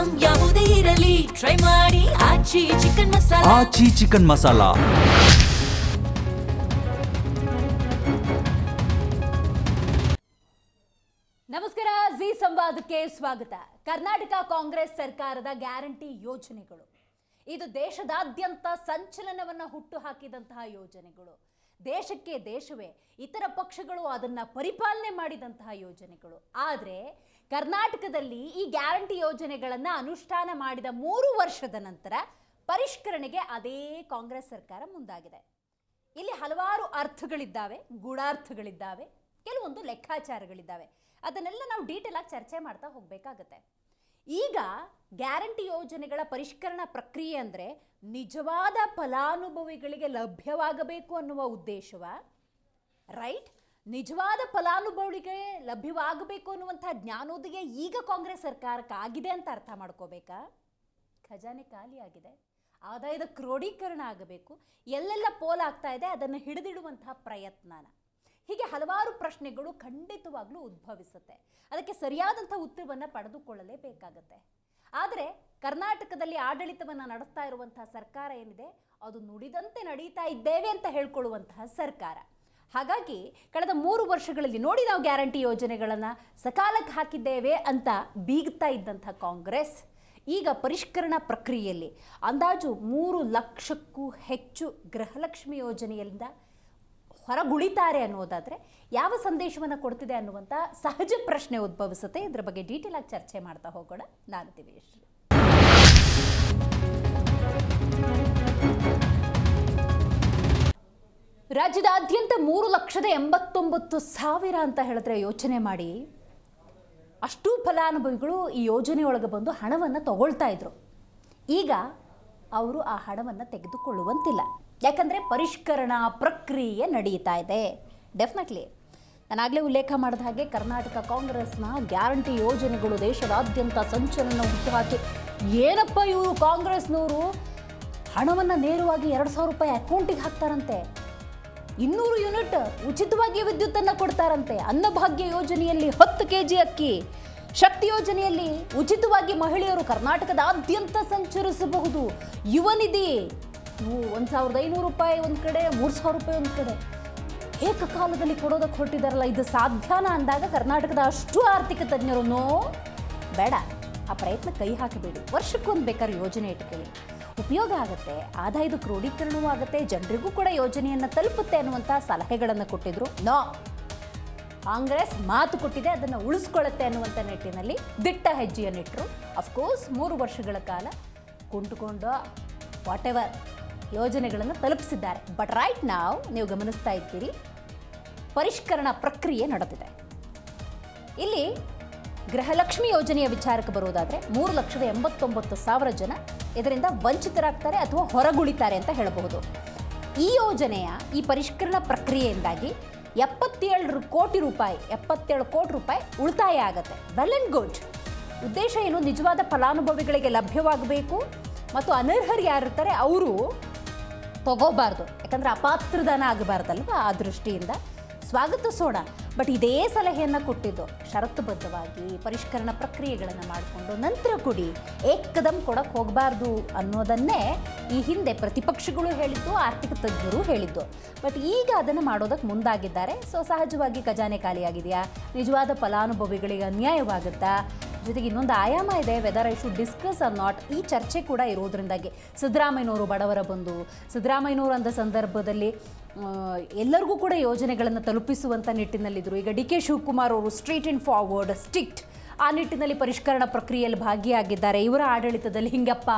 Item ಯಾವುದೇ ಇರಲಿ try ಮಾಡಿ ಆಚಿ ಚಿಕನ್ ಮಸಾಲಾ. ಆಚಿ ಚಿಕನ್ ಮಸಾಲಾ. ನಮಸ್ಕಾರ, ಜಿ ಸಂವಾದಕ್ಕೆ ಸ್ವಾಗತ. ಕರ್ನಾಟಕ ಕಾಂಗ್ರೆಸ್ ಸರ್ಕಾರದ ಗ್ಯಾರಂಟಿ ಯೋಜನೆಗಳು ಇದು ದೇಶದಾದ್ಯಂತ ಸಂಚಲನವನ್ನ ಹುಟ್ಟು ಹಾಕಿದಂತಹ ಯೋಜನೆಗಳು. ದೇಶಕ್ಕೆ ದೇಶವೇ, ಇತರ ಪಕ್ಷಗಳು ಅದನ್ನ ಪರಿಪಾಲನೆ ಮಾಡಿದಂತಹ ಯೋಜನೆಗಳು. ಆದರೆ ಕರ್ನಾಟಕದಲ್ಲಿ ಈ ಗ್ಯಾರಂಟಿ ಯೋಜನೆಗಳನ್ನ ಅನುಷ್ಠಾನ ಮಾಡಿದ 3 ವರ್ಷದ ನಂತರ ಪರಿಷ್ಕರಣೆಗೆ ಅದೇ ಕಾಂಗ್ರೆಸ್ ಸರ್ಕಾರ ಮುಂದಾಗಿದೆ. ಇಲ್ಲಿ ಹಲವಾರು ಅರ್ಥಗಳಿದ್ದಾವೆ, ಗೂಢಾರ್ಥಗಳಿದ್ದಾವೆ, ಕೆಲವೊಂದು ಲೆಕ್ಕಾಚಾರಗಳಿದ್ದಾವೆ. ಅದನ್ನೆಲ್ಲ ನಾವು ಡೀಟೇಲ್ ಆಗಿ ಚರ್ಚೆ ಮಾಡ್ತಾ ಹೋಗಬೇಕಾಗತ್ತೆ. ಈಗ ಗ್ಯಾರಂಟಿ ಯೋಜನೆಗಳ ಪರಿಷ್ಕರಣಾ ಪ್ರಕ್ರಿಯೆ ಅಂದರೆ ನಿಜವಾದ ಫಲಾನುಭವಿಗಳಿಗೆ ಲಭ್ಯವಾಗಬೇಕು ಅನ್ನುವ ಉದ್ದೇಶವ, ರೈಟ್? ನಿಜವಾದ ಫಲಾನುಭವಿಗಳಿಗೆ ಲಭ್ಯವಾಗಬೇಕು ಅನ್ನುವಂಥ ಜ್ಞಾನೋದಯ ಈಗ ಕಾಂಗ್ರೆಸ್ ಸರ್ಕಾರಕ್ಕೆ ಆಗಿದೆ ಅಂತ ಅರ್ಥ ಮಾಡ್ಕೋಬೇಕಾ? ಖಜಾನೆ ಖಾಲಿ ಆಗಿದೆ, ಆದಾಯದ ಕ್ರೋಢೀಕರಣ ಆಗಬೇಕು, ಎಲ್ಲೆಲ್ಲ ಪೋಲ್ ಆಗ್ತಾ ಇದೆ ಅದನ್ನು ಹಿಡಿದಿಡುವಂತಹ ಪ್ರಯತ್ನನ. ಹೀಗೆ ಹಲವಾರು ಪ್ರಶ್ನೆಗಳು ಖಂಡಿತವಾಗ್ಲೂ ಉದ್ಭವಿಸುತ್ತೆ. ಅದಕ್ಕೆ ಸರಿಯಾದಂಥ ಉತ್ತರವನ್ನು ಪಡೆದುಕೊಳ್ಳಲೇಬೇಕಾಗತ್ತೆ. ಆದರೆ ಕರ್ನಾಟಕದಲ್ಲಿ ಆಡಳಿತವನ್ನು ನಡೆಸ್ತಾ ಇರುವಂತಹ ಸರ್ಕಾರ ಏನಿದೆ ಅದು ನುಡಿದಂತೆ ನಡೀತಾ ಇದ್ದೇವೆ ಅಂತ ಹೇಳ್ಕೊಳ್ಳುವಂತಹ ಸರ್ಕಾರ. ಹಾಗಾಗಿ ಕಳೆದ 3 ವರ್ಷಗಳಲ್ಲಿ ನೋಡಿ, ನಾವು ಗ್ಯಾರಂಟಿ ಯೋಜನೆಗಳನ್ನು ಸಕಾಲಕ್ಕೆ ಹಾಕಿದ್ದೇವೆ ಅಂತ ಬೀಗ್ತಾ ಇದ್ದಂಥ ಕಾಂಗ್ರೆಸ್ ಈಗ ಪರಿಷ್ಕರಣಾ ಪ್ರಕ್ರಿಯೆಯಲ್ಲಿ ಅಂದಾಜು 3 ಲಕ್ಷಕ್ಕೂ ಹೆಚ್ಚು ಗೃಹಲಕ್ಷ್ಮಿ ಯೋಜನೆಯಿಂದ ಹೊರಗುಳಿತಾರೆ ಅನ್ನೋದಾದರೆ ಯಾವ ಸಂದೇಶವನ್ನು ಕೊಡ್ತಿದೆ ಅನ್ನುವಂಥ ಸಹಜ ಪ್ರಶ್ನೆ ಉದ್ಭವಿಸುತ್ತೆ. ಇದರ ಬಗ್ಗೆ ಡೀಟೇಲ್ ಆಗಿ ಚರ್ಚೆ ಮಾಡ್ತಾ ಹೋಗೋಣ. ನಾನು ದಿವೇಶ್. ರಾಜ್ಯದಾದ್ಯಂತ 3,89,000 ಅಂತ ಹೇಳಿದ್ರೆ ಯೋಚನೆ ಮಾಡಿ, ಅಷ್ಟು ಫಲಾನುಭವಿಗಳು ಈ ಯೋಜನೆಯೊಳಗೆ ಬಂದು ಹಣವನ್ನು ತಗೊಳ್ತಾ ಇದ್ರು. ಈಗ ಅವರು ಆ ಹಣವನ್ನು ತೆಗೆದುಕೊಳ್ಳುವಂತಿಲ್ಲ, ಯಾಕಂದರೆ ಪರಿಷ್ಕರಣಾ ಪ್ರಕ್ರಿಯೆ ನಡೀತಾ ಇದೆ. ಡೆಫಿನೆಟ್ಲಿ ನಾನಾಗಲೇ ಉಲ್ಲೇಖ ಮಾಡಿದ ಹಾಗೆ ಕರ್ನಾಟಕ ಕಾಂಗ್ರೆಸ್ನ ಗ್ಯಾರಂಟಿ ಯೋಜನೆಗಳು ದೇಶದಾದ್ಯಂತ ಸಂಚಲನ ಹುಟ್ಟುಹಾಕಿ, ಏನಪ್ಪ ಇವರು ಕಾಂಗ್ರೆಸ್ನವರು ಹಣವನ್ನು ನೇರವಾಗಿ 2,000 ರೂಪಾಯಿ ಅಕೌಂಟಿಗೆ ಹಾಕ್ತಾರಂತೆ, 200 ಯೂನಿಟ್ ಉಚಿತವಾಗಿ ವಿದ್ಯುತ್ತನ್ನು ಕೊಡ್ತಾರಂತೆ, ಅನ್ನಭಾಗ್ಯ ಯೋಜನೆಯಲ್ಲಿ 10 kg ಅಕ್ಕಿ, ಶಕ್ತಿ ಯೋಜನೆಯಲ್ಲಿ ಉಚಿತವಾಗಿ ಮಹಿಳೆಯರು ಕರ್ನಾಟಕದಾದ್ಯಂತ ಸಂಚರಿಸಬಹುದು, ಯುವ ನಿಧಿ 1,500 ರೂಪಾಯಿ ಒಂದು ಕಡೆ, 3,000 ರೂಪಾಯಿ ಒಂದು ಕಡೆ, ಏಕಕಾಲದಲ್ಲಿ ಕೊಡೋದಕ್ಕೆ ಹೊರಟಿದಾರಲ್ಲ, ಇದು ಸಾಧ್ಯನಾ ಅಂದಾಗ ಕರ್ನಾಟಕದ ಅಷ್ಟು ಆರ್ಥಿಕ ತಜ್ಞರು ನೋ, ಬೇಡ, ಆ ಪ್ರಯತ್ನ ಕೈ ಹಾಕಬೇಡಿ, ವರ್ಷಕ್ಕೊಂದು ಬೇಕಾದ್ರೆ ಯೋಜನೆ ಇಟ್ಕೊಳ್ಳಿ, ಉಪಯೋಗ ಆಗುತ್ತೆ, ಆದಾಯದ ಕ್ರೋಢೀಕರಣವೂ ಆಗುತ್ತೆ, ಜನರಿಗೂ ಕೂಡ ಯೋಜನೆಯನ್ನು ತಲುಪುತ್ತೆ ಅನ್ನುವಂಥ ಸಲಹೆಗಳನ್ನು ಕೊಟ್ಟಿದ್ರು. ನೋ, ಕಾಂಗ್ರೆಸ್ ಮಾತು ಕೊಟ್ಟಿದೆ, ಅದನ್ನು ಉಳಿಸ್ಕೊಳ್ಳುತ್ತೆ ಅನ್ನುವಂಥ ನಿಟ್ಟಿನಲ್ಲಿ ದಿಟ್ಟ ಹೆಜ್ಜೆಯನ್ನಿಟ್ಟರು. ಅಫ್ಕೋರ್ಸ್ 3 ವರ್ಷಗಳ ಕಾಲ ಕುಂಟುಕೊಂಡು ವಾಟ್ ಎವರ್ ಯೋಜನೆಗಳನ್ನು ತಲುಪಿಸಿದ್ದಾರೆ. ಬಟ್ ರೈಟ್ ನಾವು ನೀವು ಗಮನಿಸ್ತಾ ಇದ್ದೀರಿ, ಪರಿಷ್ಕರಣಾ ಪ್ರಕ್ರಿಯೆ ನಡೆದಿದೆ. ಇಲ್ಲಿ ಗೃಹಲಕ್ಷ್ಮಿ ಯೋಜನೆಯ ವಿಚಾರಕ್ಕೆ ಬರೋದಾದರೆ 3,89,000 ಜನ ಇದರಿಂದ ವಂಚಿತರಾಗ್ತಾರೆ ಅಥವಾ ಹೊರಗುಳಿತಾರೆ ಅಂತ ಹೇಳಬಹುದು. ಈ ಯೋಜನೆಯ ಈ ಪರಿಷ್ಕರಣಾ ಪ್ರಕ್ರಿಯೆಯಿಂದಾಗಿ 77 ಕೋಟಿ ರೂಪಾಯಿ ಉಳಿತಾಯ ಆಗುತ್ತೆ. Well and good. ಉದ್ದೇಶ ಏನು? ನಿಜವಾದ ಫಲಾನುಭವಿಗಳಿಗೆ ಲಭ್ಯವಾಗಬೇಕು ಮತ್ತು ಅನರ್ಹರು ಯಾರಿರ್ತಾರೆ ಅವರು ತಗೋಬಾರ್ದು, ಯಾಕಂದರೆ ಅಪಾತ್ರದಾನ ಆಗಬಾರ್ದಲ್ವ. ಆ ದೃಷ್ಟಿಯಿಂದ ಸ್ವಾಗತಿಸೋಣ. ಬಟ್ ಇದೇ ಸಲಹೆಯನ್ನು ಕೊಟ್ಟಿದ್ದು ಷರತ್ತುಬದ್ಧವಾಗಿ ಪರಿಷ್ಕರಣಾ ಪ್ರಕ್ರಿಯೆಗಳನ್ನು ಮಾಡಿಕೊಂಡು ನಂತರ ಕೊಡಿ, ಏಕದಂ ಕೊಡಕ್ಕೆ ಹೋಗಬಾರ್ದು ಅನ್ನೋದನ್ನೇ ಈ ಹಿಂದೆ ಪ್ರತಿಪಕ್ಷಗಳು ಹೇಳಿದ್ದು, ಆರ್ಥಿಕ ತಜ್ಞರು ಹೇಳಿದ್ದು. ಬಟ್ ಈಗ ಅದನ್ನು ಮಾಡೋದಕ್ಕೆ ಮುಂದಾಗಿದ್ದಾರೆ. ಸೊ ಸಹಜವಾಗಿ ಖಜಾನೆ ಖಾಲಿಯಾಗಿದೆಯಾ, ನಿಜವಾದ ಫಲಾನುಭವಿಗಳಿಗೆ ಅನ್ಯಾಯವಾಗುತ್ತಾ, ಜೊತೆಗೆ ಇನ್ನೊಂದು ಆಯಾಮ ಇದೆ, whether I should discuss or not, ಈ ಚರ್ಚೆ ಕೂಡ ಇರೋದ್ರಿಂದಾಗಿ ಸಿದ್ದರಾಮಯ್ಯನವರು ಬಡವರ ಬಂಧು, ಸಿದ್ದರಾಮಯ್ಯನವರು ಅಂದ ಸಂದರ್ಭದಲ್ಲಿ ಎಲ್ಲರಿಗೂ ಕೂಡ ಯೋಜನೆಗಳನ್ನು ತಲುಪಿಸುವಂಥ ನಿಟ್ಟಿನಲ್ಲಿದ್ದರು. ಈಗ ಡಿ ಕೆ ಶಿವಕುಮಾರ್ ಅವರು ಸ್ಟ್ರೀಟ್ ಆ್ಯಂಡ್ ಫಾರ್ವರ್ಡ್, ಸ್ಟ್ರಿಕ್ಟ್, ಆ ನಿಟ್ಟಿನಲ್ಲಿ ಪರಿಷ್ಕರಣಾ ಪ್ರಕ್ರಿಯೆಯಲ್ಲಿ ಭಾಗಿಯಾಗಿದ್ದಾರೆ. ಇವರ ಆಡಳಿತದಲ್ಲಿ ಹಿಂಗಪ್ಪ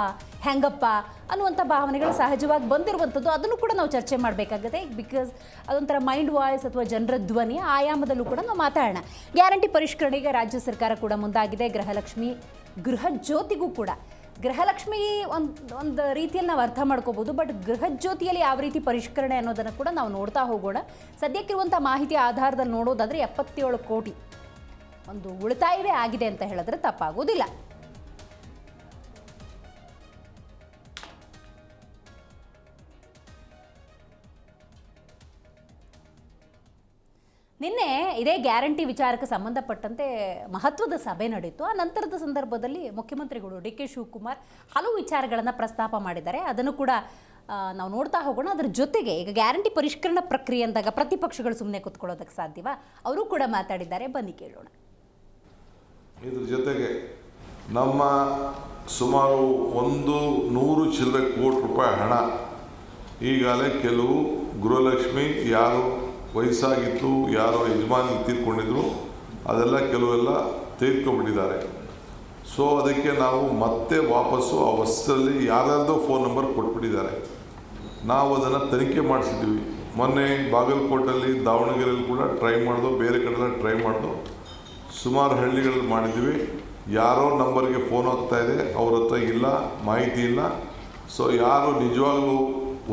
ಹೆಂಗಪ್ಪ ಅನ್ನುವಂಥ ಭಾವನೆಗಳು ಸಹಜವಾಗಿ ಬಂದಿರುವಂಥದ್ದು. ಅದನ್ನು ಕೂಡ ನಾವು ಚರ್ಚೆ ಮಾಡಬೇಕಾಗುತ್ತೆ. ಬಿಕಾಸ್ ಅದೊಂಥರ ಮೈಂಡ್ ವಾಯ್ಸ್ ಅಥವಾ ಜನರ ಧ್ವನಿ ಆಯಾಮದಲ್ಲೂ ಕೂಡ ನಾವು ಮಾತಾಡೋಣ. ಗ್ಯಾರಂಟಿ ಪರಿಷ್ಕರಣೆಗೆ ರಾಜ್ಯ ಸರ್ಕಾರ ಕೂಡ ಮುಂದಾಗಿದೆ. ಗೃಹಲಕ್ಷ್ಮಿ, ಗೃಹ ಜ್ಯೋತಿಗೂ ಕೂಡ, ಗೃಹಲಕ್ಷ್ಮಿ ಒಂದು ರೀತಿಯಲ್ಲಿ ನಾವು ಅರ್ಥ ಮಾಡ್ಕೋಬೋದು, ಬಟ್ ಗೃಹ ಜ್ಯೋತಿಯಲ್ಲಿ ಯಾವ ರೀತಿ ಪರಿಷ್ಕರಣೆ ಅನ್ನೋದನ್ನು ಕೂಡ ನಾವು ನೋಡ್ತಾ ಹೋಗೋಣ. ಸದ್ಯಕ್ಕಿರುವಂಥ ಮಾಹಿತಿ ಆಧಾರದಲ್ಲಿ ನೋಡೋದಾದರೆ 77 ಕೋಟಿ ಒಂದು ಉಳಿತಾಯವೇ ಆಗಿದೆ ಅಂತ ಹೇಳಿದ್ರೆ ತಪ್ಪಾಗೋದಿಲ್ಲ. ನಿನ್ನೆ ಇದೇ ಗ್ಯಾರಂಟಿ ವಿಚಾರಕ್ಕೆ ಸಂಬಂಧಪಟ್ಟಂತೆ ಮಹತ್ವದ ಸಭೆ ನಡೆಯಿತು. ಆ ನಂತರದ ಸಂದರ್ಭದಲ್ಲಿ ಮುಖ್ಯಮಂತ್ರಿಗಳು ಡಿ ಕೆ ಶಿವಕುಮಾರ್ ಹಲವು ವಿಚಾರಗಳನ್ನು ಪ್ರಸ್ತಾಪ ಮಾಡಿದ್ದಾರೆ. ಅದನ್ನು ಕೂಡ ನಾವು ನೋಡ್ತಾ ಹೋಗೋಣ. ಅದರ ಜೊತೆಗೆ ಈಗ ಗ್ಯಾರಂಟಿ ಪರಿಷ್ಕರಣಾ ಪ್ರಕ್ರಿಯೆ ಅಂದಾಗ ಪ್ರತಿಪಕ್ಷಗಳು ಸುಮ್ಮನೆ ಕೂತ್ಕೊಳ್ಳೋದಕ್ಕೆ ಸಾಧ್ಯವಾ? ಅವರು ಕೂಡ ಮಾತಾಡಿದ್ದಾರೆ, ಬನ್ನಿ ಕೇಳೋಣ. ಇದ್ರ ಜೊತೆಗೆ ನಮ್ಮ ಸುಮಾರು 100 ಚಿಲ್ಲರೆ ಕೋಟಿ ರೂಪಾಯಿ ಹಣ ಈಗಾಗಲೇ ಕೆಲವು ಗೃಹಲಕ್ಷ್ಮಿ ಯಾರು ವಯಸ್ಸಾಗಿತ್ತು, ಯಾರೋ ಯಜಮಾನಿ ತೀರ್ಕೊಂಡಿದ್ರು, ಅದೆಲ್ಲ ಕೆಲವೆಲ್ಲ ತೆಗೆದುಕೊಂಡ್ಬಿಟ್ಟಿದ್ದಾರೆ. ಸೊ ಅದಕ್ಕೆ ನಾವು ಮತ್ತೆ ವಾಪಸ್ಸು ಆ ವಸ್ತುದಲ್ಲಿ ಯಾರ್ಯಾರ್ದೋ ಫೋನ್ ನಂಬರ್ ಕೊಟ್ಬಿಟ್ಟಿದ್ದಾರೆ. ನಾವು ಅದನ್ನು ತನಿಖೆ ಮಾಡಿಸಿದ್ವಿ. ಮೊನ್ನೆ ಬಾಗಲಕೋಟಲ್ಲಿ, ದಾವಣಗೆರೆಯಲ್ಲಿ ಕೂಡ ಟ್ರೈ ಮಾಡ್ದೋ, ಬೇರೆ ಕಡೆಲ್ಲ ಟ್ರೈ ಮಾಡ್ದೋ, ಸುಮಾರು ಹಳ್ಳಿಗಳಲ್ಲಿ ಮಾಡಿದ್ವಿ. ಯಾರೋ ನಂಬರ್ಗೆ ಫೋನ್ ಹೋಗ್ತಾ ಇದೆ, ಅವ್ರ ಹತ್ರ ಇಲ್ಲ, ಮಾಹಿತಿ ಇಲ್ಲ. ಸೊ ಯಾರು ನಿಜವಾಗ್ಲೂ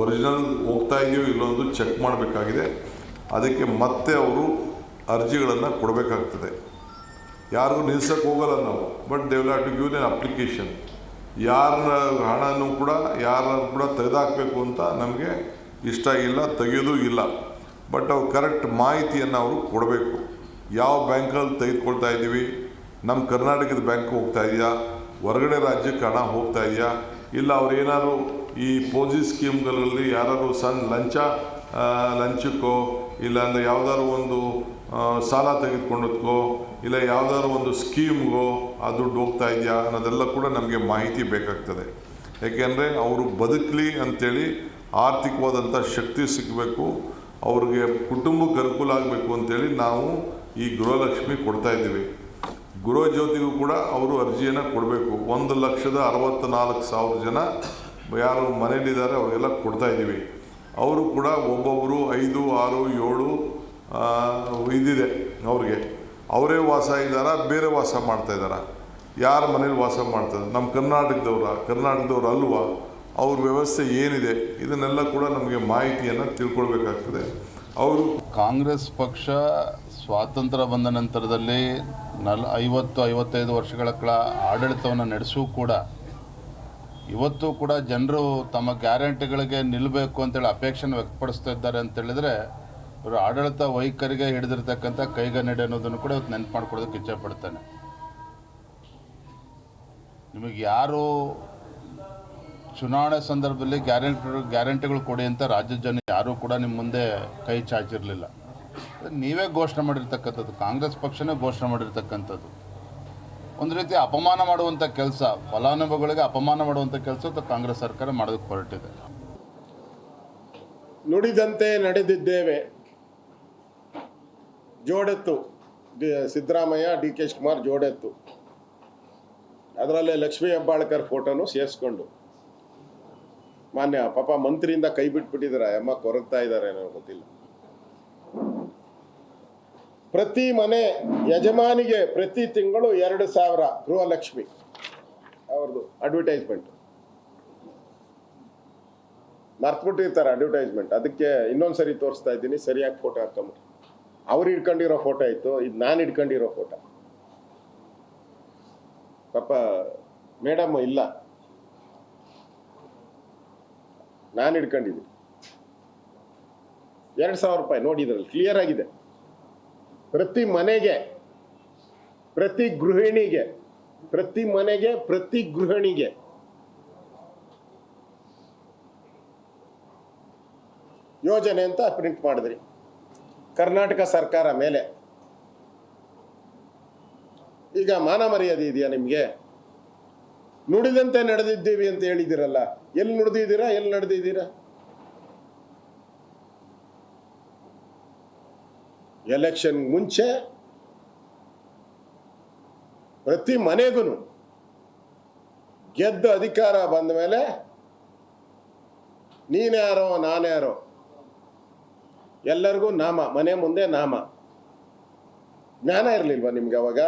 ಒರಿಜಿನಲ್ ಹೋಗ್ತಾ ಇದೆಯೋ ಇಲ್ಲೊಂದು ಚೆಕ್ ಮಾಡಬೇಕಾಗಿದೆ. ಅದಕ್ಕೆ ಮತ್ತೆ ಅವರು ಅರ್ಜಿಗಳನ್ನು ಕೊಡಬೇಕಾಗ್ತದೆ. ಯಾರಿಗೂ ನಿಲ್ಸಕ್ಕೆ ಹೋಗಲ್ಲ ನಾವು, but they will have to give an application. ಯಾರ ಹಣನೂ ಕೂಡ ತೆಗೆದಾಕಬೇಕು ಅಂತ ನಮಗೆ ಇಷ್ಟ ಇಲ್ಲ, ತೆಗೆಯೋದು ಇಲ್ಲ. ಬಟ್ ಅವ್ರು ಕರೆಕ್ಟ್ ಮಾಹಿತಿಯನ್ನು ಅವರು ಕೊಡಬೇಕು. ಯಾವ ಬ್ಯಾಂಕಲ್ಲಿ ತೆಗೆದುಕೊಳ್ತಾ ಇದ್ದೀವಿ, ನಮ್ಮ ಕರ್ನಾಟಕದ ಬ್ಯಾಂಕ್ ಹೋಗ್ತಾ ಇದೆಯಾ, ಹೊರಗಡೆ ರಾಜ್ಯಕ್ಕೆ ಹಣ ಹೋಗ್ತಾ ಇದೆಯಾ, ಇಲ್ಲ ಅವ್ರು ಏನಾದ್ರು ಈ ಪೋಜಿ ಸ್ಕೀಮ್ಗಳಲ್ಲಿ ಯಾರಾದ್ರು ಸಣ್ಣ ಲಂಚಕ್ಕೋ ಇಲ್ಲಾಂದರೆ ಯಾವುದಾದ್ರು ಒಂದು ಸಾಲ ತೆಗೆದುಕೊಂಡದಕ್ಕೋ ಇಲ್ಲ ಯಾವುದಾದ್ರು ಒಂದು ಸ್ಕೀಮ್ಗೋ ಆ ದುಡ್ಡು ಹೋಗ್ತಾ ಇದೆಯಾ ಅನ್ನೋದೆಲ್ಲ ಕೂಡ ನಮಗೆ ಮಾಹಿತಿ ಬೇಕಾಗ್ತದೆ. ಏಕೆಂದರೆ ಅವರು ಬದುಕಲಿ ಅಂಥೇಳಿ ಆರ್ಥಿಕವಾದಂಥ ಶಕ್ತಿ ಸಿಗಬೇಕು, ಅವ್ರಿಗೆ ಕುಟುಂಬಕ್ಕೆ ಅನುಕೂಲ ಆಗಬೇಕು ಅಂಥೇಳಿ ನಾವು ಈ ಗೃಹಲಕ್ಷ್ಮಿ ಕೊಡ್ತಾಯಿದ್ದೀವಿ. ಗೃಹ ಜ್ಯೋತಿಗೂ ಕೂಡ ಅವರು ಅರ್ಜಿಯನ್ನು ಕೊಡಬೇಕು. 1,64,000 ಜನ ಯಾರು ಮನೇಲಿದ್ದಾರೆ ಅವರಿಗೆಲ್ಲ ಕೊಡ್ತಾಯಿದ್ದೀವಿ. ಅವರು ಕೂಡ ಒಬ್ಬೊಬ್ಬರು 5, 6, 7 ಇದಿದೆ ಅವ್ರಿಗೆ. ಅವರೇ ವಾಸ ಇದ್ದಾರಾ, ಬೇರೆ ವಾಸ ಮಾಡ್ತಾಯಿದ್ದಾರಾ, ಯಾರ ಮನೇಲಿ ವಾಸ ಮಾಡ್ತಾರೆ, ನಮ್ಮ ಕರ್ನಾಟಕದವ್ರು ಅಲ್ವಾ, ಅವ್ರ ವ್ಯವಸ್ಥೆ ಏನಿದೆ, ಇದನ್ನೆಲ್ಲ ಕೂಡ ನಮಗೆ ಮಾಹಿತಿಯನ್ನು ತಿಳ್ಕೊಳ್ಬೇಕಾಗ್ತದೆ. ಅವರು ಕಾಂಗ್ರೆಸ್ ಪಕ್ಷ ಸ್ವಾತಂತ್ರ್ಯ ಬಂದ ನಂತರದಲ್ಲಿ 50-55 ವರ್ಷಗಳ ಕಾಲ ಆಡಳಿತವನ್ನು ನಡೆಸೂ ಕೂಡ ಇವತ್ತು ಕೂಡ ಜನರು ತಮ್ಮ ಗ್ಯಾರಂಟಿಗಳಿಗೆ ನಿಲ್ಲಬೇಕು ಅಂತೇಳಿ ಅಪೇಕ್ಷೆಯನ್ನು ವ್ಯಕ್ತಪಡಿಸ್ತಾ ಇದ್ದಾರೆ ಅಂತೇಳಿದರೆ ಇವರು ಆಡಳಿತ ವೈಖರಿಗೆ ಹಿಡಿದಿರ್ತಕ್ಕಂಥ ಕೈಗನ್ನಡಿ ಅನ್ನೋದನ್ನು ಕೂಡ ಇವತ್ತು ನೆನಪು ಮಾಡ್ಕೊಡೋದಕ್ಕೆ ಇಚ್ಛೆಪಡ್ತಾನೆ. ನಿಮಗೆ ಯಾರು ಚುನಾವಣೆ ಸಂದರ್ಭದಲ್ಲಿ ಗ್ಯಾರಂಟಿಗಳು ಕೊಡಿ ಅಂತ ರಾಜ್ಯದ ಜನ ಯಾರೂ ಕೂಡ ನಿಮ್ಮ ಮುಂದೆ ಕೈ ಚಾಚಿರಲಿಲ್ಲ. ನೀವೇ ಘೋಷಣೆ ಮಾಡಿರ್ತಕ್ಕಂಥದ್ದು, ಕಾಂಗ್ರೆಸ್ ಪಕ್ಷನೇ ಘೋಷಣೆ ಮಾಡಿರ್ತಕ್ಕಂಥದ್ದು. ಒಂದು ರೀತಿ ಅಪಮಾನ ಮಾಡುವಂಥ ಕೆಲಸ, ಫಲಾನುಭವಿಗಳಿಗೆ ಅಪಮಾನ ಮಾಡುವಂಥ ಕೆಲಸ ಕಾಂಗ್ರೆಸ್ ಸರ್ಕಾರ ಮಾಡೋದಕ್ಕೆ ಹೊರಟಿದೆ. ನುಡಿದಂತೆ ನಡೆದಿದ್ದೇವೆ, ಜೋಡೆತ್ತು ಸಿದ್ದರಾಮಯ್ಯ, ಡಿ ಕೆ ಶಿವಕುಮಾರ್ ಜೋಡೆತ್ತು. ಅದರಲ್ಲೇ ಲಕ್ಷ್ಮೀ ಹೆಬ್ಬಾಳ್ಕರ್ ಫೋಟೋನು ಸೇರಿಸ್ಕೊಂಡು ಮಾನ್ಯ ಪಾಪ ಮಂತ್ರಿಯಿಂದ ಕೈ ಬಿಟ್ಬಿಟ್ಟಿದ್ದಾರೆ. ಅಮ್ಮ ಕೊರಗ್ತಾ ಇದ್ದಾರೆ, ನನಗೆ ಗೊತ್ತಿಲ್ಲ. ಪ್ರತಿ ಮನೆ ಯಜಮಾನಿಗೆ ಪ್ರತಿ ತಿಂಗಳು 2,000 ಗೃಹಲಕ್ಷ್ಮಿ ಅವ್ರದ್ದು ಅಡ್ವರ್ಟೈಸ್ಮೆಂಟ್ ಮರ್ತ್ಬಿಟ್ಟಿರ್ತಾರೆ. ಅಡ್ವರ್ಟೈಸ್ಮೆಂಟ್ ಅದಕ್ಕೆ ಇನ್ನೊಂದ್ಸರಿ ತೋರಿಸ್ತಾ ಇದ್ದೀನಿ, ಸರಿಯಾಗಿ ಫೋಟೋ ಹಾಕೊಂಬಿಟ್ಟು. ಅವ್ರು ಹಿಡ್ಕೊಂಡಿರೋ ಫೋಟೋ ಇತ್ತು, ಇದು ನಾನು ಹಿಡ್ಕೊಂಡಿರೋ ಫೋಟೋ. ಪಾಪ ಮೇಡಮ್ ಇಲ್ಲ, ನಾನು ಹಿಡ್ಕೊಂಡಿದ್ದೀನಿ. 2,000 ರೂಪಾಯಿ ನೋಡಿದ್ರಲ್ಲಿ ಕ್ಲಿಯರ್ ಆಗಿದೆ. ಪ್ರತಿ ಮನೆಗೆ, ಪ್ರತಿ ಗೃಹಿಣಿಗೆ, ಪ್ರತಿ ಮನೆಗೆ, ಪ್ರತಿ ಗೃಹಿಣಿಗೆ ಯೋಜನೆ ಅಂತ ಪ್ರಿಂಟ್ ಮಾಡಿದ್ರಿ ಕರ್ನಾಟಕ ಸರ್ಕಾರ ಮೇಲೆ. ಈಗ ಮಾನ ಮರ್ಯಾದೆ ಇದೆಯಾ ನಿಮಗೆ? ನುಡಿದಂತೆ ನಡೆದಿದ್ದೀವಿ ಅಂತ ಹೇಳಿದ್ದೀರಲ್ಲ, ಎಲ್ಲಿ ನುಡಿದಿದ್ದೀರಾ, ಎಲ್ಲಿ ನಡೆದಿದ್ದೀರಾ? ಎಲೆಕ್ಷನ್ ಮುಂಚೆ ಪ್ರತಿ ಮನೆಗೂ ಗೆದ್ದ ಅಧಿಕಾರ ಬಂದ ಮೇಲೆ ನೀನ್ಯಾರೋ ನಾನ್ಯಾರೋ ಎಲ್ಲರಿಗೂ ನಾಮ, ಮನೆ ಮುಂದೆ ನಾಮ. ಜ್ಞಾನ ಇರಲಿಲ್ವಾ ನಿಮ್ಗೆ ಅವಾಗ?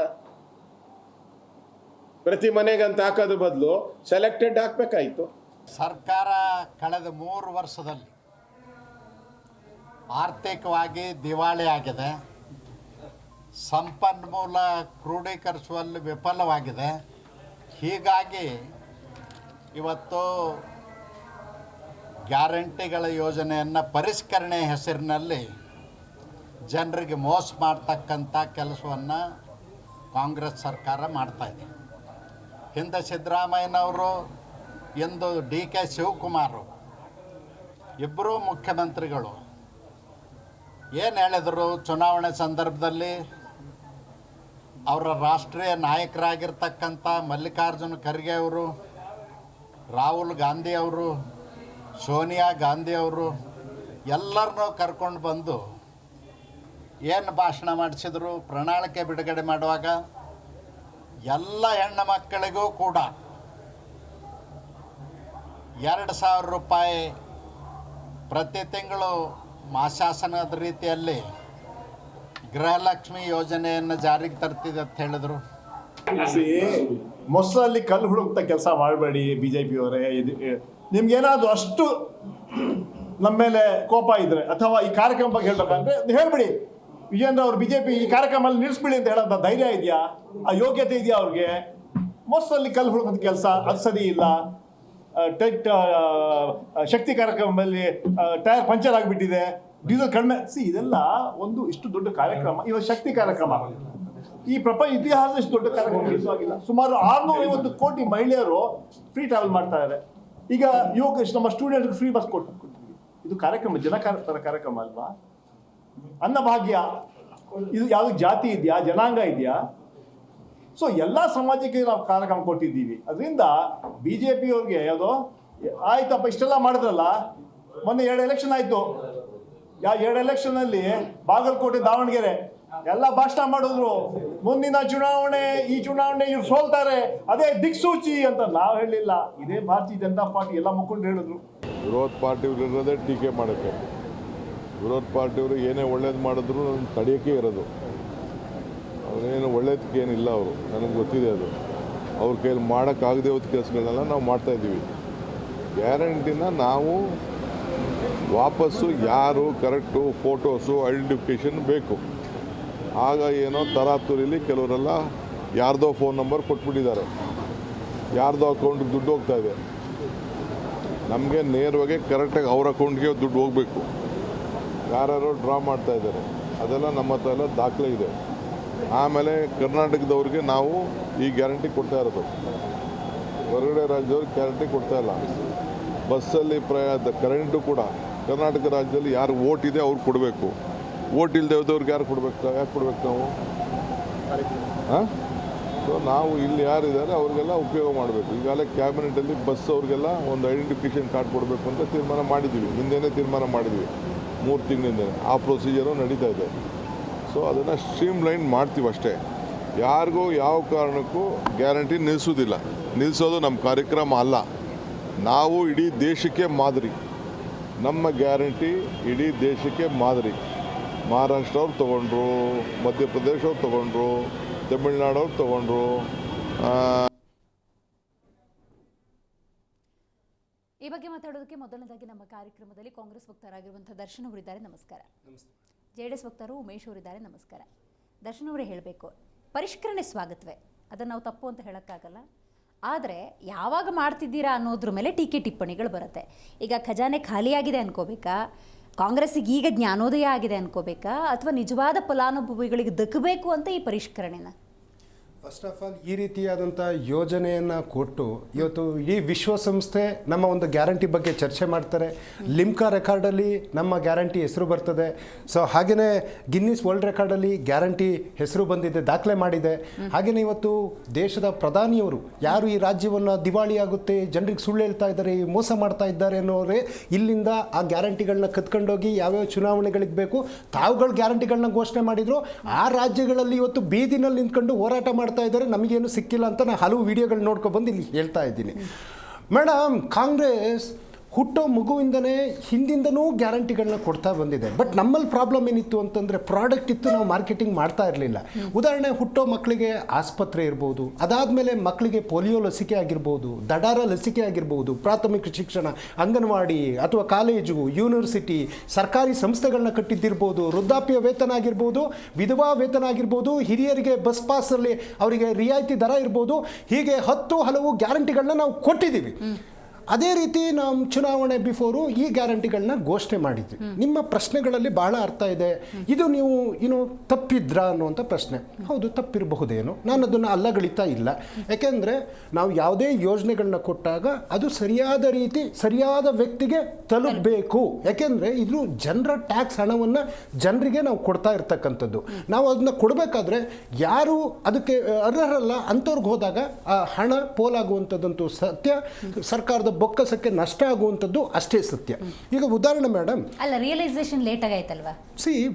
ಪ್ರತಿ ಮನೆಗಂತ ಹಾಕೋದ್ರ ಬದಲು ಸೆಲೆಕ್ಟೆಡ್ ಹಾಕ್ಬೇಕಾಯ್ತು. ಸರ್ಕಾರ ಕಳೆದ 3 ವರ್ಷದಲ್ಲಿ ಆರ್ಥಿಕವಾಗಿ ದಿವಾಳಿ ಆಗಿದೆ, ಸಂಪನ್ಮೂಲ ಕ್ರೋಢೀಕರಿಸುವಲ್ಲಿ ವಿಫಲವಾಗಿದೆ. ಹೀಗಾಗಿ ಇವತ್ತು ಗ್ಯಾರಂಟಿಗಳ ಯೋಜನೆಯನ್ನು ಪರಿಷ್ಕರಣೆ ಹೆಸರಿನಲ್ಲಿ ಜನರಿಗೆ ಮೋಸ ಮಾಡ್ತಕ್ಕಂಥ ಕೆಲಸವನ್ನು ಕಾಂಗ್ರೆಸ್ ಸರ್ಕಾರ ಮಾಡ್ತಾಯಿದೆ. ಹಿಂದೆ ಸಿದ್ದರಾಮಯ್ಯನವರು ಎಂದು DK ಶಿವಕುಮಾರ್ ಇಬ್ಬರೂ ಮುಖ್ಯಮಂತ್ರಿಗಳು ಏನು ಹೇಳಿದರು, ಚುನಾವಣೆ ಸಂದರ್ಭದಲ್ಲಿ ಅವರ ರಾಷ್ಟ್ರೀಯ ನಾಯಕರಾಗಿರ್ತಕ್ಕಂಥ ಮಲ್ಲಿಕಾರ್ಜುನ ಖರ್ಗೆ ಅವರು, ರಾಹುಲ್ ಗಾಂಧಿ ಅವರು, ಸೋನಿಯಾ ಗಾಂಧಿ ಅವರು ಎಲ್ಲರನ್ನೂ ಕರ್ಕೊಂಡು ಬಂದು ಏನು ಭಾಷಣ ಮಾಡಿಸಿದ್ರು, ಪ್ರಣಾಳಿಕೆ ಬಿಡುಗಡೆ ಮಾಡುವಾಗ ಎಲ್ಲ ಹೆಣ್ಣು ಮಕ್ಕಳಿಗೂ ಕೂಡ 2,000 ರೂಪಾಯಿ ಪ್ರತಿ ತಿಂಗಳು ಮಾಸಾಸನದ ರೀತಿಯಲ್ಲಿ ಗೃಹಲಕ್ಷ್ಮಿ ಯೋಜನೆಯನ್ನು ಜಾರಿಗೆ ತರ್ತಿದೆ ಅಂತ ಹೇಳಿದರು. ಮೊಸರಲ್ಲಿ ಕಲ್ಲು ಹುಡುಕ್ತ ಕೆಲಸ ಮಾಡಬೇಡಿ BJP ಅವರೇ. ನಿಮ್ಗೇನಾದ್ರು ಅಷ್ಟು ನಮ್ಮ ಮೇಲೆ ಕೋಪ ಇದ್ರೆ ಅಥವಾ ಈ ಕಾರ್ಯಕ್ರಮ ಬಗ್ಗೆ ಹೇಳ್ಬೇಕಂದ್ರೆ ಹೇಳ್ಬಿಡಿ. ವಿಜೇಂದ್ರ ಅವರು BJP ಈ ಕಾರ್ಯಕ್ರಮದಲ್ಲಿ ನಿಲ್ಲಿಸ್ಬಿಡಿ ಅಂತ ಹೇಳೋಂಥ ಧೈರ್ಯ ಇದೆಯಾ, ಆ ಯೋಗ್ಯತೆ ಇದೆಯಾ ಅವ್ರಿಗೆ? ಮೊಸರಲ್ಲಿ ಕಲ್ಲು ಹುಡುಕೋದು ಕೆಲಸ ಅದು ಸರಿ ಇಲ್ಲ. ಶಕ್ತಿ ಕಾರ್ಯಕ್ರಮದಲ್ಲಿ ಟೈರ್ ಪಂಚರ್ ಆಗಿಬಿಟ್ಟಿದೆ, ಡೀಸೆಲ್ ಕಡಿಮೆ. ಇದೆಲ್ಲ ಒಂದು ಇಷ್ಟು ದೊಡ್ಡ ಕಾರ್ಯಕ್ರಮ, ಇವಾಗ ಶಕ್ತಿ ಕಾರ್ಯಕ್ರಮ ಈ ಪ್ರಪಂಚ ಇತಿಹಾಸದ ಇಷ್ಟು ದೊಡ್ಡ ಕಾರ್ಯಕ್ರಮ ಆಗಿಲ್ಲ. ಸುಮಾರು 650 ಕೋಟಿ ಮಹಿಳೆಯರು ಫ್ರೀ ಟ್ರಾವೆಲ್ ಮಾಡ್ತಾ ಇದ್ದಾರೆ. ಈಗ ನಮ್ಮ ಸ್ಟೂಡೆಂಟ್ಗೆ ಫ್ರೀ ಬಸ್ ಕೊಡ್ತೀವಿ. ಇದು ಕಾರ್ಯಕ್ರಮ ಜನಕಾರ ಕಾರ್ಯಕ್ರಮ ಅಲ್ವಾ? ಅನ್ನಭಾಗ್ಯ ಇದು ಯಾವ್ದು ಜಾತಿ ಇದೆಯಾ, ಜನಾಂಗ ಇದೆಯಾ? ಸೊ ಎಲ್ಲ ಸಮಾಜಕ್ಕೆ ನಾವು ಕಾರ್ಯಕ್ರಮ ಕೊಟ್ಟಿದ್ದೀವಿ. ಅದರಿಂದ BJP ಅವ್ರಿಗೆ ಯಾವುದೋ ಆಯ್ತಪ್ಪ ಇಷ್ಟೆಲ್ಲ ಮಾಡಿದ್ರಲ್ಲ, ಮೊನ್ನೆ 2 ಎಲೆಕ್ಷನ್ ಆಯಿತು. 2 ಎಲೆಕ್ಷನಲ್ಲಿ ಬಾಗಲಕೋಟೆ, ದಾವಣಗೆರೆ ಎಲ್ಲ ಭಾಷಣ ಮಾಡಿದ್ರು. ಮುಂದಿನ ಚುನಾವಣೆ, ಈ ಚುನಾವಣೆ ಇವ್ರು ಸೋಲ್ತಾರೆ, ಅದೇ ದಿಕ್ಸೂಚಿ ಅಂತ ನಾವು ಹೇಳಲಿಲ್ಲ. ಇದೇ ಭಾರತೀಯ ಜನತಾ ಪಾರ್ಟಿ ಎಲ್ಲ ಮುಖಂಡರು ಹೇಳಿದ್ರು. ವಿರೋಧ ಪಾರ್ಟಿಯವರು ಇರೋದೇ ಟೀಕೆ ಮಾಡೋಕ್ಕೆ. ವಿರೋಧ ಪಾರ್ಟಿಯವರು ಏನೇ ಒಳ್ಳೇದು ಮಾಡಿದ್ರು ತಡೆಯೋಕ್ಕೆ ಇರೋದು. ಅವರೇನು ಒಳ್ಳೇದಕ್ಕೆ ಏನಿಲ್ಲ. ಅವರು ನನಗೆ ಗೊತ್ತಿದೆ. ಅದು ಅವ್ರ ಕೈಯಲ್ಲಿ ಮಾಡೋಕ್ಕಾಗದೇ ಹೋದ ಕೆಲಸಗಳನ್ನೆಲ್ಲ ನಾವು ಮಾಡ್ತಾಯಿದ್ದೀವಿ. ಗ್ಯಾರಂಟಿನ ನಾವು ವಾಪಸ್ಸು ಯಾರು ಕರೆಕ್ಟು ಫೋಟೋಸು ಐಡೆಂಟಿಫಿಕೇಷನ್ ಬೇಕು. ಆಗ ಏನೋ ತರಾತುರಿಲಿ ಕೆಲವರೆಲ್ಲ ಯಾರ್ದೋ ಫೋನ್ ನಂಬರ್ ಕೊಟ್ಬಿಟ್ಟಿದ್ದಾರೆ, ಯಾರ್ದೋ ಅಕೌಂಟಿಗೆ ದುಡ್ಡು ಹೋಗ್ತಾ ಇದೆ. ನಮಗೆ ನೇರವಾಗಿ ಕರೆಕ್ಟಾಗಿ ಅವ್ರ ಅಕೌಂಟ್ಗೆ ದುಡ್ಡು ಹೋಗಬೇಕು. ಯಾರ್ಯಾರೋ ಡ್ರಾ ಮಾಡ್ತಾ ಇದ್ದಾರೆ, ಅದೆಲ್ಲ ನಮ್ಮ ಹತ್ರ ಎಲ್ಲ ದಾಖಲೆ ಇದೆ. ಆಮೇಲೆ ಕರ್ನಾಟಕದವ್ರಿಗೆ ನಾವು ಈ ಗ್ಯಾರಂಟಿ ಕೊಡ್ತಾ ಇರೋದು, ಹೊರಗಡೆ ರಾಜ್ಯದವ್ರಿಗೆ ಗ್ಯಾರಂಟಿ ಕೊಡ್ತಾ ಇಲ್ಲ. ಬಸ್ಸಲ್ಲಿ ಕರೆಂಟು ಕೂಡ ಕರ್ನಾಟಕ ರಾಜ್ಯದಲ್ಲಿ ಯಾರು ಓಟ್ ಇದೆ ಅವ್ರಿಗೆ ಕೊಡಬೇಕು. ಓಟ್ ಇಲ್ಲದೆ ಹೋದವ್ರಿಗೆ ಯಾರು ಕೊಡಬೇಕು? ಯಾಕೆ ಕೊಡ್ಬೇಕು ನಾವು? ಹಾಂ, ಸೊ ನಾವು ಇಲ್ಲಿ ಯಾರಿದ್ದಾರೆ ಅವ್ರಿಗೆಲ್ಲ ಉಪಯೋಗ ಮಾಡಬೇಕು. ಈಗಾಗಲೇ ಕ್ಯಾಬಿನೆಟಲ್ಲಿ ಬಸ್ ಅವ್ರಿಗೆಲ್ಲ ಒಂದು ಐಡೆಂಟಿಫಿಕೇಷನ್ ಕಾರ್ಡ್ ಕೊಡಬೇಕು ಅಂತ ತೀರ್ಮಾನ ಮಾಡಿದ್ದೀವಿ. ಹಿಂದೆನೇ ತೀರ್ಮಾನ ಮಾಡಿದ್ವಿ, 3 ತಿಂಗಳಿಂದಲೇ. ಆ ಪ್ರೊಸೀಜರು ನಡೀತಾ ಇದೆ. ಸೊ ಅದನ್ನು ಸ್ಟ್ರೀಮ್ ಲೈನ್ ಮಾಡ್ತೀವಿ ಅಷ್ಟೇ. ಯಾರಿಗೂ ಯಾವ ಕಾರಣಕ್ಕೂ ಗ್ಯಾರಂಟಿ ನಿಲ್ಲಿಸೋದಿಲ್ಲ. ನಿಲ್ಲಿಸೋದು ನಮ್ಮ ಕಾರ್ಯಕ್ರಮ ಅಲ್ಲ. ನಾವು ಇಡೀ ದೇಶಕ್ಕೆ ಮಾದರಿ. ನಮ್ಮ ಗ್ಯಾರಂಟಿ ಇಡೀ ದೇಶಕ್ಕೆ ಮಾದರಿ. ಮಹಾರಾಷ್ಟ್ರ ಅವ್ರು ತೊಗೊಂಡ್ರು, ಮಧ್ಯಪ್ರದೇಶ ಅವ್ರು ತೊಗೊಂಡ್ರು, ತಮಿಳ್ನಾಡವ್ರು ತೊಗೊಂಡ್ರು. ಈ ಬಗ್ಗೆ ಮಾತಾಡೋದಕ್ಕೆ ಮೊದಲನೇದಾಗಿ ನಮ್ಮ ಕಾರ್ಯಕ್ರಮದಲ್ಲಿ ಕಾಂಗ್ರೆಸ್ ವಕ್ತಾರರಾಗಿರುವಂಥ ದರ್ಶನ್ ಅವರಿದ್ದಾರೆ. ನಮಸ್ಕಾರ. JDS ವಕ್ತಾರರು ಉಮೇಶ್ ಅವರಿದ್ದಾರೆ. ನಮಸ್ಕಾರ. ದರ್ಶನ್ ಅವರೇ ಹೇಳಬೇಕು, ಪರಿಷ್ಕರಣೆ ಸ್ವಾಗತವೇ, ಅದನ್ನು ನಾವು ತಪ್ಪು ಅಂತ ಹೇಳೋಕ್ಕಾಗಲ್ಲ. ಆದರೆ ಯಾವಾಗ ಮಾಡ್ತಿದ್ದೀರಾ ಅನ್ನೋದ್ರ ಮೇಲೆ ಟೀಕೆ ಟಿಪ್ಪಣಿಗಳು ಬರುತ್ತೆ. ಈಗ ಖಜಾನೆ ಖಾಲಿಯಾಗಿದೆ ಅನ್ಕೋಬೇಕಾ, ಕಾಂಗ್ರೆಸ್ಸಿಗೆ ಈಗ ಜ್ಞಾನೋದಯ ಆಗಿದೆ ಅನ್ಕೋಬೇಕಾ, ಅಥವಾ ನಿಜವಾದ ಫಲಾನುಭವಿಗಳಿಗೆ ದಕ್ಕಬೇಕು ಅಂತ ಈ ಪರಿಷ್ಕರಣೆನ? ಫಸ್ಟ್ ಆಫ್ ಆಲ್ ಈ ರೀತಿಯಾದಂಥ ಯೋಜನೆಯನ್ನು ಕೊಟ್ಟು ಇವತ್ತು ಇಡೀ ವಿಶ್ವಸಂಸ್ಥೆ ನಮ್ಮ ಒಂದು ಗ್ಯಾರಂಟಿ ಬಗ್ಗೆ ಚರ್ಚೆ ಮಾಡ್ತಾರೆ. ಲಿಮ್ಕಾ ರೆಕಾರ್ಡಲ್ಲಿ ನಮ್ಮ ಗ್ಯಾರಂಟಿ ಹೆಸರು ಬರ್ತದೆ. ಸೊ ಹಾಗೆಯೇ ಗಿನ್ನಿಸ್ ವರ್ಲ್ಡ್ ರೆಕಾರ್ಡಲ್ಲಿ ಗ್ಯಾರಂಟಿ ಹೆಸರು ಬಂದಿದೆ, ದಾಖಲೆ ಮಾಡಿದೆ. ಹಾಗೆಯೇ ಇವತ್ತು ದೇಶದ ಪ್ರಧಾನಿಯವರು ಯಾರು ಈ ರಾಜ್ಯವನ್ನು ದಿವಾಳಿ ಆಗುತ್ತೆ, ಜನರಿಗೆ ಸುಳ್ಳು ಹೇಳ್ತಾ ಇದ್ದಾರೆ, ಮೋಸ ಮಾಡ್ತಾ ಇದ್ದಾರೆ ಅನ್ನೋರೇ ಇಲ್ಲಿಂದ ಆ ಗ್ಯಾರಂಟಿಗಳನ್ನ ಕತ್ಕೊಂಡೋಗಿ ಯಾವ್ಯಾವ ಚುನಾವಣೆಗಳಿಗೆ ಬೇಕು ತಾವುಗಳು ಗ್ಯಾರಂಟಿಗಳನ್ನ ಘೋಷಣೆ ಮಾಡಿದ್ರು. ಆ ರಾಜ್ಯಗಳಲ್ಲಿ ಇವತ್ತು ಬೀದಿನಲ್ಲಿ ನಿಂತ್ಕೊಂಡು ಹೋರಾಟ ಮಾಡ್ತಾ ಇದ್ದಾರೆ, ನಮಗೇನು ಸಿಕ್ಕಿಲ್ಲ ಅಂತ ನಾನು ಹಲವು ವಿಡಿಯೋಗಳು ನೋಡ್ಕೊಂಡು ಬಂದು ಇಲ್ಲಿ ಹೇಳ್ತಾ ಇದ್ದೀನಿ. ಮೇಡಮ್, ಕಾಂಗ್ರೆಸ್ ಹುಟ್ಟೋ ಮಗುವಿಂದನೇ ಹಿಂದಿಂದನೂ ಗ್ಯಾರಂಟಿಗಳನ್ನ ಕೊಡ್ತಾ ಬಂದಿದೆ. ಬಟ್ ನಮ್ಮಲ್ಲಿ ಪ್ರಾಬ್ಲಮ್ ಏನಿತ್ತು ಅಂತಂದರೆ ಪ್ರಾಡಕ್ಟ್ ಇತ್ತು, ನಾವು ಮಾರ್ಕೆಟಿಂಗ್ ಮಾಡ್ತಾ ಇರಲಿಲ್ಲ. ಉದಾಹರಣೆ, ಹುಟ್ಟೋ ಮಕ್ಕಳಿಗೆ ಆಸ್ಪತ್ರೆ ಇರ್ಬೋದು, ಅದಾದಮೇಲೆ ಮಕ್ಕಳಿಗೆ ಪೋಲಿಯೋ ಲಸಿಕೆ ಆಗಿರ್ಬೋದು, ದಡಾರ ಲಸಿಕೆ ಆಗಿರ್ಬೋದು, ಪ್ರಾಥಮಿಕ ಶಿಕ್ಷಣ, ಅಂಗನವಾಡಿ ಅಥವಾ ಕಾಲೇಜು, ಯೂನಿವರ್ಸಿಟಿ, ಸರ್ಕಾರಿ ಸಂಸ್ಥೆಗಳನ್ನ ಕಟ್ಟಿದ್ದಿರ್ಬೋದು, ವೃದ್ಧಾಪ್ಯ ವೇತನ ಆಗಿರ್ಬೋದು, ವಿಧವಾ ವೇತನ ಆಗಿರ್ಬೋದು, ಹಿರಿಯರಿಗೆ ಬಸ್ ಪಾಸಲ್ಲಿ ಅವರಿಗೆ ರಿಯಾಯಿತಿ ದರ ಇರ್ಬೋದು, ಹೀಗೆ 10 ಹಲವು ಗ್ಯಾರಂಟಿಗಳನ್ನ ನಾವು ಕೊಟ್ಟಿದ್ದೀವಿ. ಅದೇ ರೀತಿ ನಾವು ಚುನಾವಣೆ ಬಿಫೋರು ಈ ಗ್ಯಾರಂಟಿಗಳನ್ನ ಘೋಷಣೆ ಮಾಡಿದ್ವಿ. ನಿಮ್ಮ ಪ್ರಶ್ನೆಗಳಲ್ಲಿ ಬಹಳ ಅರ್ಥ ಇದೆ. ಇದು ನೀವು ತಪ್ಪಿದ್ರಾ ಅನ್ನುವಂಥ ಪ್ರಶ್ನೆ. ಹೌದು, ತಪ್ಪಿರಬಹುದೇನು, ನಾನು ಅದನ್ನು ಅಲ್ಲಗಳಿತಾ ಇಲ್ಲ. ಯಾಕೆಂದರೆ ನಾವು ಯಾವುದೇ ಯೋಜನೆಗಳನ್ನ ಕೊಟ್ಟಾಗ ಅದು ಸರಿಯಾದ ರೀತಿ ಸರಿಯಾದ ವ್ಯಕ್ತಿಗೆ ತಲುಪಬೇಕು. ಯಾಕೆಂದರೆ ಇದು ಜನರ ಟ್ಯಾಕ್ಸ್ ಹಣವನ್ನು ಜನರಿಗೆ ನಾವು ಕೊಡ್ತಾ ಇರ್ತಕ್ಕಂಥದ್ದು. ನಾವು ಅದನ್ನ ಕೊಡಬೇಕಾದ್ರೆ ಯಾರು ಅದಕ್ಕೆ ಅರ್ಹರಲ್ಲ ಅಂಥವ್ರಿಗೆ ಹೋದಾಗ ಆ ಹಣ ಪೋಲಾಗುವಂಥದ್ದಂತೂ ಸತ್ಯ, ಸರ್ಕಾರದ ಬೊಕ್ಕಸಕ್ಕೆ ನಷ್ಟ ಆಗುವಂಥದ್ದು ಅಷ್ಟೇ ಸತ್ಯ. ಈಗ ಉದಾಹರಣೆ ಮೇಡಮ್, ಅಲ್ಲ ರಿಯಲೈಸೇಷನ್ ಲೇಟ್ ಆಗೈತಲ್ವಾ?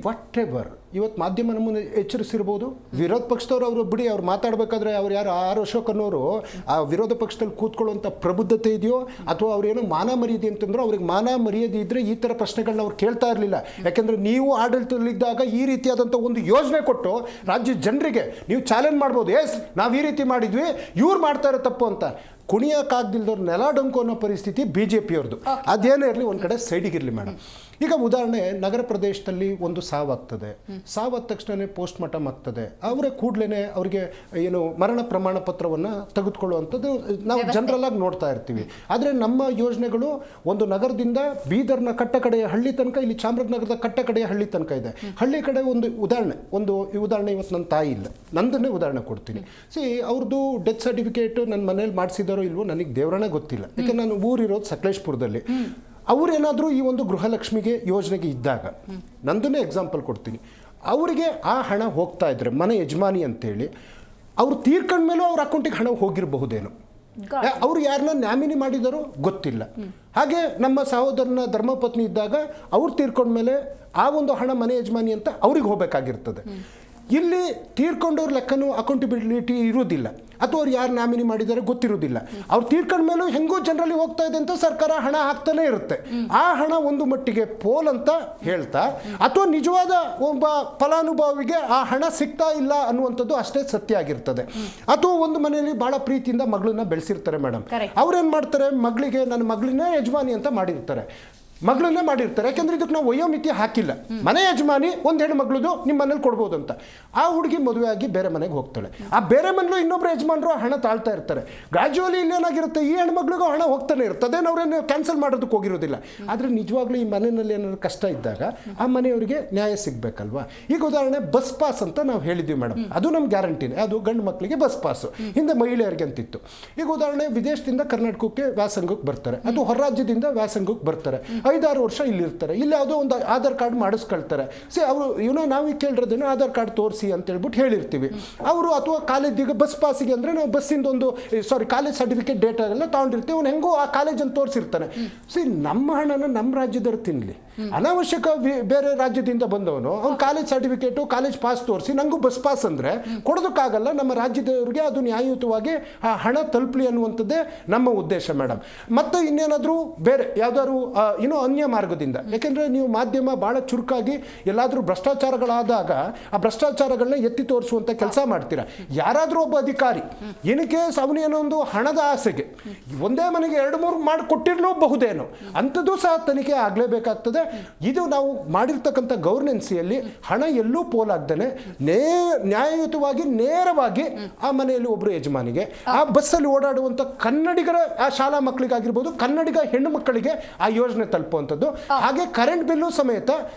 ವಾಟ್ ಎವರ್ ಇವತ್ತು ಮಾಧ್ಯಮ ನಮ್ಮನ್ನು ಎಚ್ಚರಿಸಿರ್ಬೋದು. ವಿರೋಧ ಪಕ್ಷದವರು ಅವರು ಬಿಡಿ, ಅವ್ರು ಮಾತಾಡಬೇಕಾದ್ರೆ ಅವ್ರು ಯಾರು ಆರ್ ಅಶೋಕ್ ಅನ್ನೋರು ಆ ವಿರೋಧ ಪಕ್ಷದಲ್ಲಿ ಕೂತ್ಕೊಳ್ಳುವಂಥ ಪ್ರಬುದ್ಧತೆ ಇದೆಯೋ ಅಥವಾ ಅವ್ರೇನೋ ಮಾನ ಮರ್ಯಾದೆ ಅಂತಂದ್ರು, ಅವ್ರಿಗೆ ಮಾನ ಮರ್ಯಾದೆ ಇದ್ದರೆ ಈ ಥರ ಪ್ರಶ್ನೆಗಳನ್ನ ಅವ್ರು ಕೇಳ್ತಾ ಇರಲಿಲ್ಲ. ಯಾಕೆಂದರೆ ನೀವು ಆಡಳಿತದಲ್ಲಿದ್ದಾಗ ಈ ರೀತಿಯಾದಂಥ ಒಂದು ಯೋಜನೆ ಕೊಟ್ಟು ರಾಜ್ಯದ ಜನರಿಗೆ ನೀವು ಚಾಲೆಂಜ್ ಮಾಡ್ಬೋದು, ಎಸ್ ನಾವು ಈ ರೀತಿ ಮಾಡಿದ್ವಿ, ಇವ್ರು ಮಾಡ್ತಾ ಇರೋ ತಪ್ಪು ಅಂತ. ಕುಣಿಯೋಕ್ಕಾಗ್ದಿಲ್ದವ್ರು ನೆಲ ಡೊಂಕು ಅನ್ನೋ ಪರಿಸ್ಥಿತಿ BJP ಅವ್ರದ್ದು. ಅದೇನೇ ಇರಲಿ ಒಂದು ಕಡೆ ಸೈಡಿಗಿರಲಿ ಮೇಡಮ್. ಈಗ ಉದಾಹರಣೆ, ನಗರ ಪ್ರದೇಶದಲ್ಲಿ ಒಂದು ಸಾವಾಗ್ತದೆ, ಸಾವಾದ ತಕ್ಷಣ ಪೋಸ್ಟ್ ಮಾರ್ಟಮ್ ಆಗ್ತದೆ, ಅವರೇ ಕೂಡಲೇ ಅವರಿಗೆ ಮರಣ ಪ್ರಮಾಣ ಪತ್ರವನ್ನು ತೆಗೆದುಕೊಳ್ಳುವಂಥದ್ದು ನಾವು ಜನರಲ್ಲಾಗಿ ನೋಡ್ತಾ ಇರ್ತೀವಿ. ಆದರೆ ನಮ್ಮ ಯೋಜನೆಗಳು ಒಂದು ನಗರದಿಂದ ಬೀದರ್ನ ಕಟ್ಟ ಕಡೆಯ ಹಳ್ಳಿ ತನಕ, ಇಲ್ಲಿ ಚಾಮರಾಜನಗರದ ಕಟ್ಟ ಕಡೆಯ ಹಳ್ಳಿ ತನಕ ಇದೆ. ಹಳ್ಳಿ ಕಡೆ ಒಂದು ಉದಾಹರಣೆ ಇವತ್ತು ನನ್ನ ತಾಯಿ ಇಲ್ಲ, ನಂದನ್ನೇ ಉದಾಹರಣೆ ಕೊಡ್ತೀನಿ. ಅವ್ರದ್ದು ಡೆತ್ ಸರ್ಟಿಫಿಕೇಟ್ ನನ್ನ ಮನೇಲಿ ಮಾಡಿಸಿದಾರೋ ಇಲ್ವೋ ನನಗೆ ದೇವರನೇ ಗೊತ್ತಿಲ್ಲ. ಯಾಕೆ ನಾನು ಊರಿರೋದು ಸಕಲೇಶ್ಪುರದಲ್ಲಿ. ಅವರೇನಾದರೂ ಈ ಒಂದು ಗೃಹಲಕ್ಷ್ಮಿಗೆ ಯೋಜನೆಗೆ ಇದ್ದಾಗ, ನಂದನ್ನೇ ಎಕ್ಸಾಂಪಲ್ ಕೊಡ್ತೀನಿ, ಅವರಿಗೆ ಆ ಹಣ ಹೋಗ್ತಾ ಇದ್ರೆ ಮನೆ ಯಜಮಾನಿ ಅಂತೇಳಿ ಅವ್ರು ತೀರ್ಕೊಂಡ್ಮೇಲೂ ಅವ್ರ ಅಕೌಂಟಿಗೆ ಹಣ ಹೋಗಿರಬಹುದೇನೋ, ಅವ್ರು ಯಾರನ್ನ ನ್ಯಾಮಿನಿ ಮಾಡಿದಾರೋ ಗೊತ್ತಿಲ್ಲ. ಹಾಗೆ ನಮ್ಮ ಸಹೋದರನ ಧರ್ಮಪತ್ನಿ ಇದ್ದಾಗ ಅವ್ರು ತೀರ್ಕೊಂಡ್ಮೇಲೆ ಆ ಒಂದು ಹಣ ಮನೆ ಯಜಮಾನಿ ಅಂತ ಅವ್ರಿಗೆ ಹೋಗಬೇಕಾಗಿರ್ತದೆ. ಇಲ್ಲಿ ತೀರ್ಕೊಂಡವ್ರ ಲೆಕ್ಕನೂ ಅಕೌಂಟಬಿಲಿಟಿ ಇರೋದಿಲ್ಲ, ಅಥವಾ ಅವ್ರು ಯಾರು ನಾಮಿನಿ ಮಾಡಿದ್ದಾರೆ ಗೊತ್ತಿರೋದಿಲ್ಲ. ಅವ್ರು ತೀರ್ಕೊಂಡ್ಮೇಲೂ ಹೆಂಗೋ ಜನರಲ್ಲಿ ಹೋಗ್ತಾ ಇದೆ ಅಂತ ಸರ್ಕಾರ ಹಣ ಹಾಕ್ತಾನೆ ಇರುತ್ತೆ. ಆ ಹಣ ಒಂದು ಮಟ್ಟಿಗೆ ಪೋಲ್ ಅಂತ ಹೇಳ್ತಾ, ಅಥವಾ ನಿಜವಾದ ಒಬ್ಬ ಫಲಾನುಭವಿಗೆ ಆ ಹಣ ಸಿಗ್ತಾ ಇಲ್ಲ ಅನ್ನುವಂಥದ್ದು ಅಷ್ಟೇ ಸತ್ಯ ಆಗಿರ್ತದೆ. ಅಥವಾ ಒಂದು ಮನೆಯಲ್ಲಿ ಬಹಳ ಪ್ರೀತಿಯಿಂದ ಮಗಳನ್ನ ಬೆಳೆಸಿರ್ತಾರೆ ಮೇಡಮ್, ಅವ್ರೇನು ಮಾಡ್ತಾರೆ, ಮಗಳಿಗೆ ನನ್ನ ಮಗಳನ್ನೇ ಯಜಮಾನಿ ಅಂತ ಮಾಡಿರ್ತಾರೆ, ಮಗಳನ್ನೇ ಮಾಡಿರ್ತಾರೆ. ಯಾಕೆಂದ್ರೆ ಇದಕ್ಕೆ ನಾವು ವಯೋಮಿತಿ ಹಾಕಿಲ್ಲ. ಮನೆ ಯಜಮಾನಿ ಒಂದು ಹೆಣ್ಣು ಮಗಳದು ನಿಮ್ಮ ಮನೇಲಿ ಕೊಡ್ಬೋದು ಅಂತ. ಆ ಹುಡುಗಿ ಮದುವೆ ಆಗಿ ಬೇರೆ ಮನೆಗೆ ಹೋಗ್ತಾಳೆ. ಆ ಬೇರೆ ಮನೇಲಿ ಇನ್ನೊಬ್ಬರು ಯಜಮಾನರು ಹಣ ತಾಳ್ತಾ ಇರ್ತಾರೆ. ಗ್ರಾಜುವಲಿ ಇಲ್ಲೇನಾಗಿರುತ್ತೆ, ಈ ಹೆಣ್ಮಕ್ಳಿಗೂ ಹಣ ಹೋಗ್ತಾನೆ ಇರ್ತದೆ, ಅವ್ರೇನು ಕ್ಯಾನ್ಸಲ್ ಮಾಡೋದಕ್ಕೆ ಹೋಗಿರೋದಿಲ್ಲ. ಆದರೆ ನಿಜವಾಗ್ಲೂ ಈ ಮನೆಯಲ್ಲಿ ಏನಾದ್ರು ಕಷ್ಟ ಇದ್ದಾಗ ಆ ಮನೆಯವರಿಗೆ ನ್ಯಾಯ ಸಿಗಬೇಕಲ್ವಾ. ಈಗ ಉದಾಹರಣೆ ಬಸ್ ಪಾಸ್ ಅಂತ ನಾವು ಹೇಳಿದ್ವಿ ಮೇಡಮ್, ಅದು ನಮ್ಮ ಗ್ಯಾರಂಟಿನೇ. ಅದು ಗಂಡು ಮಕ್ಕಳಿಗೆ ಬಸ್ ಪಾಸು, ಹಿಂದೆ ಮಹಿಳೆಯರಿಗೆ ಅಂತಿತ್ತು. ಈಗ ಉದಾಹರಣೆ, ವಿದೇಶದಿಂದ ಕರ್ನಾಟಕಕ್ಕೆ ವ್ಯಾಸಂಗಕ್ಕೆ ಬರ್ತಾರೆ, ಅಥವಾ ಹೊರ ರಾಜ್ಯದಿಂದ ವ್ಯಾಸಂಗಕ್ಕೆ ಬರ್ತಾರೆ, 5-6 ವರ್ಷ ಇಲ್ಲಿರ್ತಾರೆ, ಇಲ್ಲಿ ಯಾವುದೋ ಒಂದು ಆಧಾರ್ ಕಾರ್ಡ್ ಮಾಡಿಸ್ಕೊಳ್ತಾರೆ. ಅವರು ನಾವು ಕೇಳಿರೋದೇನೋ ಆಧಾರ್ ಕಾರ್ಡ್ ತೋರಿಸಿ ಅಂತ ಹೇಳ್ಬಿಟ್ಟು ಹೇಳಿರ್ತೀವಿ. ಅವರು ಅಥವಾ ಕಾಲೇಜಿಗೆ ಬಸ್ ಪಾಸಿಗೆ ಅಂದರೆ ನಾವು ಬಸ್ಸಿಂದ ಕಾಲೇಜ್ ಸರ್ಟಿಫಿಕೇಟ್ ಡೇಟಾ ಎಲ್ಲ ತಗೊಂಡಿರ್ತೀವಿ. ಅವ್ನು ಹೆಂಗೋ ಆ ಕಾಲೇಜನ್ನು ತೋರಿಸಿರ್ತಾನೆ. ನಮ್ಮ ಹಣನ ನಮ್ಮ ರಾಜ್ಯದವ್ರು ತಿನ್ನಲಿ, ಅನಾವಶ್ಯಕ ಬೇರೆ ರಾಜ್ಯದಿಂದ ಬಂದವನು ಅವ್ನು ಕಾಲೇಜ್ ಸರ್ಟಿಫಿಕೇಟು ಕಾಲೇಜ್ ಪಾಸ್ ತೋರಿಸಿ ನಂಗೂ ಬಸ್ ಪಾಸ್ ಅಂದರೆ ಕೊಡೋದಕ್ಕಾಗಲ್ಲ. ನಮ್ಮ ರಾಜ್ಯದವರಿಗೆ ಅದು ನ್ಯಾಯಯುತವಾಗಿ ಆ ಹಣ ತಲುಪಲಿ ಅನ್ನುವಂಥದ್ದೇ ನಮ್ಮ ಉದ್ದೇಶ ಮೇಡಮ್. ಮತ್ತು ಇನ್ನೇನಾದರೂ ಬೇರೆ ಯಾವ್ದಾದ್ರು ಅನ್ಯ ಮಾರ್ಗದಿಂದ, ಯಾಕೆಂದರೆ ನೀವು ಮಾಧ್ಯಮ ಭಾಳ ಚುರುಕಾಗಿ ಎಲ್ಲಾದರೂ ಭ್ರಷ್ಟಾಚಾರಗಳಾದಾಗ ಆ ಭ್ರಷ್ಟಾಚಾರಗಳನ್ನ ಎತ್ತಿ ತೋರಿಸುವಂಥ ಕೆಲಸ ಮಾಡ್ತೀರಾ. ಯಾರಾದರೂ ಒಬ್ಬ ಅಧಿಕಾರಿ ಏನಕ್ಕೆ ಅವನೇನೋ ಒಂದು ಹಣದ ಆಸೆಗೆ ಒಂದೇ ಮನೆಗೆ 2-3 ಮಾಡಿ ಕೊಟ್ಟಿರಲೂಬಹುದೇನೋ, ಅಂಥದ್ದು ಸಹ ತನಿಖೆ ಆಗಲೇಬೇಕಾಗ್ತದೆ. ಇದು ನಾವು ಮಾಡಿರ್ತಕ್ಕಂಥ ಗವರ್ನೆನ್ಸಿಯಲ್ಲಿ ಹಣ ಎಲ್ಲೂ ಪೋಲಾಗ್ದೇನೆ ನ್ಯಾಯಯುತವಾಗಿ ನೇರವಾಗಿ ಆ ಮನೆಯಲ್ಲಿ ಒಬ್ಬರು ಯಜಮಾನಿಗೆ, ಆ ಬಸ್ಸಲ್ಲಿ ಓಡಾಡುವಂಥ ಕನ್ನಡಿಗರ ಆ ಶಾಲಾ ಮಕ್ಕಳಿಗಾಗಿರ್ಬೋದು, ಕನ್ನಡಿಗ ಹೆಣ್ಣು ಮಕ್ಕಳಿಗೆ ಆ ಯೋಜನೆ ತಲುಪುವಂಥದ್ದು. ಹಾಗೆ ಕರೆಂಟ್ ಬಿಲ್ಲು ಸಮೇತ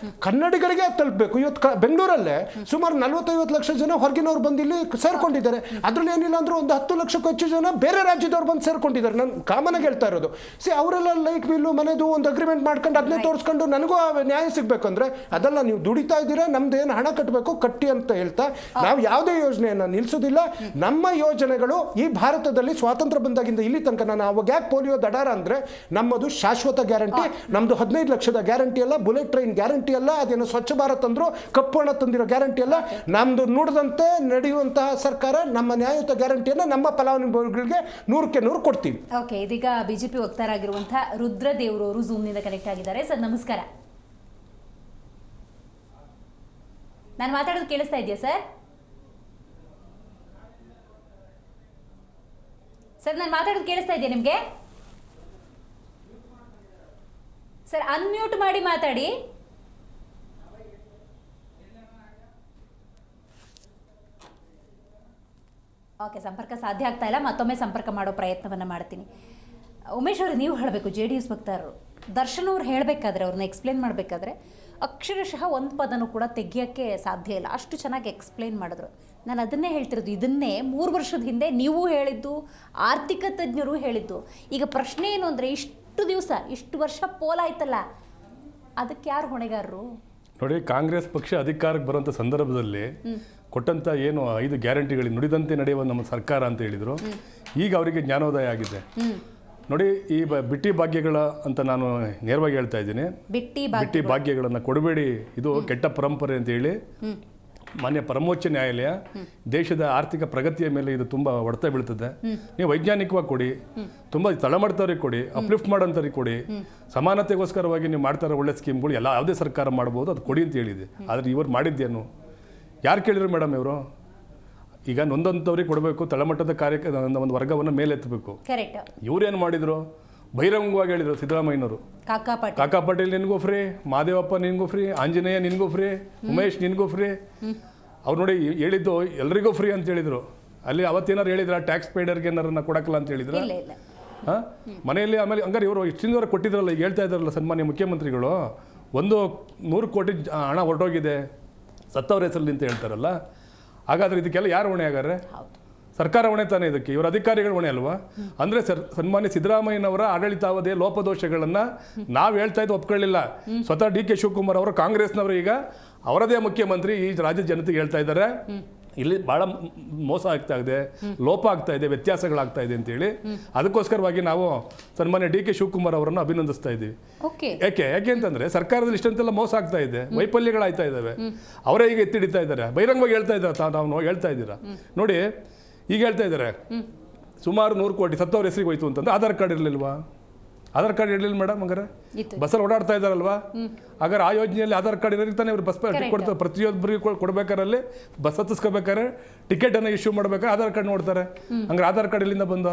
ಕನ್ನಡಿಗರಿಗೆ ತಲುಪಬೇಕು. ಇವತ್ತು ಬೆಂಗಳೂರಲ್ಲೇ ಸುಮಾರು 40-50 ಲಕ್ಷ ಜನ ಹೊರಗಿನವ್ರು ಬಂದು ಇಲ್ಲಿ ಸೇರ್ಕೊಂಡಿದ್ದಾರೆ. ಅದ್ರಲ್ಲಿ ಏನಿಲ್ಲ ಅಂದ್ರೆ ಒಂದು 10 ಲಕ್ಷಕ್ಕೂ ಹೆಚ್ಚು ಜನ ಬೇರೆ ರಾಜ್ಯದವ್ರು ಬಂದು ಸೇರ್ಕೊಂಡಿದ್ದಾರೆ. ನಾನು ಕಾಮನಾಗಿ ಹೇಳ್ತಾ ಇರೋದು, ಅವರೆಲ್ಲ ಲೈಟ್ ಬಿಲ್ಲು ಮನೆದು ಒಂದು ಅಗ್ರಿಮೆಂಟ್ ಮಾಡ್ಕೊಂಡು ಅದನ್ನೇ ತೋರಿಸ್ಕೊಂಡು ನನಗೂ ನ್ಯಾಯ ಸಿಗಬೇಕು ಅಂದ್ರೆ ಅದೆಲ್ಲ ನೀವು ದುಡಿತಾ ಇದ್ದೀರಾ, ನಮ್ದು ಏನು ಹಣ ಕಟ್ಟಬೇಕು ಕಟ್ಟಿ ಅಂತ ಹೇಳ್ತಾ ನಾವು ಯಾವುದೇ ಯೋಜನೆಯನ್ನು ನಿಲ್ಲಿಸೋದಿಲ್ಲ. ನಮ್ಮ ಯೋಜನೆಗಳು ಈ ಭಾರತದಲ್ಲಿ ಸ್ವಾತಂತ್ರ್ಯ ಬಂದಾಗಿಂದ ಇಲ್ಲಿ ತನಕ, ನಾನು ಅವಾಗ ಯಾಕೆ ಪೋಲಿಯೋ ದಡಾರ ಅಂದ್ರೆ ನಮ್ಮದು ಶಾಶ್ವತ ಗ್ಯಾರಂಟಿ, ನಮ್ದು 15 ಲಕ್ಷದ ಗ್ಯಾರಂಟಿ ಅಲ್ಲ, ಬುಲೆಟ್ ಟ್ರೈನ್ ಗ್ಯಾರಂಟಿ ಅಲ್ಲ, ಅದೇನು ಸ್ವಚ್ಛ ಭಾರತ್ ಅಂದ್ರು ಕಪ್ಪು ಹಣ ತಂದಿರೋ ಗ್ಯಾರಂಟಿ ಅಲ್ಲ. ನಮ್ದು ನುಡಿದಂತೆ ನಡೆಯುವಂತಹ ಸರ್ಕಾರ, ನಮ್ಮ ನ್ಯಾಯಯುತ ಗ್ಯಾರಂಟಿಯನ್ನು ನಮ್ಮ ಫಲಾನುಭವಿಗಳಿಗೆ 100ಕ್ಕೆ 100 ಕೊಡ್ತೀವಿ. ಓಕೆ, ಇದೀಗ ಬಿಜೆಪಿ ವಕ್ತಾರಾಗಿರುವಂತಹ ರುದ್ರದೇವರು ಅವರು ಝೂಮ್ ನಿಂದ ಕನೆಕ್ಟ್ ಆಗಿದ್ದಾರೆ. ಸರ್ ನಮಸ್ಕಾರ, ನಾನು ಮಾತಾಡೋದು ಕೇಳಿಸ್ತಾ ಇದೆಯಾ ಸರ್? ಸರ್ ನಾನು ಮಾತಾಡೋದು ಕೇಳಿಸ್ತಾ ಇದೆಯಾ ನಿಮಗೆ? ಸರ್ ಅನ್ಮ್ಯೂಟ್ ಮಾಡಿ ಮಾತಾಡಿ. ಓಕೆ, ಸಂಪರ್ಕ ಸಾಧ್ಯ ಆಗ್ತಾ ಇಲ್ಲ, ಮತ್ತೊಮ್ಮೆ ಸಂಪರ್ಕ ಮಾಡೋ ಪ್ರಯತ್ನವನ್ನು ಮಾಡ್ತೀನಿ. ಉಮೇಶ್ ಅವರು ನೀವು ಹೇಳಬೇಕು, ಜೆ ಡಿ ಎಸ್ ವಕ್ತಾರರು ದರ್ಶನ್ ಅವ್ರು ಹೇಳಬೇಕಾದ್ರೆ, ಅವ್ರನ್ನ ಎಕ್ಸ್ಪ್ಲೇನ್ ಮಾಡಬೇಕಾದ್ರೆ ಅಕ್ಷರಶಃ ಒಂದು ಪದನೂ ಕೂಡ ತೆಗಿಯೋಕ್ಕೆ ಸಾಧ್ಯ ಇಲ್ಲ, ಅಷ್ಟು ಚೆನ್ನಾಗಿ ಎಕ್ಸ್ಪ್ಲೇನ್ ಮಾಡಿದ್ರು. ನಾನು ಅದನ್ನೇ ಹೇಳ್ತಿರೋದು, ಇದನ್ನೇ 3 ವರ್ಷದ ಹಿಂದೆ ನೀವು ಹೇಳಿದ್ದು, ಆರ್ಥಿಕ ತಜ್ಞರು ಹೇಳಿದ್ದು. ಈಗ ಪ್ರಶ್ನೆ ಏನು ಅಂದರೆ, ಇಷ್ಟು ದಿವಸ ಇಷ್ಟು ವರ್ಷ ಪೋಲಾಯ್ತಲ್ಲ, ಅದಕ್ಕೆ ಯಾರು ಹೊಣೆಗಾರರು? ನೋಡಿ, ಕಾಂಗ್ರೆಸ್ ಪಕ್ಷ ಅಧಿಕಾರಕ್ಕೆ ಬರುವಂಥ ಸಂದರ್ಭದಲ್ಲಿ ಕೊಟ್ಟಂಥ ಏನು 5 ಗ್ಯಾರಂಟಿಗಳಿಗೆ ನುಡಿದಂತೆ ನಡೆಯುವ ನಮ್ಮ ಸರ್ಕಾರ ಅಂತ ಹೇಳಿದರು. ಈಗ ಅವರಿಗೆ ಜ್ಞಾನೋದಯ ಆಗಿದೆ. ನೋಡಿ, ಈ ಬಿಟ್ಟಿ ಭಾಗ್ಯಗಳ ಅಂತ ನಾನು ನೇರವಾಗಿ ಹೇಳ್ತಾ ಇದ್ದೀನಿ, ಬಿಟ್ಟಿ ಭಾಗ್ಯಗಳನ್ನು ಕೊಡಬೇಡಿ, ಇದು ಕೆಟ್ಟ ಪರಂಪರೆ ಅಂತ ಹೇಳಿ ಮಾನ್ಯ ಪರಮೋಚ್ಚ ನ್ಯಾಯಾಲಯ ದೇಶದ ಆರ್ಥಿಕ ಪ್ರಗತಿಯ ಮೇಲೆ ಇದು ತುಂಬ ಹೊಡೆತ ಬೀಳ್ತದೆ. ನೀವು ವೈಜ್ಞಾನಿಕವಾಗಿ ಕೊಡಿ, ತುಂಬ ತಳಮಟ್ಟದವ್ರಿಗೆ ಕೊಡಿ, ಅಪ್ಲಿಫ್ಟ್ ಮಾಡೋಂಥವ್ರಿಗೆ ಕೊಡಿ, ಸಮಾನತೆಗೋಸ್ಕರವಾಗಿ ನೀವು ಮಾಡ್ತಾರೆ ಒಳ್ಳೆ ಸ್ಕೀಮ್ಗಳು ಎಲ್ಲ ಯಾವುದೇ ಸರ್ಕಾರ ಮಾಡ್ಬೋದು, ಅದು ಕೊಡಿ ಅಂತ ಹೇಳಿದೆ. ಆದರೆ ಇವರು ಮಾಡಿದ್ದೇನು? ಯಾರು ಕೇಳಿದ್ರು ಮೇಡಮ್? ಇವರು ಈಗ ನೊಂದಂಥವ್ರಿಗೆ ಕೊಡಬೇಕು, ತಳಮಟ್ಟದ ಒಂದು ವರ್ಗವನ್ನು ಮೇಲೆತ್ತಬೇಕು. ಇವರೇನು ಮಾಡಿದರು? ಬಹಿರಂಗವಾಗಿ ಹೇಳಿದರು ಸಿದ್ದರಾಮಯ್ಯನವರು, ಕಾಕಾ ಪಾಟೀಲ್ ನಿನಗೂ ಫ್ರೀ, ಮಾದೇವಪ್ಪ ನಿನಗೂ ಫ್ರೀ, ಆಂಜನೇಯ ನಿನಗೂ ಫ್ರೀ, ಉಮೇಶ್ ನಿನಗೂ ಫ್ರೀ. ಅವ್ರು ನೋಡಿ ಹೇಳಿದ್ದು ಎಲ್ರಿಗೂ ಫ್ರೀ ಅಂತ ಹೇಳಿದರು. ಅಲ್ಲಿ ಅವತ್ತೇನಾರು ಹೇಳಿದ್ರ ಟ್ಯಾಕ್ಸ್ ಪೇಡರ್ಗೆ ಏನಾರನ್ನ ಕೊಡಕ್ಕಲ್ಲ ಅಂತ ಹೇಳಿದ್ರ? ಹಾಂ, ಮನೆಯಲ್ಲಿ. ಆಮೇಲೆ ಹಂಗಾರೆ ಇವರು ಇಷ್ಟಿಂದವರೆ ಕೊಟ್ಟಿದ್ರಲ್ಲ, ಈಗ ಹೇಳ್ತಾ ಇದ್ದಾರಲ್ಲ ಸನ್ಮಾನ್ಯ ಮುಖ್ಯಮಂತ್ರಿಗಳು, 100 ಕೋಟಿ ಹಣ ಹೊರಟೋಗಿದೆ ಸತ್ತವ್ರ ಹೆಸರಲ್ಲಿ ಅಂತ ಹೇಳ್ತಾರಲ್ಲ. ಹಾಗಾದ್ರೆ ಇದಕ್ಕೆಲ್ಲ ಯಾರು ಹೊಣೆ? ಆಗಾರೆ ಸರ್ಕಾರ ಹೊಣೆ ತಾನೇ ಇದಕ್ಕೆ? ಇವರು ಅಧಿಕಾರಿಗಳು ಹೊಣೆ ಅಲ್ವಾ? ಅಂದರೆ ಸನ್ಮಾನ್ಯ ಸಿದ್ದರಾಮಯ್ಯನವರ ಆಡಳಿತಾವಧಿಯ ಲೋಪದೋಷಗಳನ್ನು ನಾವು ಹೇಳ್ತಾ ಇದ್ದು ಒಪ್ಕೊಳ್ಳಿಲ್ಲ. ಸ್ವತಃ ಡಿ ಕೆ ಶಿವಕುಮಾರ್ ಅವರು, ಕಾಂಗ್ರೆಸ್ನವರು ಈಗ ಅವರದೇ ಮುಖ್ಯಮಂತ್ರಿ ಈ ರಾಜ್ಯದ ಜನತೆಗೆ ಹೇಳ್ತಾ ಇದ್ದಾರೆ, ಇಲ್ಲಿ ಭಾಳ ಮೋಸ ಆಗ್ತಾ ಇದೆ, ಲೋಪ ಆಗ್ತಾ ಇದೆ, ವ್ಯತ್ಯಾಸಗಳಾಗ್ತಾ ಇದೆ ಅಂತೇಳಿ. ಅದಕ್ಕೋಸ್ಕರವಾಗಿ ನಾವು ಸನ್ಮಾನ್ಯ ಡಿ ಕೆ ಶಿವಕುಮಾರ್ ಅವರನ್ನು ಅಭಿನಂದಿಸ್ತಾ ಇದ್ದೀವಿ. ಯಾಕೆ ಅಂತಂದರೆ ಸರ್ಕಾರದಲ್ಲಿ ಇಷ್ಟಂತೆಲ್ಲ ಮೋಸ ಆಗ್ತಾ ಇದೆ, ವೈಫಲ್ಯಗಳಾಗ್ತಾ ಇದ್ದಾವೆ, ಅವರೇ ಈಗ ಎತ್ತಿಡಿತಾ ಇದ್ದಾರೆ, ಬಹಿರಂಗವಾಗಿ ಹೇಳ್ತಾ ಇದ್ದಾರೆ, ನಾವು ಹೇಳ್ತಾ ಇದ್ದೀರಾ ನೋಡಿ. ಈಗ ಹೇಳ್ತಾ ಇದ್ದಾರೆ ಸುಮಾರು 100 ಕೋಟಿ ಸತ್ತವ್ರ ಹೆಸರಿಗೆ ಹೋಯ್ತು ಅಂತಂದ್ರೆ ಆಧಾರ್ ಕಾರ್ಡ್ ಇರಲಿಲ್ವಾ? ಆಧಾರ್ ಕಾರ್ಡ್ ಇರಲಿಲ್ಲ ಮೇಡಮ್. ಹಂಗಾರೆ ಬಸ್ಸಲ್ಲಿ ಓಡಾಡ್ತಾ ಇದ್ದಾರಲ್ವಾ? ಹಾಗಾದ್ರೆ ಆ ಯೋಜನೆಯಲ್ಲಿ ಆಧಾರ್ ಕಾರ್ಡ್ ಇರೋರಿಗೆ ತಾನೇ ಇವರು ಬಸ್ ಕೊಡ್ತಾರೆ. ಪ್ರತಿಯೊಬ್ಬರಿಗೆ ಕೊಡ್ಬೇಕಾರಲ್ಲಿ, ಬಸ್ ಹತ್ತಿಸ್ಕೋಬೇಕಾದ್ರೆ, ಟಿಕೆಟನ್ನು ಇಶ್ಯೂ ಮಾಡ್ಬೇಕಾದ್ರೆ ಆಧಾರ್ ಕಾರ್ಡ್ ನೋಡ್ತಾರೆ. ಹಂಗಾರೆ ಆಧಾರ್ ಕಾರ್ಡ್ ಎಲ್ಲಿಂದ ಬಂದ?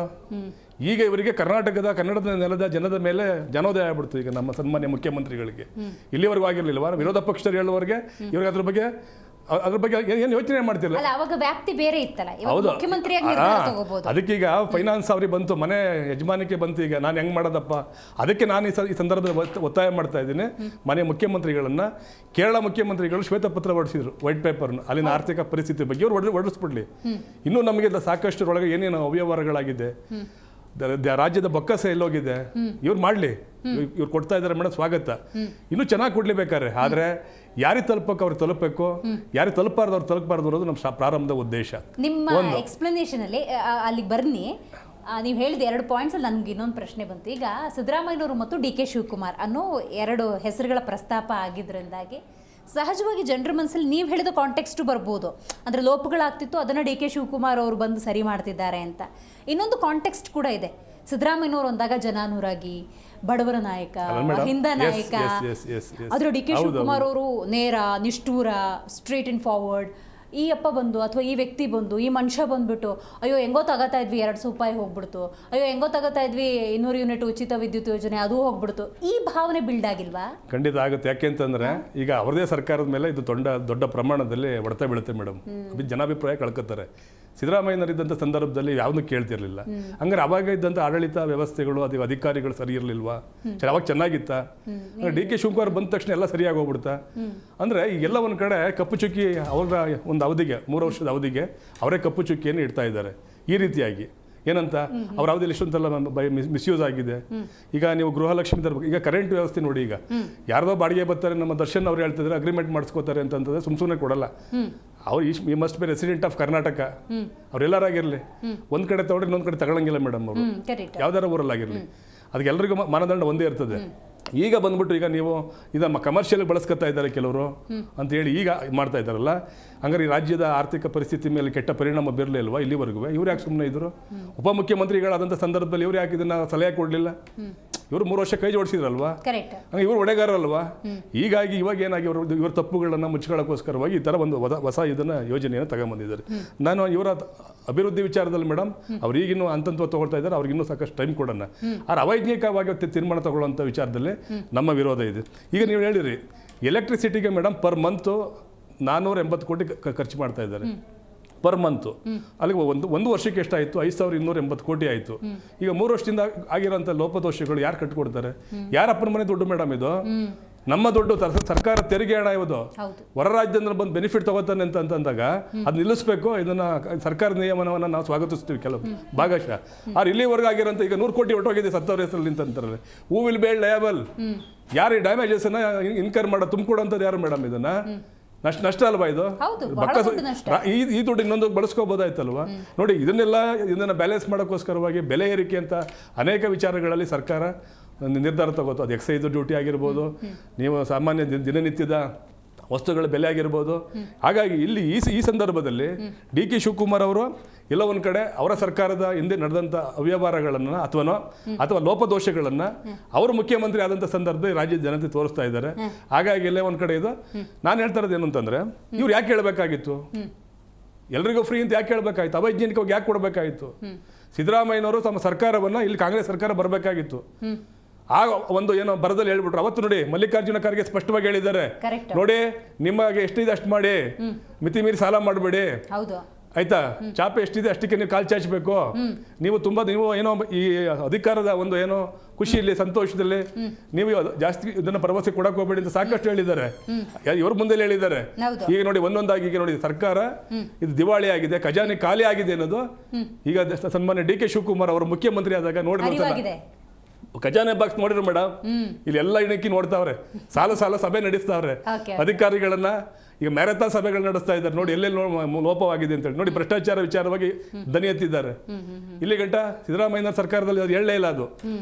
ಈಗ ಇವರಿಗೆ ಕನ್ನಡದ ನೆಲದ ಜನದ ಮೇಲೆ ಜನೋದಯ ಆಗ್ಬಿಡ್ತು ಈಗ ನಮ್ಮ ಸನ್ಮಾನ್ಯ ಮುಖ್ಯಮಂತ್ರಿಗಳಿಗೆ. ಇಲ್ಲಿವರೆಗೂ ಆಗಿರಲಿಲ್ವಾ? ವಿರೋಧ ಪಕ್ಷದವ್ರು ಹೇಳುವವರೆಗೆ ಇವ್ರಿಗೆ ಅದ್ರ ಬಗ್ಗೆ ಏನು ಯೋಚನೆ ಮಾಡ್ತಿಲ್ಲ. ಹೌದು, ಅದಕ್ಕೀಗ ಫೈನಾನ್ಸ್ ಅವ್ರಿಗೆ ಬಂತು, ಮನೆ ಯಜಮಾನಿಕೆ ಬಂತು. ಈಗ ನಾನು ಹೆಂಗೆ ಮಾಡೋದಪ್ಪ? ಅದಕ್ಕೆ ನಾನು ಈ ಸಂದರ್ಭದಲ್ಲಿ ಒತ್ತಾಯ ಮಾಡ್ತಾ ಇದ್ದೀನಿ ಮನೆ ಮುಖ್ಯಮಂತ್ರಿಗಳನ್ನ. ಕೇರಳ ಮುಖ್ಯಮಂತ್ರಿಗಳು ಶ್ವೇತಪತ್ರ ಹೊರಡಿಸಿದ್ರು, ವೈಟ್ ಪೇಪರ್ನ, ಅಲ್ಲಿನ ಆರ್ಥಿಕ ಪರಿಸ್ಥಿತಿ ಬಗ್ಗೆ ಇವ್ರು ಹೊರಡಿಸ್ಬಿಡ್ಲಿ. ಇನ್ನೂ ನಮಗೆ ಸಾಕಷ್ಟು ಒಳಗೆ ಏನೇನು ಅವ್ಯವಹಾರಗಳಾಗಿದೆ, ರಾಜ್ಯದ ಬೊಕ್ಕಸ ಎಲ್ಲೋಗಿದೆ, ಇವ್ರು ಮಾಡಲಿ. ಇವ್ರು ಕೊಡ್ತಾ ಇದ್ದಾರೆ ಮೇಡಮ್, ಸ್ವಾಗತ. ಇನ್ನೂ ಚೆನ್ನಾಗಿ ಕೊಡ್ಲೇಬೇಕಾರೆ, ಆದರೆ ಯಾರಿಗೆ ತಲುಪಬೇಕು ಅವ್ರಿಗೆ ತಲುಪಬೇಕು, ಯಾರಿಗೆ ತಲುಪಬಾರ್ದು ಅವ್ರು ತಲುಪಬಾರ್ದು ಅನ್ನೋದು ನಮ್ಮ ಪ್ರಾರಂಭದ ಉದ್ದೇಶ. ನಿಮ್ಮ ಎಕ್ಸ್ಪ್ಲನೇಷನ್ ಅಲ್ಲಿ ಅಲ್ಲಿಗೆ ಬನ್ನಿ. ನೀವು ಹೇಳಿದ 2 ಪಾಯಿಂಟ್ಸ್ ಅಲ್ಲಿ ನನಗೆ ಇನ್ನೊಂದು ಪ್ರಶ್ನೆ ಬಂತು. ಈಗ ಸಿದ್ದರಾಮಯ್ಯನವರು ಮತ್ತು ಡಿ ಕೆ ಶಿವಕುಮಾರ್ ಅನ್ನೋ 2 ಹೆಸರುಗಳ ಪ್ರಸ್ತಾಪ ಆಗಿದ್ದರಿಂದಾಗಿ ಸಹಜವಾಗಿ ಜನರ ಮನಸ್ಸಲ್ಲಿ ನೀವು ಹೇಳಿದ ಕಾಂಟೆಕ್ಸ್ಟು ಬರ್ಬೋದು. ಅಂದರೆ ಲೋಪಗಳಾಗ್ತಿತ್ತು, ಅದನ್ನು ಡಿ ಕೆ ಶಿವಕುಮಾರ್ ಅವರು ಬಂದು ಸರಿ ಮಾಡ್ತಿದ್ದಾರೆ ಅಂತ. ಇನ್ನೊಂದು ಕಾಂಟೆಕ್ಸ್ಟ್ ಕೂಡ ಇದೆ. ಸಿದ್ದರಾಮಯ್ಯನವರು ಅಂದಾಗ ಜನಾನುರಾಗಿ, ಬಡವರ ನಾಯಕ, ಹಿಂದ ನಾಯಕ. ಆದರೆ ಡಿ ಕೆ ಶಿವಕುಮಾರ್ ಅವರು ನೇರ, ನಿಷ್ಠೂರ, ಸ್ಟ್ರೇಟ್ ಅಂಡ್ ಫಾರ್ವರ್ಡ್. ಈ ಅಪ್ಪ ಬಂದು ಅಥವಾ ಈ ವ್ಯಕ್ತಿ ಬಂದು, ಈ ಮನುಷ್ಯ ಬಂದ್ಬಿಟ್ಟು, ಅಯ್ಯೋ ಹೆಂಗೋ ತಗೋತಾ ಇದ್ವಿ 200 ರೂಪಾಯಿ ಹೋಗ್ಬಿಡ್ತು, ಅಯ್ಯೋ ಹೆಂಗೋ ತಗೋತಾ ಇದ್ವಿ 200 ಯೂನಿಟ್ ಉಚಿತ ವಿದ್ಯುತ್ ಯೋಜನೆ, ಅದು ಹೋಗ್ಬಿಡ್ತು. ಈ ಭಾವನೆ ಬಿಲ್ಡ್ ಆಗಿಲ್ವಾ? ಖಂಡಿತ ಆಗುತ್ತೆ. ಯಾಕೆಂತಂದ್ರೆ ಈಗ ಅವರದೇ ಸರ್ಕಾರದ ಮೇಲೆ ಇದು ದೊಡ್ಡ ಪ್ರಮಾಣದಲ್ಲಿ ಹೊಡೆತ ಬೀಳುತ್ತೆ ಮೇಡಮ್. ಜನಾಭಿಪ್ರಾಯ ಕಳ್ಕೊತಾರೆ. ಸಿದ್ದರಾಮಯ್ಯನವರಿದ್ದಂಥ ಸಂದರ್ಭದಲ್ಲಿ ಯಾವುದೂ ಕೇಳ್ತಿರ್ಲಿಲ್ಲ. ಹಂಗಾರೆ ಅವಾಗ ಇದ್ದಂಥ ಆಡಳಿತ ವ್ಯವಸ್ಥೆಗಳು, ಅದು ಅಧಿಕಾರಿಗಳು ಸರಿ ಇರಲಿಲ್ವಾ? ಅವಾಗ ಚೆನ್ನಾಗಿತ್ತ? ಡಿ ಕೆ ಶಿವಕುಮಾರ್ ಬಂದ ತಕ್ಷಣ ಎಲ್ಲ ಸರಿಯಾಗಿ ಹೋಗ್ಬಿಡ್ತಾ? ಅಂದರೆ ಈಗೆಲ್ಲ ಒಂದು ಕಡೆ ಕಪ್ಪು ಚುಕ್ಕಿ ಅವರ ಒಂದು ಅವಧಿಗೆ, 3 ವರ್ಷದ ಅವಧಿಗೆ ಅವರೇ ಕಪ್ಪು ಚುಕ್ಕಿಯನ್ನು ಇಡ್ತಾ ಇದ್ದಾರೆ ಈ ರೀತಿಯಾಗಿ. ಏನಂತ ಅವ್ರ ಅವಧಿಯಲ್ಲಿ ಇಷ್ಟೊಂದೆಲ್ಲ ಮಿಸ್ಯೂಸ್ ಆಗಿದೆ. ಈಗ ನೀವು ಗೃಹಲಕ್ಷ್ಮಿ ತರಬೇಕು. ಈಗ ಕರೆಂಟ್ ವ್ಯವಸ್ಥೆ ನೋಡಿ, ಈಗ ಯಾರ್ದೋ ಬಾಡಿಗೆ ಬರ್ತಾರೆ, ನಮ್ಮ ದರ್ಶನ್ ಅವ್ರು ಹೇಳ್ತಿದ್ರೆ ಅಗ್ರಿಮೆಂಟ್ ಮಾಡಿಸ್ಕೋತಾರೆ ಅಂತಂದ್ರೆ ಸುಮ್ಮನೆ ಕೊಡಲ್ಲ. ಅವ್ರು ಈ must be resident of Karnataka, ಅವ್ರೆಲ್ಲರಾಗಿರಲಿ. ಒಂದು ಕಡೆ ತಗೊಂಡ್ರೆ ಇನ್ನೊಂದು ಕಡೆ ತಗೊಳಂಗಿಲ್ಲ ಮೇಡಮ್. ಅವರು ಯಾವ್ದಾರ ಊರಲ್ಲಾಗಿರಲಿ, ಅದಕ್ಕೆ ಎಲ್ರಿಗೂ ಮಾನದಂಡ ಒಂದೇ ಇರ್ತದೆ. ಈಗ ಬಂದ್ಬಿಟ್ಟು ಈಗ ನೀವು ಇದನ್ನು ಕಮರ್ಷಿಯಲ್ ಬಳಸ್ಕೊತಾ ಇದ್ದಾರೆ ಕೆಲವರು ಅಂತೇಳಿ ಈಗ ಮಾಡ್ತಾ ಇದ್ದಾರಲ್ಲ. ಹಂಗಾರೆ ಈ ರಾಜ್ಯದ ಆರ್ಥಿಕ ಪರಿಸ್ಥಿತಿ ಮೇಲೆ ಕೆಟ್ಟ ಪರಿಣಾಮ ಬೀರಲಿಲ್ವಾ ಇಲ್ಲಿವರೆಗೂ? ಇವ್ರು ಯಾಕೆ ಸುಮ್ಮನೆ ಇದ್ರು? ಉಪಮುಖ್ಯಮಂತ್ರಿಗಳಾದಂಥ ಸಂದರ್ಭದಲ್ಲಿ ಇವ್ರು ಯಾಕೆ ಇದನ್ನು ಸಲಹೆ ಕೊಡಲಿಲ್ಲ? ಇವರು 3 ವರ್ಷ ಕೈ ಜೋಡಿಸಿದ್ರಲ್ವಾ? ಹಂಗೆ ಇವರು ಹೊಣೆಗಾರಲ್ವಾ? ಹೀಗಾಗಿ ಇವಾಗ ಏನಾಗಿ ಇವ್ರ ತಪ್ಪುಗಳನ್ನು ಮುಚ್ಕೊಳ್ಳೋಕ್ಕೋಸ್ಕರವಾಗಿ ಈ ಥರ ಒಂದು ಹೊಸ ಯೋಜನೆಯನ್ನು ತಗೊಂಬಂದಿದ್ದಾರೆ. ನಾನು ಇವರ ಅಭಿವೃದ್ಧಿ ವಿಚಾರದಲ್ಲಿ ಮೇಡಮ್, ಅವ್ರು ಈಗಿನ್ನೂ ಹಂತಂತ ತಗೊಳ್ತಾ ಇದ್ದಾರೆ, ಅವ್ರಿಗಿನ್ನೂ ಸಾಕಷ್ಟು ಟೈಮ್ ಕೊಡೋಣ. ಆದ್ರೆ ಅವೈಜ್ಞಿಕವಾಗಿ ತೀರ್ಮಾನ ತಗೊಳ್ಳೋಂಥ ವಿಚಾರದಲ್ಲಿ ನಮ್ಮ ವಿರೋಧ ಇದೆ. ಈಗ ನೀವು ಹೇಳಿರಿ ಎಲೆಕ್ಟ್ರಿಸಿಟಿಗೆ ಮೇಡಮ್ ಪರ್ ಮಂತು 480 ಕೋಟಿ ಖರ್ಚು ಮಾಡ್ತಾ ಇದ್ದಾರೆ. Per month. ಅಲ್ಲಿಗೆ ಒಂದು ವರ್ಷಕ್ಕೆ ಎಷ್ಟಾಯಿತು? 5280 ಕೋಟಿ ಆಯಿತು. ಈಗ 3 ವರ್ಷದಿಂದ ಆಗಿರೋಂಥ ಲೋಪದೋಷಗಳು ಯಾರು ಕಟ್ಕೊಡ್ತಾರೆ? ಯಾರಪ್ಪನ ಮನೆ ದುಡ್ಡು ಮೇಡಮ್ ಇದು? ನಮ್ಮ ದುಡ್ಡು ಸರ್ಕಾರ ತೆರಿಗೆ ಹಣ ಇವುದು. ಹೊರ ರಾಜ್ಯದಿಂದ ಬಂದು ಬೆನಿಫಿಟ್ ತಗೋತಾನೆ ಅಂತಂದಾಗ ಅದು ನಿಲ್ಲಿಸಬೇಕು. ಇದನ್ನ ಸರ್ಕಾರ ನಿಯಮನವನ್ನು ನಾವು ಸ್ವಾಗತಿಸ್ತೀವಿ ಕೆಲವು ಭಾಗಶಃ. ಆದ್ರೆ ಇಲ್ಲಿವರೆಗೂ ಆಗಿರೋಂಥ ಈಗ 100 ಕೋಟಿ ಹೊಟ್ಟೋಗಿದೆ ಸತ್ತವ್ರ ಹೆಸರಲ್ಲಿ ಅಂತಾರೆ. Who will be liable? ಯಾರು ಈ ಡ್ಯಾಮೇಜಸ್ ಅನ್ನ ಇನ್ಕರ್ ಮಾಡೋ ತುಂಬಿಕೊಡೋಂಥದ್ದು ಯಾರು ಮೇಡಮ್? ಇದನ್ನ ನಷ್ಟ ಅಲ್ವಾ ಇದು? ಈ ದುಡ್ಡು ಇನ್ನೊಂದು ಬಳಸ್ಕೋಬೋದಾಯ್ತಲ್ವಾ? ನೋಡಿ, ಇದನ್ನ ಬ್ಯಾಲೆನ್ಸ್ ಮಾಡೋಕ್ಕೋಸ್ಕರವಾಗಿ ಬೆಲೆ ಏರಿಕೆ ಅಂತ ಅನೇಕ ವಿಚಾರಗಳಲ್ಲಿ ಸರ್ಕಾರ ನಿರ್ಧಾರ ತಗೋತು. ಅದು ಎಕ್ಸೈಸ್ ಡ್ಯೂಟಿ ಆಗಿರ್ಬೋದು, ನೀವು ಸಾಮಾನ್ಯ ದಿನನಿತ್ಯದ ವಸ್ತುಗಳ ಬೆಲೆ ಆಗಿರ್ಬೋದು. ಹಾಗಾಗಿ ಇಲ್ಲಿ ಈ ಸಂದರ್ಭದಲ್ಲಿ ಡಿ ಕೆ ಶಿವಕುಮಾರ್ ಅವರು ಎಲ್ಲ ಒಂದು ಕಡೆ ಅವರ ಸರ್ಕಾರದ ಹಿಂದೆ ನಡೆದಂಥ ಅವ್ಯವಹಾರಗಳನ್ನು ಅಥವಾ ಲೋಪದೋಷಗಳನ್ನು ಅವರು ಮುಖ್ಯಮಂತ್ರಿ ಆದಂಥ ಸಂದರ್ಭದಲ್ಲಿ ರಾಜ್ಯದ ಜನತೆ ತೋರಿಸ್ತಾ ಇದ್ದಾರೆ. ಹಾಗಾಗಿ ಎಲ್ಲೇ ಒಂದು ಕಡೆ ಇದು ನಾನು ಹೇಳ್ತಾ ಇರೋದು ಏನು ಅಂತಂದರೆ, ಇವ್ರು ಯಾಕೆ ಹೇಳಬೇಕಾಗಿತ್ತು? ಎಲ್ರಿಗೂ ಫ್ರೀ ಅಂತ ಯಾಕೆ ಹೇಳಬೇಕಾಗಿತ್ತು? ಅವೈಜ್ಞಾನಿಕವಾಗಿ ಯಾಕೆ ಕೊಡಬೇಕಾಗಿತ್ತು? ಸಿದ್ದರಾಮಯ್ಯನವರು ತಮ್ಮ ಸರ್ಕಾರವನ್ನು ಇಲ್ಲಿ ಕಾಂಗ್ರೆಸ್ ಸರ್ಕಾರ ಬರಬೇಕಾಗಿತ್ತು. ಒಂದು ಏನೋ ಬರದಲ್ಲಿ ಹೇಳ್ಬಿಟ್ರು. ಅವತ್ತು ನೋಡಿ ಮಲ್ಲಿಕಾರ್ಜುನ ಖರ್ಗೆ ಸ್ಪಷ್ಟವಾಗಿ ಹೇಳಿದ್ದಾರೆ, ನೋಡಿ ನಿಮಗೆ ಎಷ್ಟಿದೆ ಅಷ್ಟು ಮಾಡಿ, ಮಿತಿ ಮೀರಿ ಸಾಲ ಮಾಡಬೇಡಿ, ಆಯ್ತಾ? ಚಾಪೆ ಎಷ್ಟಿದೆ ಅಷ್ಟಕ್ಕೆ ನೀವು ಕಾಲು ಚಾಚಬೇಕು. ನೀವು ಏನೋ ಈ ಅಧಿಕಾರದ ಒಂದು ಏನೋ ಖುಷಿಯಲ್ಲಿ ಸಂತೋಷದಲ್ಲಿ ನೀವು ಜಾಸ್ತಿ ಇದನ್ನ ಭರವಸೆ ಕೊಡಕ್ಕೆ ಹೋಗಬೇಡಿ ಅಂತ ಸಾಕಷ್ಟು ಹೇಳಿದ್ದಾರೆ. ಇವ್ರ ಮುಂದೆ ಹೇಳಿದ್ದಾರೆ. ಈಗ ನೋಡಿ ಒಂದೊಂದಾಗಿ ಈಗ ನೋಡಿ ಸರ್ಕಾರ ಇದು ದಿವಾಳಿ ಆಗಿದೆ, ಖಜಾನೆ ಖಾಲಿ ಆಗಿದೆ ಅನ್ನೋದು ಈಗ ಸನ್ಮಾನ್ಯ ಡಿ ಕೆ ಶಿವಕುಮಾರ್ ಅವರು ಮುಖ್ಯಮಂತ್ರಿ ಆದಾಗ ನೋಡಿರೋ ಖಜಾನೆ ಬಾಕ್ಸ್ ನೋಡಿದ್ರು ಮೇಡಮ್. ಇಲ್ಲಿ ಎಲ್ಲ ಇಣಕಿ ನೋಡ್ತಾವ್ರೆ, ಸಾಲ ಸಭೆ ನಡೆಸ್ತಾವ್ರೆ, ಅಧಿಕಾರಿಗಳನ್ನ ಈಗ ಮ್ಯಾರಥಾನ್ ಸಭೆಗಳು ನಡೆಸ್ತಾ ಇದ್ದಾರೆ. ನೋಡಿ ಎಲ್ಲೆಲ್ಲಿ ಲೋಪವಾಗಿದೆ ಅಂತೇಳಿ. ನೋಡಿ ಭ್ರಷ್ಟಾಚಾರ ವಿಚಾರವಾಗಿ ದನಿ ಎತ್ತಿದ್ದಾರೆ. ಇಲ್ಲಿ ಗಂಟ ಸಿದ್ದರಾಮಯ್ಯ ಸರ್ಕಾರದಲ್ಲಿ ಅದು ಹೇಳಲೇ ಇಲ್ಲ. ಅದು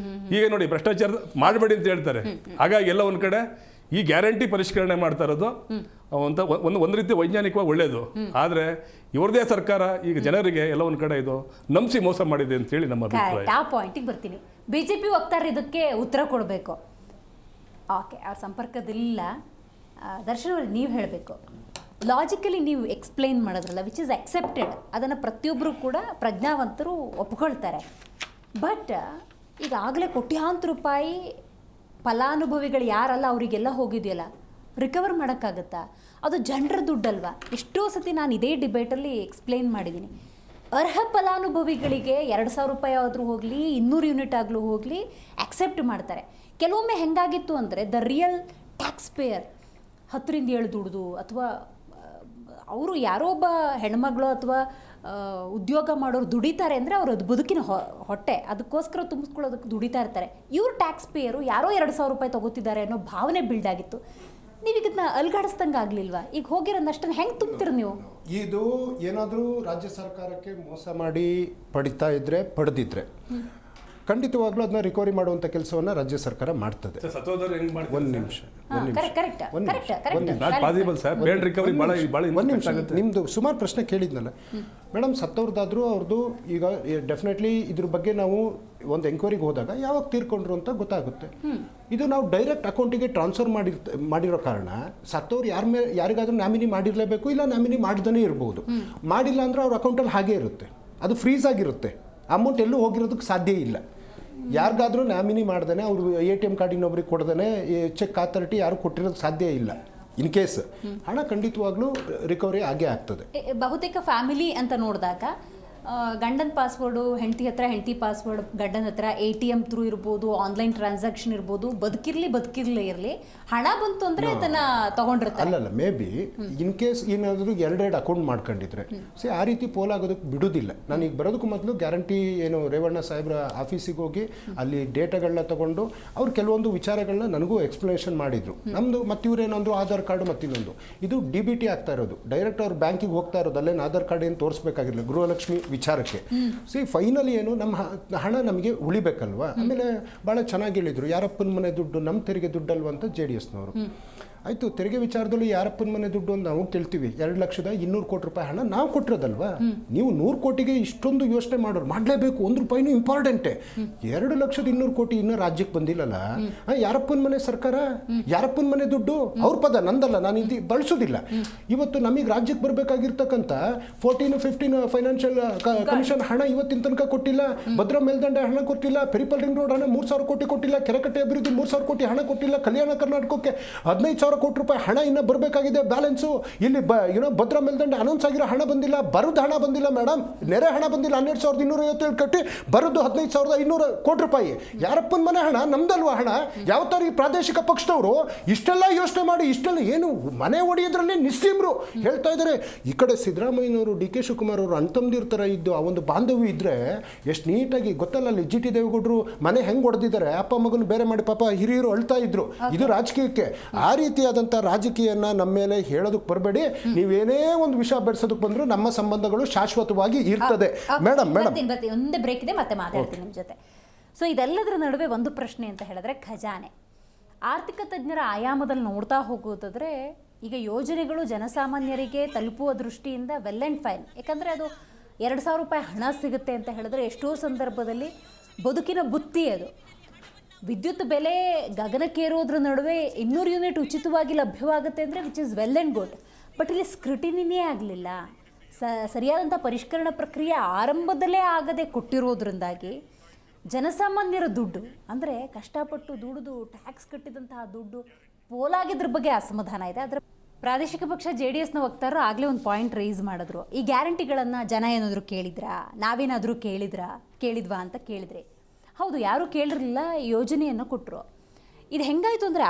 ಈಗ ನೋಡಿ ಭ್ರಷ್ಟಾಚಾರ ಮಾಡಬೇಡಿ ಅಂತ ಹೇಳ್ತಾರೆ. ಹಾಗಾಗಿ ಎಲ್ಲ ಒಂದ್ ಕಡೆ ಈ ಗ್ಯಾರಂಟಿ ಪರಿಷ್ಕರಣೆ ಮಾಡ್ತಾ ಇರೋದು ಅಂತ ಒಂದು ರೀತಿ ವೈಜ್ಞಾನಿಕವಾಗಿ ಒಳ್ಳೇದು. ಆದರೆ ಇವ್ರದೇ ಸರ್ಕಾರ ಈಗ ಜನರಿಗೆ ಎಲ್ಲ ಒಂದು ಕಡೆ ಇದು ನಂಬಿಸಿ ಮೋಸ ಮಾಡಿದೆ ಅಂತ ಹೇಳಿ ನಮ್ಮ ಅಭಿಪ್ರಾಯ. ಆ ಪಾಯಿಂಟಿಗೆ ಬರ್ತೀನಿ. ಬಿಜೆಪಿ ವಕ್ತಾರ ಇದಕ್ಕೆ ಉತ್ತರ ಕೊಡಬೇಕು. ಓಕೆ, ಅವ್ರ ಸಂಪರ್ಕದಿಲ್ಲ. ದರ್ಶನ್ ಅವ್ರಿಗೆ ನೀವು ಹೇಳಬೇಕು. ಲಾಜಿಕಲಿ ನೀವು ಎಕ್ಸ್ಪ್ಲೈನ್ ಮಾಡೋದ್ರಲ್ಲ, ವಿಚ್ ಇಸ್ ಅಕ್ಸೆಪ್ಟೆಡ್, ಅದನ್ನು ಪ್ರತಿಯೊಬ್ಬರು ಕೂಡ ಪ್ರಜ್ಞಾವಂತರು ಒಪ್ಕೊಳ್ತಾರೆ. ಬಟ್ ಈಗಾಗಲೇ ಕೋಟ್ಯಾಂತರ ರೂಪಾಯಿ ಫಲಾನುಭವಿಗಳು ಯಾರಲ್ಲ ಅವರಿಗೆಲ್ಲ ಹೋಗಿದೆಯಲ್ಲ, ರಿಕವರ್ ಮಾಡೋಕ್ಕಾಗತ್ತಾ? ಅದು ಜನರ ದುಡ್ಡಲ್ವಾ? ಎಷ್ಟೋ ಸತಿ ನಾನು ಇದೇ ಡಿಬೇಟಲ್ಲಿ ಎಕ್ಸ್ಪ್ಲೇನ್ ಮಾಡಿದ್ದೀನಿ. ಅರ್ಹ ಫಲಾನುಭವಿಗಳಿಗೆ 2000 ರೂಪಾಯಿ ಆದರೂ ಹೋಗಲಿ, 200 ಯೂನಿಟ್ ಆಗಲೂ ಹೋಗಲಿ, ಆಕ್ಸೆಪ್ಟ್ ಮಾಡ್ತಾರೆ. ಕೆಲವೊಮ್ಮೆ ಹೆಂಗಾಗಿತ್ತು ಅಂದರೆ, ದ ರಿಯಲ್ ಟ್ಯಾಕ್ಸ್ ಪೇಯರ್ 10ರಿಂದ 7 ದುಡ್ದು, ಅಥವಾ ಅವರು ಯಾರೋ ಒಬ್ಬ ಹೆಣ್ಮಗಳು ಅಥವಾ ಉದ್ಯೋಗ ಮಾಡೋರು ದುಡಿತಾರೆ ಅಂದರೆ ಅವರು ಅದು ಬದುಕಿನ ಹೊಟ್ಟೆ, ಅದಕ್ಕೋಸ್ಕರ ತುಂಬಿಸ್ಕೊಳ್ಳೋದಕ್ಕೆ ದುಡಿತಾ ಇರ್ತಾರೆ. ಇವ್ರು ಟ್ಯಾಕ್ಸ್ ಪೇಯರು ಯಾರೋ 2000 ರೂಪಾಯಿ ತೊಗೋತಿದ್ದಾರೆ ಅನ್ನೋ ಭಾವನೆ ಬಿಲ್ಡ್ ಆಗಿತ್ತು. ನೀವೀಗ ಇದನ್ನ ಅಲ್ಗಾಡಿಸ್ದಂಗೆ ಆಗಲಿಲ್ವಾ? ಈಗ ಹೋಗಿರೋ ನಷ್ಟನ್ನು ಹೆಂಗೆ ತುಂಬ್ತೀರ ನೀವು? ಇದು ಏನಾದರೂ ರಾಜ್ಯ ಸರ್ಕಾರಕ್ಕೆ ಮೋಸ ಮಾಡಿ ಪಡೆದಿದ್ರೆ ಖಂಡಿತವಾಗ್ಲೂ ಅದನ್ನ ರಿಕವರಿ ಮಾಡುವಂಥ ಕೆಲಸವನ್ನು ರಾಜ್ಯ ಸರ್ಕಾರ ಮಾಡ್ತದೆ. ಒಂದು ನಿಮಿಷ, ನಿಮ್ಮದು ಸುಮಾರು ಪ್ರಶ್ನೆ ಕೇಳಿದ್ನಲ್ಲ ಮೇಡಮ್. ಸತ್ತವ್ರದ್ದಾದ್ರೂ ಅವ್ರದ್ದು ಈಗ ಡೆಫಿನೆಟ್ಲಿ ಇದ್ರ ಬಗ್ಗೆ ನಾವು ಒಂದು ಎಂಕ್ವೈರಿಗೆ ಹೋದಾಗ ಯಾವಾಗ ತೀರ್ಕೊಂಡ್ರು ಅಂತ ಗೊತ್ತಾಗುತ್ತೆ. ಇದು ನಾವು ಡೈರೆಕ್ಟ್ ಅಕೌಂಟಿಗೆ ಟ್ರಾನ್ಸ್ಫರ್ ಮಾಡಿರೋ ಕಾರಣ ಸತ್ತವ್ರು ಯಾರಿಗಾದ್ರೂ ನಾಮಿನಿ ಮಾಡಿರಲೇಬೇಕು, ಇಲ್ಲ ನಾಮಿನಿ ಮಾಡ್ದೇ ಇರ್ಬೋದು. ಮಾಡಿಲ್ಲ ಅಂದ್ರೆ ಅವ್ರ ಅಕೌಂಟಲ್ಲಿ ಹಾಗೇ ಇರುತ್ತೆ, ಅದು ಫ್ರೀಸ್ ಆಗಿರುತ್ತೆ. ಅಮೌಂಟ್ ಎಲ್ಲೂ ಹೋಗಿರೋದಕ್ಕೆ ಸಾಧ್ಯ ಇಲ್ಲ. ಯಾರಿಗಾದ್ರೂ ನಾಮಿನಿ ಮಾಡ್ದೇ ಅವರು ATM ಕಾರ್ಡ್ ಇನ್ನೊಬ್ರಿಗೆ ಕೊಡ್ದೇ ಚೆಕ್ ಅಥಾರಿಟಿ ಯಾರು ಕೊಟ್ಟಿರೋದು ಸಾಧ್ಯ ಇಲ್ಲ. ಇನ್ ಕೇಸ್ ಹಣ ಖಂಡಿತವಾಗ್ಲೂ ರಿಕವರಿ ಆಗೇ ಆಗ್ತದೆ. ಬಹುತೇಕ ಫ್ಯಾಮಿಲಿ ಅಂತ ನೋಡಿದಾಗ ಗಂಡನ ಪಾಸ್ವರ್ಡು ಹೆಂಡತಿ ಹತ್ರ, ಹೆಂಡತಿ ಪಾಸ್ವರ್ಡ್ ಗಂಡನ ಹತ್ರ, ATM ಥ್ರೂ ಇರ್ಬೋದು, ಆನ್ಲೈನ್ ಟ್ರಾನ್ಸಾಕ್ಷನ್ ಇರ್ಬೋದು, ಬದುಕಿರ್ಲಿ ಇರಲಿ, ಹಣ ಬಂತು ಅಂದರೆ ಅದನ್ನು ತಗೊಂಡಿರ್ತಾರೆ. ಅಲ್ಲಲ್ಲ, ಮೇ ಬಿ ಇನ್ ಕೇಸ್ ಏನಾದರೂ 2 ಅಕೌಂಟ್ ಮಾಡ್ಕೊಂಡಿದ್ರೆ ಆ ರೀತಿ ಪೋಲ್ ಆಗೋದಕ್ಕೆ ಬಿಡೋದಿಲ್ಲ. ನಾನು ಈಗ ಬರೋದಕ್ಕೂ ಮೊದಲು ಗ್ಯಾರಂಟಿ ರೇವಣ್ಣ ಸಾಹೇಬ್ರ ಆಫೀಸಿಗೆ ಹೋಗಿ ಅಲ್ಲಿ ಡೇಟಾಗಳನ್ನ ತಗೊಂಡು ಅವ್ರು ಕೆಲವೊಂದು ವಿಚಾರಗಳನ್ನ ನನಗೂ ಎಕ್ಸ್ಪ್ಲನೇಷನ್ ಮಾಡಿದ್ರು. ನಮ್ಮದು ಮತ್ತು ಇವ್ರೇನೊಂದು ಆಧಾರ್ ಕಾರ್ಡ್ ಮತ್ತಿನ್ನೊಂದು ಇದು DBT ಆಗ್ತಾ ಇರೋದು, ಡೈರೆಕ್ಟ್ ಅವ್ರು ಬ್ಯಾಂಕಿಗೆ ಹೋಗ್ತಾ ಇರೋದು. ಅಲ್ಲೇನು ಆಧಾರ್ ಕಾರ್ಡ್ ಏನು ತೋರಿಸ್ಬೇಕಾಗಿರಲಿಲ್ಲ ಗೃಹಲಕ್ಷ್ಮಿ ವಿಚಾರಕ್ಕೆ. ಫೈನಲಿ ಏನು ನಮ್ಮ ಹಣ ನಮಗೆ ಉಳಿಬೇಕಲ್ವಾ? ಆಮೇಲೆ ಭಾಳ ಚೆನ್ನಾಗಿ ಹೇಳಿದರು, ಯಾರಪ್ಪನ ಮನೆ ದುಡ್ಡು ನಮ್ಮ ತೆರಿಗೆ ದುಡ್ಡಲ್ವ ಅಂತ JDSನವರು. ಆಯಿತು, ತೆರಿಗೆ ವಿಚಾರದಲ್ಲಿ ಯಾರಪ್ಪನ ಮನೆ ದುಡ್ಡು ಅಂತ ನಾವು ಕೇಳ್ತೀವಿ. 2,200,000 ಕೋಟಿ ರೂಪಾಯಿ ಹಣ ನಾವು ಕೊಟ್ಟಿರೋದಲ್ವಾ? ನೀವು 100 ಕೋಟಿಗೆ ಇಷ್ಟೊಂದು ಯೋಚನೆ ಮಾಡೋರು ಮಾಡಲೇಬೇಕು, 1 ರೂಪಾಯಿನೂ ಇಂಪಾರ್ಟೆಂಟೇ. 2,200,000 ಕೋಟಿ ಇನ್ನೂ ರಾಜ್ಯಕ್ಕೆ ಬಂದಿಲ್ಲಲ್ಲ. ಯಾರಪ್ಪನ ಮನೆ ಸರ್ಕಾರ, ಯಾರಪ್ಪನ ಮನೆ ದುಡ್ಡು ಅವ್ರ ಪದ, ನಂದಲ್ಲ, ನಾನು ಇದು ಬಳಸೋದಿಲ್ಲ. ಇವತ್ತು ನಮಗೆ ರಾಜ್ಯಕ್ಕೆ ಬರಬೇಕಾಗಿರ್ತಕ್ಕಂಥ 14-15 ಫೈನಾನ್ಷಿಯಲ್ ಕಮಿಷನ್ ಹಣ ಇವತ್ತಿನ ತನಕ ಕೊಟ್ಟಿಲ್ಲ. ಭದ್ರಾ ಮೇಲ್ದಂಡೆ ಹಣ ಕೊಟ್ಟಿಲ್ಲ. ಪೆರಿಪಲ್ ರಿಂಗ್ ರೋಡ್ ಹಣ 3,000 ಕೋಟಿ ಕೊಟ್ಟಿಲ್ಲ. ಕೆರೆಕಟ್ಟೆ ಅಭಿವೃದ್ಧಿ 3,000 ಕೋಟಿ ಹಣ ಕೊಟ್ಟಿಲ್ಲ. ಕಲ್ಯಾಣ ಕರ್ನಾಟಕಕ್ಕೆ 15,000 ಕೋಟಿ ರೂಪಾಯಿ ಹಣ ಇನ್ನೂ ಬರಬೇಕಾಗಿದೆ ಬ್ಯಾಲೆನ್ಸು. ಇಲ್ಲಿ ಭದ್ರಾ ಮೇಲ್ದಂಡೆ ಅನೌನ್ಸ್ ಆಗಿರೋ ಹಣ ಬಂದಿಲ್ಲ, ಬರೋದು ಹಣ ಬಂದಿಲ್ಲ ಮೇಡಮ್. ನೆರೆ ಹಣ ಬಂದಿಲ್ಲ, 12,257 ಕಟ್ಟಿ ಬರೋದು 15,500 ಕೋಟಿ ರೂಪಾಯಿ. ಯಾರಪ್ಪನ ಮನೆ ಹಣ, ನಮ್ದಲ್ವಾ ಹಣ? ಯಾವ ಥರ ಈ ಪ್ರಾದೇಶಿಕ ಪಕ್ಷದವರು ಇಷ್ಟೆಲ್ಲ ಯೋಚನೆ ಮಾಡಿ ಇಷ್ಟೆಲ್ಲ ಏನು ಮನೆ ಒಡೆಯೋದ್ರಲ್ಲಿ ನಿಸ್ಸೀಮರು ಹೇಳ್ತಾ ಇದ್ದಾರೆ. ಈ ಕಡೆ ಸಿದ್ದರಾಮಯ್ಯನವರು, ಡಿ ಕೆ ಶಿವಕುಮಾರ್ ಅವರು ಅಣ್ತಂದಿರ ಥರ ಇದ್ದು ಆ ಒಂದು ಬಾಂಧವ್ಯ ಇದ್ದರೆ ಎಷ್ಟು ನೀಟಾಗಿ ಗೊತ್ತಲ್ಲ. ಅಲ್ಲಿ ಜಿ ಟಿ ದೇವೇಗೌಡರು ಮನೆ ಹೆಂಗೆ ಹೊಡೆದಿದ್ದಾರೆ, ಅಪ್ಪ ಮಗನ ಬೇರೆ ಮಾಡಿ ಪಾಪ ಹಿರಿಯರು ಅಳ್ತಾ ಇದ್ರು. ಇದು ರಾಜಕೀಯಕ್ಕೆ. ಆ ರೀತಿಯಾದಂಥ ರಾಜಕೀಯನ ನಮ್ಮ ಮೇಲೆ ಹೇಳೋದಕ್ಕೆ ಬರಬೇಡಿ. ನೀವೇನೇ ಒಂದು ವಿಷಯ ಬೆಳೆಸೋದಕ್ಕೆ ಬಂದರೂ ನಮ್ಮ ಸಂಬಂಧಗಳು ಶಾಶ್ವತವಾಗಿ ಇರ್ತದೆ. ಮೇಡಮ್ ಒಂದೇ ಬ್ರೇಕ್ ಇದೆ, ಮತ್ತೆ ಮಾತಾಡ್ತೀನಿ ನಿಮ್ಮ ಜೊತೆ. ಸೊ ಇದೆಲ್ಲದರ ನಡುವೆ ಒಂದು ಪ್ರಶ್ನೆ ಅಂತ ಹೇಳಿದ್ರೆ ಖಜಾನೆ. ಆರ್ಥಿಕ ತಜ್ಞರ ಆಯಾಮದಲ್ಲಿ ನೋಡ್ತಾ ಹೋಗೋದಾದ್ರೆ ಈಗ ಯೋಜನೆಗಳು ಜನಸಾಮಾನ್ಯರಿಗೆ ತಲುಪುವ ದೃಷ್ಟಿಯಿಂದ ವೆಲ್ ಆ್ಯಂಡ್ ಫೈನ್. ಯಾಕಂದರೆ ಅದು 2,000 ರೂಪಾಯಿ ಹಣ ಸಿಗುತ್ತೆ ಅಂತ ಹೇಳಿದ್ರೆ ಎಷ್ಟೋ ಸಂದರ್ಭದಲ್ಲಿ ಬದುಕಿನ ಬುತ್ತಿ ಅದು. ವಿದ್ಯುತ್ ಬೆಲೆ ಗಗನಕ್ಕೇರೋದ್ರ ನಡುವೆ 200 ಯೂನಿಟ್ ಉಚಿತವಾಗಿ ಲಭ್ಯವಾಗುತ್ತೆ ಅಂದರೆ which is well and good. But ಇಲ್ಲಿ ಸ್ಕ್ರೂಟಿನಿನೇ ಆಗಲಿಲ್ಲ. ಸರಿಯಾದಂಥ ಪರಿಷ್ಕರಣಾ ಪ್ರಕ್ರಿಯೆ ಆರಂಭದಲ್ಲೇ ಆಗದೆ ಕೊಟ್ಟಿರೋದ್ರಿಂದಾಗಿ ಜನಸಾಮಾನ್ಯರ ದುಡ್ಡು ಅಂದರೆ ಕಷ್ಟಪಟ್ಟು ದುಡಿದು ಟ್ಯಾಕ್ಸ್ ಕಟ್ಟಿದಂತಹ ದುಡ್ಡು ಪೋಲಾಗಿದ್ರ ಬಗ್ಗೆ ಅಸಮಾಧಾನ ಇದೆ. ಅದರ ಪ್ರಾದೇಶಿಕ ಪಕ್ಷ JDSನ ವಕ್ತಾರರು ಆಗಲೇ ಒಂದು ಪಾಯಿಂಟ್ ರೈಸ್ ಮಾಡಿದ್ರು. ಈ ಗ್ಯಾರಂಟಿಗಳನ್ನು ಜನ ಏನಾದರೂ ಕೇಳಿದ್ರಾ, ನಾವೇನಾದರೂ ಕೇಳಿದ್ವಾ ಅಂತ ಕೇಳಿದ್ರೆ ಹೌದು, ಯಾರೂ ಕೇಳಿರಲಿಲ್ಲ. ಯೋಜನೆಯನ್ನು ಕೊಟ್ಟರು. ಇದು ಹೆಂಗಾಯಿತು ಅಂದರೆ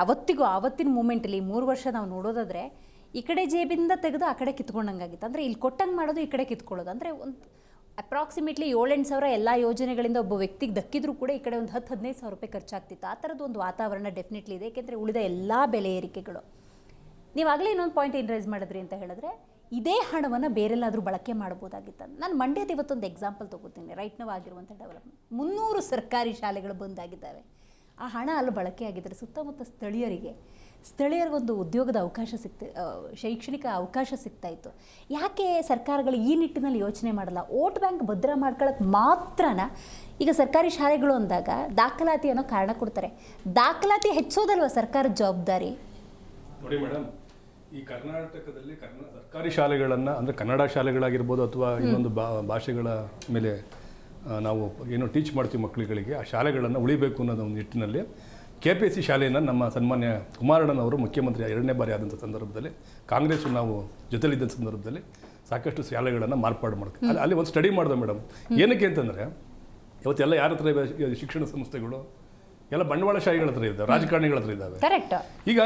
ಆವತ್ತಿನ ಮೂಮೆಂಟಲ್ಲಿ 3 ವರ್ಷ ನಾವು ನೋಡೋದಾದರೆ ಈ ಕಡೆ ಜೇಬಿಂದ ತೆಗೆದು ಆ ಕಡೆ ಕಿತ್ಕೊಂಡಂಗಾಗಿತ್ತು. ಅಂದರೆ ಇಲ್ಲಿ ಕೊಟ್ಟಂಗೆ ಮಾಡೋದು, ಈ ಕಡೆ ಕಿತ್ಕೊಳ್ಳೋದು. ಅಂದರೆ ಒಂದು ಅಪ್ರಾಕ್ಸಿಮೇಟ್ಲಿ 7-8 ಸಾವಿರ ಎಲ್ಲ ಯೋಜನೆಗಳಿಂದ ಒಬ್ಬ ವ್ಯಕ್ತಿಗೆ ದಕ್ಕಿದ್ರೂ ಕೂಡ ಈ ಕಡೆ ಒಂದು 10-15 ಸಾವಿರ ರೂಪಾಯಿ ಖರ್ಚಾಗ್ತಿತ್ತು. ಆ ಥರದ್ದು ಒಂದು ವಾತಾವರಣ ಡೆಫಿನೆಟ್ಲಿ ಇದೆ. ಏಕೆಂದರೆ ಉಳಿದ ಎಲ್ಲ ಬೆಲೆ ಏರಿಕೆಗಳು. ನೀವಾಗಲೇ ಇನ್ನೊಂದು ಪಾಯಿಂಟ್ ಏನು ರೈಸ್ ಮಾಡಿದ್ರಿ ಅಂತ ಹೇಳಿದ್ರೆ ಇದೇ ಹಣವನ್ನು ಬೇರೆಲ್ಲಾದರೂ ಬಳಕೆ ಮಾಡ್ಬೋದಾಗಿತ್ತು. ನಾನು ಮಂಡ್ಯದ ಇವತ್ತೊಂದು ಎಕ್ಸಾಂಪಲ್ ತೊಗೋತೀನಿ. ರೈಟ್ ನಾವು ಆಗಿರುವಂಥ ಡೆವಲಪ್ಮೆಂಟ್ 300 ಸರ್ಕಾರಿ ಶಾಲೆಗಳು ಬಂದಾಗಿದ್ದಾವೆ. ಆ ಹಣ ಅಲ್ಲಿ ಬಳಕೆ ಆಗಿದ್ದರೆ ಸುತ್ತಮುತ್ತ ಸ್ಥಳೀಯರಿಗೊಂದು ಉದ್ಯೋಗದ ಅವಕಾಶ ಶೈಕ್ಷಣಿಕ ಅವಕಾಶ ಸಿಗ್ತಾಯಿತ್ತು. ಯಾಕೆ ಸರ್ಕಾರಗಳು ಈ ನಿಟ್ಟಿನಲ್ಲಿ ಯೋಚನೆ ಮಾಡಲ್ಲ? ವೋಟ್ ಬ್ಯಾಂಕ್ ಭದ್ರ ಮಾಡ್ಕೊಳ್ಳೋಕೆ ಮಾತ್ರನ ಈಗ ಸರ್ಕಾರಿ ಶಾಲೆಗಳು ಅಂದಾಗ ದಾಖಲಾತಿ ಅನ್ನೋ ಕಾರಣ ಕೊಡ್ತಾರೆ. ದಾಖಲಾತಿ ಹೆಚ್ಚೋದಲ್ವ ಸರ್ಕಾರದ ಜವಾಬ್ದಾರಿ? ನೋಡಿ ಮೇಡಮ್, ಈ ಕರ್ನಾಟಕದಲ್ಲಿ ಸರ್ಕಾರಿ ಶಾಲೆಗಳನ್ನು ಅಂದರೆ ಕನ್ನಡ ಶಾಲೆಗಳಾಗಿರ್ಬೋದು ಅಥವಾ ಇನ್ನೊಂದು ಭಾಷೆಗಳ ಮೇಲೆ ನಾವು ಏನು ಟೀಚ್ ಮಾಡ್ತೀವಿ ಮಕ್ಕಳುಗಳಿಗೆ, ಆ ಶಾಲೆಗಳನ್ನು ಉಳಿಬೇಕು ಅನ್ನೋದು ಒಂದು ನಿಟ್ಟಿನಲ್ಲಿ KPSC ಶಾಲೆಯನ್ನು ನಮ್ಮ ಸನ್ಮಾನ್ಯ ಕುಮಾರಣ್ಣನವರು ಮುಖ್ಯಮಂತ್ರಿ 2ನೇ ಬಾರಿ ಆದಂಥ ಸಂದರ್ಭದಲ್ಲಿ ಕಾಂಗ್ರೆಸ್ಸು ನಾವು ಜೊತೆಲಿದ್ದ ಸಂದರ್ಭದಲ್ಲಿ ಸಾಕಷ್ಟು ಶಾಲೆಗಳನ್ನು ಮಾರ್ಪಾಡು ಮಾಡ್ತೀವಿ. ಅಲ್ಲಿ ಒಂದು ಸ್ಟಡಿ ಮಾಡಿದೆ ಮೇಡಮ್. ಏನಕ್ಕೆ ಅಂತಂದರೆ ಇವತ್ತೆಲ್ಲ ಯಾರ ಹತ್ರ ಶಿಕ್ಷಣ ಸಂಸ್ಥೆಗಳು ಎಲ್ಲ ಬಂಡವಾಳಶಾಹಿಗಳ ಹತ್ರ ಇದ್ದಾವೆ, ರಾಜಕಾರಣಿಗಳ ಹತ್ರ ಇದ್ದಾವೆ. ಕರೆಕ್ಟ್. ಈಗ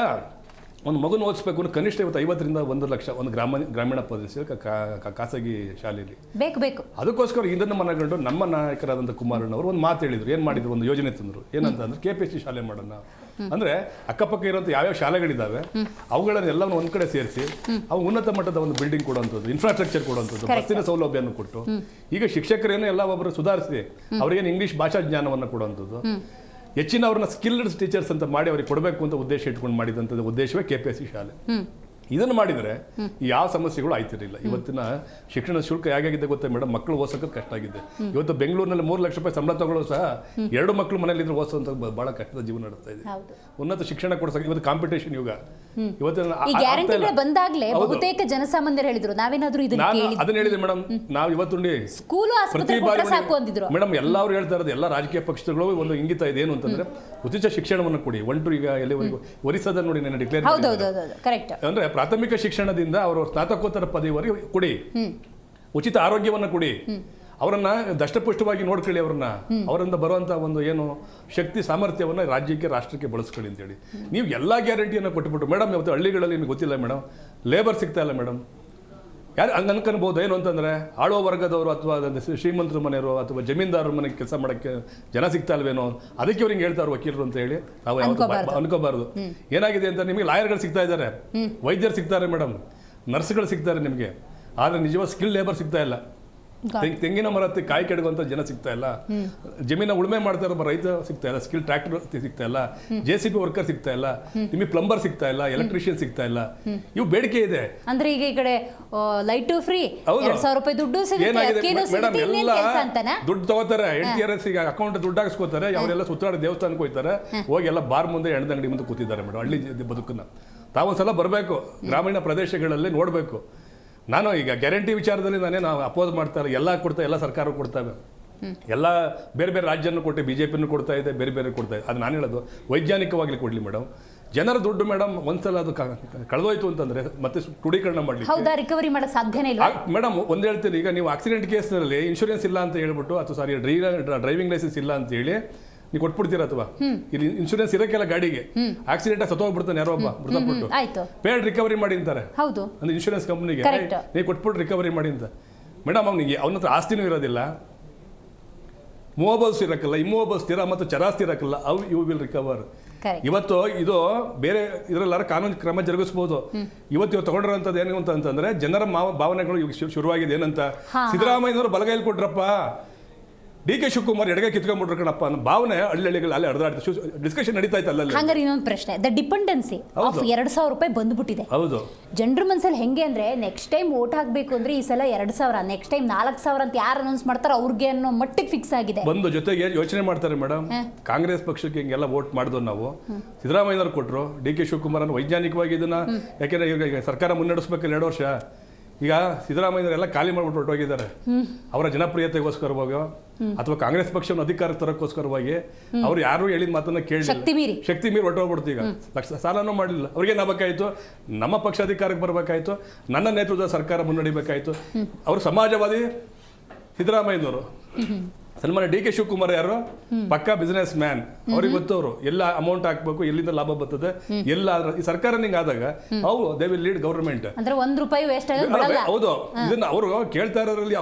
ಒಂದು ಮಗುನ ಓದಿಸ್ಬೇಕು ಅಂದ್ರೆ ಕನಿಷ್ಠ ಇವತ್ತು 50ರಿಂದ 1 ಲಕ್ಷ ಒಂದು ಗ್ರಾಮೀಣ ಪ್ರದೇಶದಲ್ಲಿ ಖಾಸಗಿ ಶಾಲೆಯಲ್ಲಿ ಬೇಕು. ಅದಕ್ಕೋಸ್ಕರ ಇದನ್ನು ಮನಗಂಡು ನಮ್ಮ ನಾಯಕರಾದಂಥ ಕುಮಾರಣ್ಣವರು ಒಂದು ಮಾತು ಹೇಳಿದ್ರು. ಏನು ಮಾಡಿದ್ರು? ಒಂದು ಯೋಜನೆ ತಂದರು. ಏನಂತಂದ್ರೆ KPSC ಶಾಲೆ ಮಾಡೋಣ ಅಂದರೆ ಅಕ್ಕಪಕ್ಕ ಇರೋಂಥ ಯಾವ್ಯಾವ ಶಾಲೆಗಳಿದ್ದಾವೆ ಅವುಗಳನ್ನೆಲ್ಲವನ್ನು ಒಂದು ಕಡೆ ಸೇರಿಸಿ ಅವು ಉನ್ನತ ಮಟ್ಟದ ಒಂದು ಬಿಲ್ಡಿಂಗ್ ಕೊಡುವಂಥದ್ದು, ಇನ್ಫ್ರಾಸ್ಟ್ರಕ್ಚರ್ ಕೊಡುವಂಥದ್ದು, ಬಸ್ಸಿನ ಸೌಲಭ್ಯವನ್ನು ಕೊಟ್ಟು ಈಗ ಶಿಕ್ಷಕರೇನು ಎಲ್ಲ ಒಬ್ಬರು ಸುಧಾರಿಸಿ ಅವರಿಗೇನು ಇಂಗ್ಲೀಷ್ ಭಾಷಾ ಜ್ಞಾನವನ್ನು ಕೊಡುವಂಥದ್ದು, ಹೆಚ್ಚಿನ ಅವ್ರನ್ನ ಸ್ಕಿಲ್ಡ್ ಟೀಚರ್ಸ್ ಅಂತ ಮಾಡಿ ಅವ್ರಿಗೆ ಕೊಡಬೇಕು ಅಂತ ಉದ್ದೇಶ ಇಟ್ಕೊಂಡು ಮಾಡಿದಂಥದ್ದು ಉದ್ದೇಶವೇ KPSC ಶಾಲೆ. ಇದನ್ನು ಮಾಡಿದರೆ ಯಾವ ಸಮಸ್ಯೆಗಳು ಆಯ್ತಿರಲಿಲ್ಲ. ಇವತ್ತಿನ ಶಿಕ್ಷಣ ಶುಲ್ಕ ಹೇಗಾಗಿದೆ ಗೊತ್ತಾ ಮೇಡಮ್? ಮಕ್ಕಳು ಓದೋಕ್ಕೆ ಕಷ್ಟ ಆಗಿದೆ. ಇವತ್ತು ಬೆಂಗಳೂರಿನಲ್ಲಿ 3 ಲಕ್ಷ ರೂಪಾಯಿ ಸಂಬಳ ತಗೊಳ್ಳೋ ಸಹ 2 ಮಕ್ಕಳು ಮನೇಲಿದ್ರೆ ಓದಿಸೋಂಥ ಭಾಳ ಕಷ್ಟದ ಜೀವನ ನಡೆಸ್ತಾ ಇದೆ. ಉನ್ನತ ಶಿಕ್ಷಣ ಕೊಡಿಸೋಕೆ ಇವತ್ತು ಕಾಂಪಿಟೇಷನ್ ಯುಗ. ಇವತ್ತಿನ ಬಂದಾಗಲೇ ಬಹುತೇಕ ಜನಸಾಮಾನ್ಯರು ಹೇಳಿದ್ರು ನಾವೇನಾದ್ರೂ ಅದನ್ನ ಹೇಳಿದೆ ಮೇಡಮ್. ನಾವು ಇವತ್ತು ಪ್ರತಿ ಬಾರಿ ಮೇಡಮ್ ಎಲ್ಲರೂ ಹೇಳ್ತಾ ಇರೋದು, ಎಲ್ಲ ರಾಜಕೀಯ ಪಕ್ಷಗಳು ಒಂದು ಇಂಗಿತ ಇದೆ ಏನು ಅಂತಂದ್ರೆ ಉಚಿತ ಶಿಕ್ಷಣವನ್ನು ಕೊಡಿ. ಈಗ ಎಲ್ಲಿವರೆಗೂ ಒರಿಸ್ಸಾದ ನೋಡಿ ನಾನು ಡಿಕ್ಲೇರ್ ಅಂದ್ರೆ ಪ್ರಾಥಮಿಕ ಶಿಕ್ಷಣದಿಂದ ಅವರು ಸ್ನಾತಕೋತ್ತರ ಪದವಿವರೆಗೆ ಕೊಡಿ, ಉಚಿತ ಆರೋಗ್ಯವನ್ನು ಕೊಡಿ, ಅವರನ್ನ ದಷ್ಟಪುಷ್ಟವಾಗಿ ನೋಡ್ಕೊಳ್ಳಿ, ಅವರಿಂದ ಬರುವಂಥ ಒಂದು ಏನು ಶಕ್ತಿ ಸಾಮರ್ಥ್ಯವನ್ನು ರಾಜ್ಯಕ್ಕೆ ರಾಷ್ಟ್ರಕ್ಕೆ ಬಳಸ್ಕೊಳ್ಳಿ ಅಂತೇಳಿ ನೀವು ಎಲ್ಲ ಗ್ಯಾರಂಟಿಯನ್ನು ಕೊಟ್ಟುಬಿಟ್ಟು ಮೇಡಮ್ ಇವತ್ತು ಹಳ್ಳಿಗಳಲ್ಲಿ ನಿಮಗೆ ಗೊತ್ತಿಲ್ಲ ಮೇಡಮ್, ಲೇಬರ್ ಸಿಗ್ತಾ ಇಲ್ಲ ಮೇಡಮ್. ಯಾರು ಹಂಗೆ ಅನ್ಕೊಳ್ಬೋದು ಏನು ಅಂತಂದರೆ ಆಳುವ ವರ್ಗದವರು ಅಥವಾ ಶ್ರೀಮಂತರ ಮನೆಯವರು ಅಥವಾ ಜಮೀನ್ದಾರರ ಮನೆಗೆ ಕೆಲಸ ಮಾಡೋಕ್ಕೆ ಜನ ಸಿಗ್ತಾ ಇಲ್ವೇನೋ, ಅದಕ್ಕೆ ಅವ್ರಿಗೆ ಹೇಳ್ತಾರೆ ವಕೀಲರು ಅಂತ ಹೇಳಿ ನಾವು ಯಾವತ್ತೂ ಅನ್ಕೋಬಾರ್ದು. ಏನಾಗಿದೆ ಅಂತ ನಿಮಗೆ ಲಾಯರ್ಗಳು ಸಿಗ್ತಾ ಇದ್ದಾರೆ, ವೈದ್ಯರು ಸಿಗ್ತಾರೆ ಮೇಡಮ್, ನರ್ಸ್ಗಳು ಸಿಗ್ತಾರೆ ನಿಮಗೆ, ಆದರೆ ನಿಜವಾದ ಸ್ಕಿಲ್ ಲೇಬರ್ ಸಿಗ್ತಾ ಇಲ್ಲ. ತೆಂಗಿನ ಮರ ಕಾಯಿ ಕೆಡಗುವಂಥ ಜನ ಸಿಗ್ತಾ ಇಲ್ಲ, ಜಮೀನ ಉಳುಮೆ ಮಾಡ್ತಾ ಇರೋ ರೈತ ಸಿಗ್ತಾ ಇಲ್ಲ, ಸ್ಕಿಲ್ ಟ್ರ್ಯಾಕ್ಟರ್ ಸಿಗ್ತಾ ಇಲ್ಲ, JCB ವರ್ಕರ್ ಸಿಗ್ತಾ ಇಲ್ಲ, ನಿಮಗೆ ಪ್ಲಂಬರ್ ಸಿಗ್ತಾ ಇಲ್ಲ, ಎಲೆಕ್ಟ್ರಿಷಿಯನ್ ಸಿಗ್ತಾ ಇಲ್ಲ. ಇವು ಬೇಡಿಕೆ ಇದೆ. ಅಂದ್ರೆ ಈಗ ಈ ಕಡೆ ಲೈಟು ಫ್ರೀ, 2,000 ರೂಪಾಯಿ ದುಡ್ಡು ಮೇಡಮ್, ಎಲ್ಲ ದುಡ್ಡು ತಗೋತಾರೆ, ಹೆಂಡತಿಯರ ಅಕೌಂಟ್ ದುಡ್ಡು ಹಾಕಿಸ್ಕೋತಾರೆ, ಅವರೆಲ್ಲ ಸುತ್ತಾಡಿ ದೇವಸ್ಥಾನಕ್ಕೆ ಹೋಗ್ತಾರೆ, ಹೋಗಿ ಎಲ್ಲ ಬಾರ್ ಮುಂದೆ ಎಣ್ಣದಂಗಡಿ ಮುಂದೆ ಕೂತಿದ್ದಾರೆ ಮೇಡಮ್. ಹಳ್ಳಿ ಬದುಕನ್ನ ತಾವೊಂದ್ಸಲ ಬರಬೇಕು, ಗ್ರಾಮೀಣ ಪ್ರದೇಶಗಳಲ್ಲಿ ನೋಡಬೇಕು. ನಾನು ಈಗ ಗ್ಯಾರಂಟಿ ವಿಚಾರದಲ್ಲಿ ನಾವು ಅಪೋಸ್ ಮಾಡ್ತಾರೆ, ಎಲ್ಲ ಎಲ್ಲ ಸರ್ಕಾರ ಕೊಡ್ತವೆ, ಎಲ್ಲ ಬೇರೆ ಬೇರೆ ರಾಜ್ಯನೂ ಕೊಟ್ಟು BJPನೂ ಕೊಡ್ತಾ ಇದೆ, ಬೇರೆ ಬೇರೆ ಕೊಡ್ತಾ ಇದೆ. ಅದು ನಾನು ಹೇಳೋದು ವೈಜ್ಞಾನಿಕವಾಗಿ ಕೊಡಲಿ ಮೇಡಮ್. ಜನರ ದುಡ್ಡು ಮೇಡಮ್ ಒಂದ್ಸಲ ಅದು ಕಳೆದೋಯ್ತು ಅಂತಂದ್ರೆ ಮತ್ತೆ ಕ್ರೋಢೀಕರಣ ಮಾಡಲಿಕ್ಕೆ ಹೌದಾ, ರಿಕವರಿ ಮಾಡಕ್ ಸಾಧ್ಯನೇ ಇಲ್ಲ ಮೇಡಮ್. ಒಂದು ಹೇಳ್ತೀನಿ, ಈಗ ನೀವು ಆಕ್ಸಿಡೆಂಟ್ ಕೇಸ್ನಲ್ಲಿ ಇನ್ಶೂರೆನ್ಸ್ ಇಲ್ಲ ಅಂತ ಹೇಳ್ಬಿಟ್ಟು ಅಥವಾ ಸಾರಿ ಡ್ರೈವಿಂಗ್ ಲೈಸೆನ್ಸ್ ಇಲ್ಲ ಅಂತ ಹೇಳಿ ನೀವು ಕೊಟ್ಬಿಡ್ತೀರಾ, ಅಥವಾ ಇಲ್ಲಿ ಇನ್ಶೂರೆನ್ಸ್ ಇರಕ್ಕೆಲ್ಲ ಗಾಡಿಗೆ ಆಕ್ಸಿಡೆಂಟ್ ಸತ್ತೋಗ್ಬಿಡ್ತಾನೆ ಯಾರೋ ಒಬ್ಬ ಮೃತಪಟ್ಟು, ಆಯ್ತು ಪೇಡ್ ರಿಕವರಿ ಮಾಡಿ ಅಂತಾರೆ. ಹೌದು, ಅಂದ್ರೆ ಇನ್ಶೂರೆನ್ಸ್ ಕಂಪ್ನಿಗೆ Correct. ನೀವು ಕೊಟ್ಬಿಟ್ಟು ರಿಕವರಿ ಮಾಡಿ ಅಂತ. ಮೇಡಮ್ ಅವನಿಗೆ ಅವನ ಹತ್ರ ಆಸ್ತಿನೂ ಇರೋದಿಲ್ಲ, ಮೂವಬಲ್ಸ್ ಇರಕ್ಕಲ್ಲ, ಇಮ್ಮೂವಬಲ್ಸ್ ಸ್ಥಿರ ಮತ್ತು ಚರಾಸ್ತಿ ಇರಕ್ಕಲ್ಲ, ಅವು ಯು ವಿಲ್ ರಿಕವರ್. Correct. ಇವತ್ತು ಇದು ಬೇರೆ ಇದರಲ್ಲಾರ ಕಾನೂನು ಕ್ರಮ ಜರುಗಿಸಬಹುದು. ಇವತ್ತು ತಗೊಂಡಿರೋಂಥದ್ದು ಏನು ಅಂತಂದ್ರೆ ಜನರ ಭಾವನೆಗಳು ಇವಾಗ ಶುರುವಾಗಿದೆ. ಏನಂತ ಸಿದ್ದರಾಮಯ್ಯನವರು ಬಲಗೈಲಿ ಕೊಟ್ರಪ್ಪ, ಡಿ.ಕೆ. ಶಿವಕುಮಾರ್ ಎಡಗೈ ಕಿತ್ಕೊಂಡ್ಬಿಟ್ರು ಕಣಪ್ಪ ಅನ್ನೋ ಭಾವನೆ ಹಳ್ಳಿಗಳು ಅಲ್ಲಿ ಹರಿದಾಡ್ತು. ಡಿಸ್ಕಷನ್ ನಡೀತಾ ಇತ್ತು ಅಲ್ಲಲ್ಲಿ. ಹಂಗಾರೆ ಇನ್ನೊಂದು ಪ್ರಶ್ನೆ, ದ ಡಿಪೆಂಡೆನ್ಸಿ ಆಫ್ 2,000 ರೂಪಾಯಿ ಬಂದ್ಬಿಟ್ಟಿದೆ. ಹೌದು, ಜನರ ಮನಸ್ಸಲ್ಲಿ ಹೆಂಗೆ ಅಂದ್ರೆ ನೆಕ್ಸ್ಟ್ ಟೈಮ್ ವೋಟ್ ಹಾಕ್ಬೇಕು ಅಂದ್ರೆ ಈ ಸಲ 2,000, ನೆಕ್ಸ್ಟ್ ಟೈಮ್ 4,000 ಅಂತ ಯಾರು ಅನೌನ್ಸ್ ಮಾಡ್ತಾರೋ ಅವ್ರಿಗೆ ಅನ್ನೋ ಮಟ್ಟಿಗೆ ಫಿಕ್ಸ್ ಆಗಿದೆ. ಬಂದು ಜೊತೆಗೆ ಯೋಚನೆ ಮಾಡ್ತಾರೆ ಮೇಡಮ್, ಕಾಂಗ್ರೆಸ್ ಪಕ್ಷಕ್ಕೆ ಹಿಂಗೆಲ್ಲ ವೋಟ್ ಮಾಡಿದ್ವು ನಾವು, ಸಿದ್ದರಾಮಯ್ಯನವ್ರು ಕೊಟ್ಟರು, ಡಿ.ಕೆ. ಶಿವಕುಮಾರ್ ಅನ್ನು ವೈಜ್ಞಾನಿಕವಾಗಿ ಇದನ್ನ, ಯಾಕೆಂದ್ರೆ ಈಗ ಸರ್ಕಾರ ಮುನ್ನಡೆಸಬೇಕಲ್ಲ 2 ವರ್ಷ, ಈಗ ಸಿದ್ದರಾಮಯ್ಯನವರೆಲ್ಲ ಖಾಲಿ ಮಾಡ್ಬಿಟ್ಟು ಹೊರಟೋಗಿದ್ದಾರೆ. ಅವರ ಜನಪ್ರಿಯತೆಗೋಸ್ಕರವಾಗಿ ಅಥವಾ ಕಾಂಗ್ರೆಸ್ ಪಕ್ಷವನ್ನು ಅಧಿಕಾರಕ್ಕೆ ತರಕ್ಕೋಸ್ಕರವಾಗಿ ಅವ್ರು ಯಾರು ಹೇಳಿದ ಮಾತನ್ನ ಕೇಳಿ ಶಕ್ತಿ ಮೀರಿ ಹೊರಟೋಗ್ಬಿಡ್ತು. ಈಗ ಸಾಲನೂ ಮಾಡಲಿಲ್ಲ, ಅವ್ರಿಗೇನಾಗಬೇಕಾಯ್ತು, ನಮ್ಮ ಪಕ್ಷ ಅಧಿಕಾರಕ್ಕೆ ಬರಬೇಕಾಯ್ತು, ನನ್ನ ನೇತೃತ್ವದ ಸರ್ಕಾರ ಮುನ್ನಡಿಬೇಕಾಯ್ತು. ಅವರು ಸಮಾಜವಾದಿ ಸಿದ್ದರಾಮಯ್ಯನವರು. ಸನ್ಮಾನ್ಯ ಡಿ.ಕೆ. ಶಿವಕುಮಾರ್ ಯಾರು ಪಕ್ಕಾ ಬಿಸಿನೆಸ್ ಮ್ಯಾನ್, ಅವ್ರಿಗೆ ಗೊತ್ತವರು ಎಲ್ಲ ಅಮೌಂಟ್ ಹಾಕ್ಬೇಕು, ಎಲ್ಲಿಂದ ಲಾಭ ಬರ್ತದೆ, ಎಲ್ಲ ಈ ಸರ್ಕಾರ ನಿಂಗೆ ಆದಾಗ ಅವು ದೇ ವಿಲ್ ಲೀಡ್ ಗವರ್ಮೆಂಟ್. ಅಂದ್ರೆ ₹1 ವೇಸ್ಟ್ ಹೌದು, ಇದನ್ನ ಅವರು ಕೇಳ್ತಾ ಇರೋದ್ರಲ್ಲಿ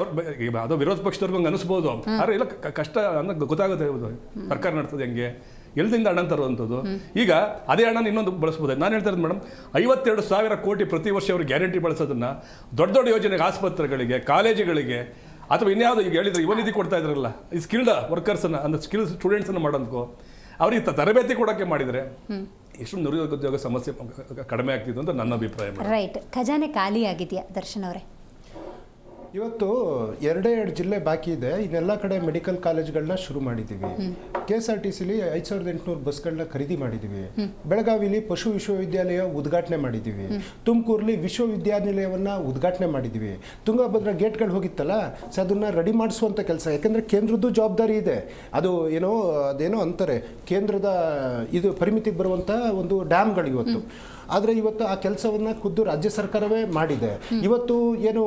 ಅದು ವಿರೋಧ ಪಕ್ಷದವ್ರಿಗೆ ಅನಿಸ್ಬೋದು, ಆದ್ರೆ ಇಲ್ಲ ಕಷ್ಟ ಅನ್ನೋ ಗೊತ್ತಾಗುತ್ತೆ. ಸರ್ಕಾರ ನಡೆಸೋದು ಹೆಂಗೆ, ಎಲ್ಲಿಂದ ಹಣ ತರುವಂಥದ್ದು. ಈಗ ಅದೇ ಹಣ ಇನ್ನೊಂದು ಬಳಸ್ಬೋದು. ನಾನು ಹೇಳ್ತಾ ಇರೋದು ಮೇಡಮ್, 52,000 ಕೋಟಿ ಪ್ರತಿ ವರ್ಷ ಅವರು ಗ್ಯಾರಂಟಿ ಬಳಸೋದನ್ನ ದೊಡ್ಡ ದೊಡ್ಡ ಯೋಜನೆಗೆ, ಆಸ್ಪತ್ರೆಗಳಿಗೆ, ಕಾಲೇಜುಗಳಿಗೆ, ಅಥವಾ ಇನ್ಯಾವುದು ಈಗ ಹೇಳಿದ್ರೆ ಯುವನಿಧಿ ಕೊಡ್ತಾ ಇದ್ರಲ್ಲ, ಈ ಸ್ಕಿಲ್ಡ್ ವರ್ಕರ್ಸನ್ನು ಅಂದ್ರೆ ಸ್ಕಿಲ್ ಸ್ಟೂಡೆಂಟ್ಸನ್ನು ಮಾಡೋದಕ್ಕೋ ಅವ್ರಿಗೆ ತರಬೇತಿ ಕೊಡೋಕ್ಕೆ ಮಾಡಿದರೆ ಎಷ್ಟು ನಿರುದ್ಯೋಗ ಸಮಸ್ಯೆ ಕಡಿಮೆ ಆಗ್ತಿತ್ತು ಅಂತ ನನ್ನ ಅಭಿಪ್ರಾಯ. ರೈಟ್. ಖಜಾನೆ ಖಾಲಿ ಆಗಿದೆಯಾ ದರ್ಶನ್ ಅವರೇ? ಇವತ್ತು 2 ಜಿಲ್ಲೆ ಬಾಕಿ ಇದೆ. ಇನ್ನೆಲ್ಲ ಕಡೆ ಮೆಡಿಕಲ್ ಕಾಲೇಜ್ಗಳನ್ನ ಶುರು ಮಾಡಿದ್ದೀವಿ. KSRTCಲಿ 5,800 ಬಸ್ಗಳನ್ನ ಖರೀದಿ ಮಾಡಿದ್ದೀವಿ. ಬೆಳಗಾವಿಲಿ ಪಶು ವಿಶ್ವವಿದ್ಯಾಲಯ ಉದ್ಘಾಟನೆ ಮಾಡಿದ್ದೀವಿ. ತುಮಕೂರಲ್ಲಿ ವಿಶ್ವವಿದ್ಯಾನಿಲಯವನ್ನ ಉದ್ಘಾಟನೆ ಮಾಡಿದ್ದೀವಿ. ತುಂಗಭದ್ರಾ ಗೇಟ್ಗಳು ಹೋಗಿತ್ತಲ್ಲ, ಸೊ ಅದನ್ನ ರೆಡಿ ಮಾಡಿಸುವಂಥ ಕೆಲಸ, ಯಾಕೆಂದರೆ ಕೇಂದ್ರದ್ದು ಜವಾಬ್ದಾರಿ ಇದೆ. ಅದು ಅದೇನೋ ಅಂತಾರೆ, ಕೇಂದ್ರದ ಇದು ಪರಿಮಿತಿಗೆ ಬರುವಂಥ ಒಂದು ಡ್ಯಾಮ್ಗಳು ಇವತ್ತು. ಆದರೆ ಇವತ್ತು ಆ ಕೆಲಸವನ್ನು ಖುದ್ದು ರಾಜ್ಯ ಸರ್ಕಾರವೇ ಮಾಡಿದೆ. ಇವತ್ತು ಏನು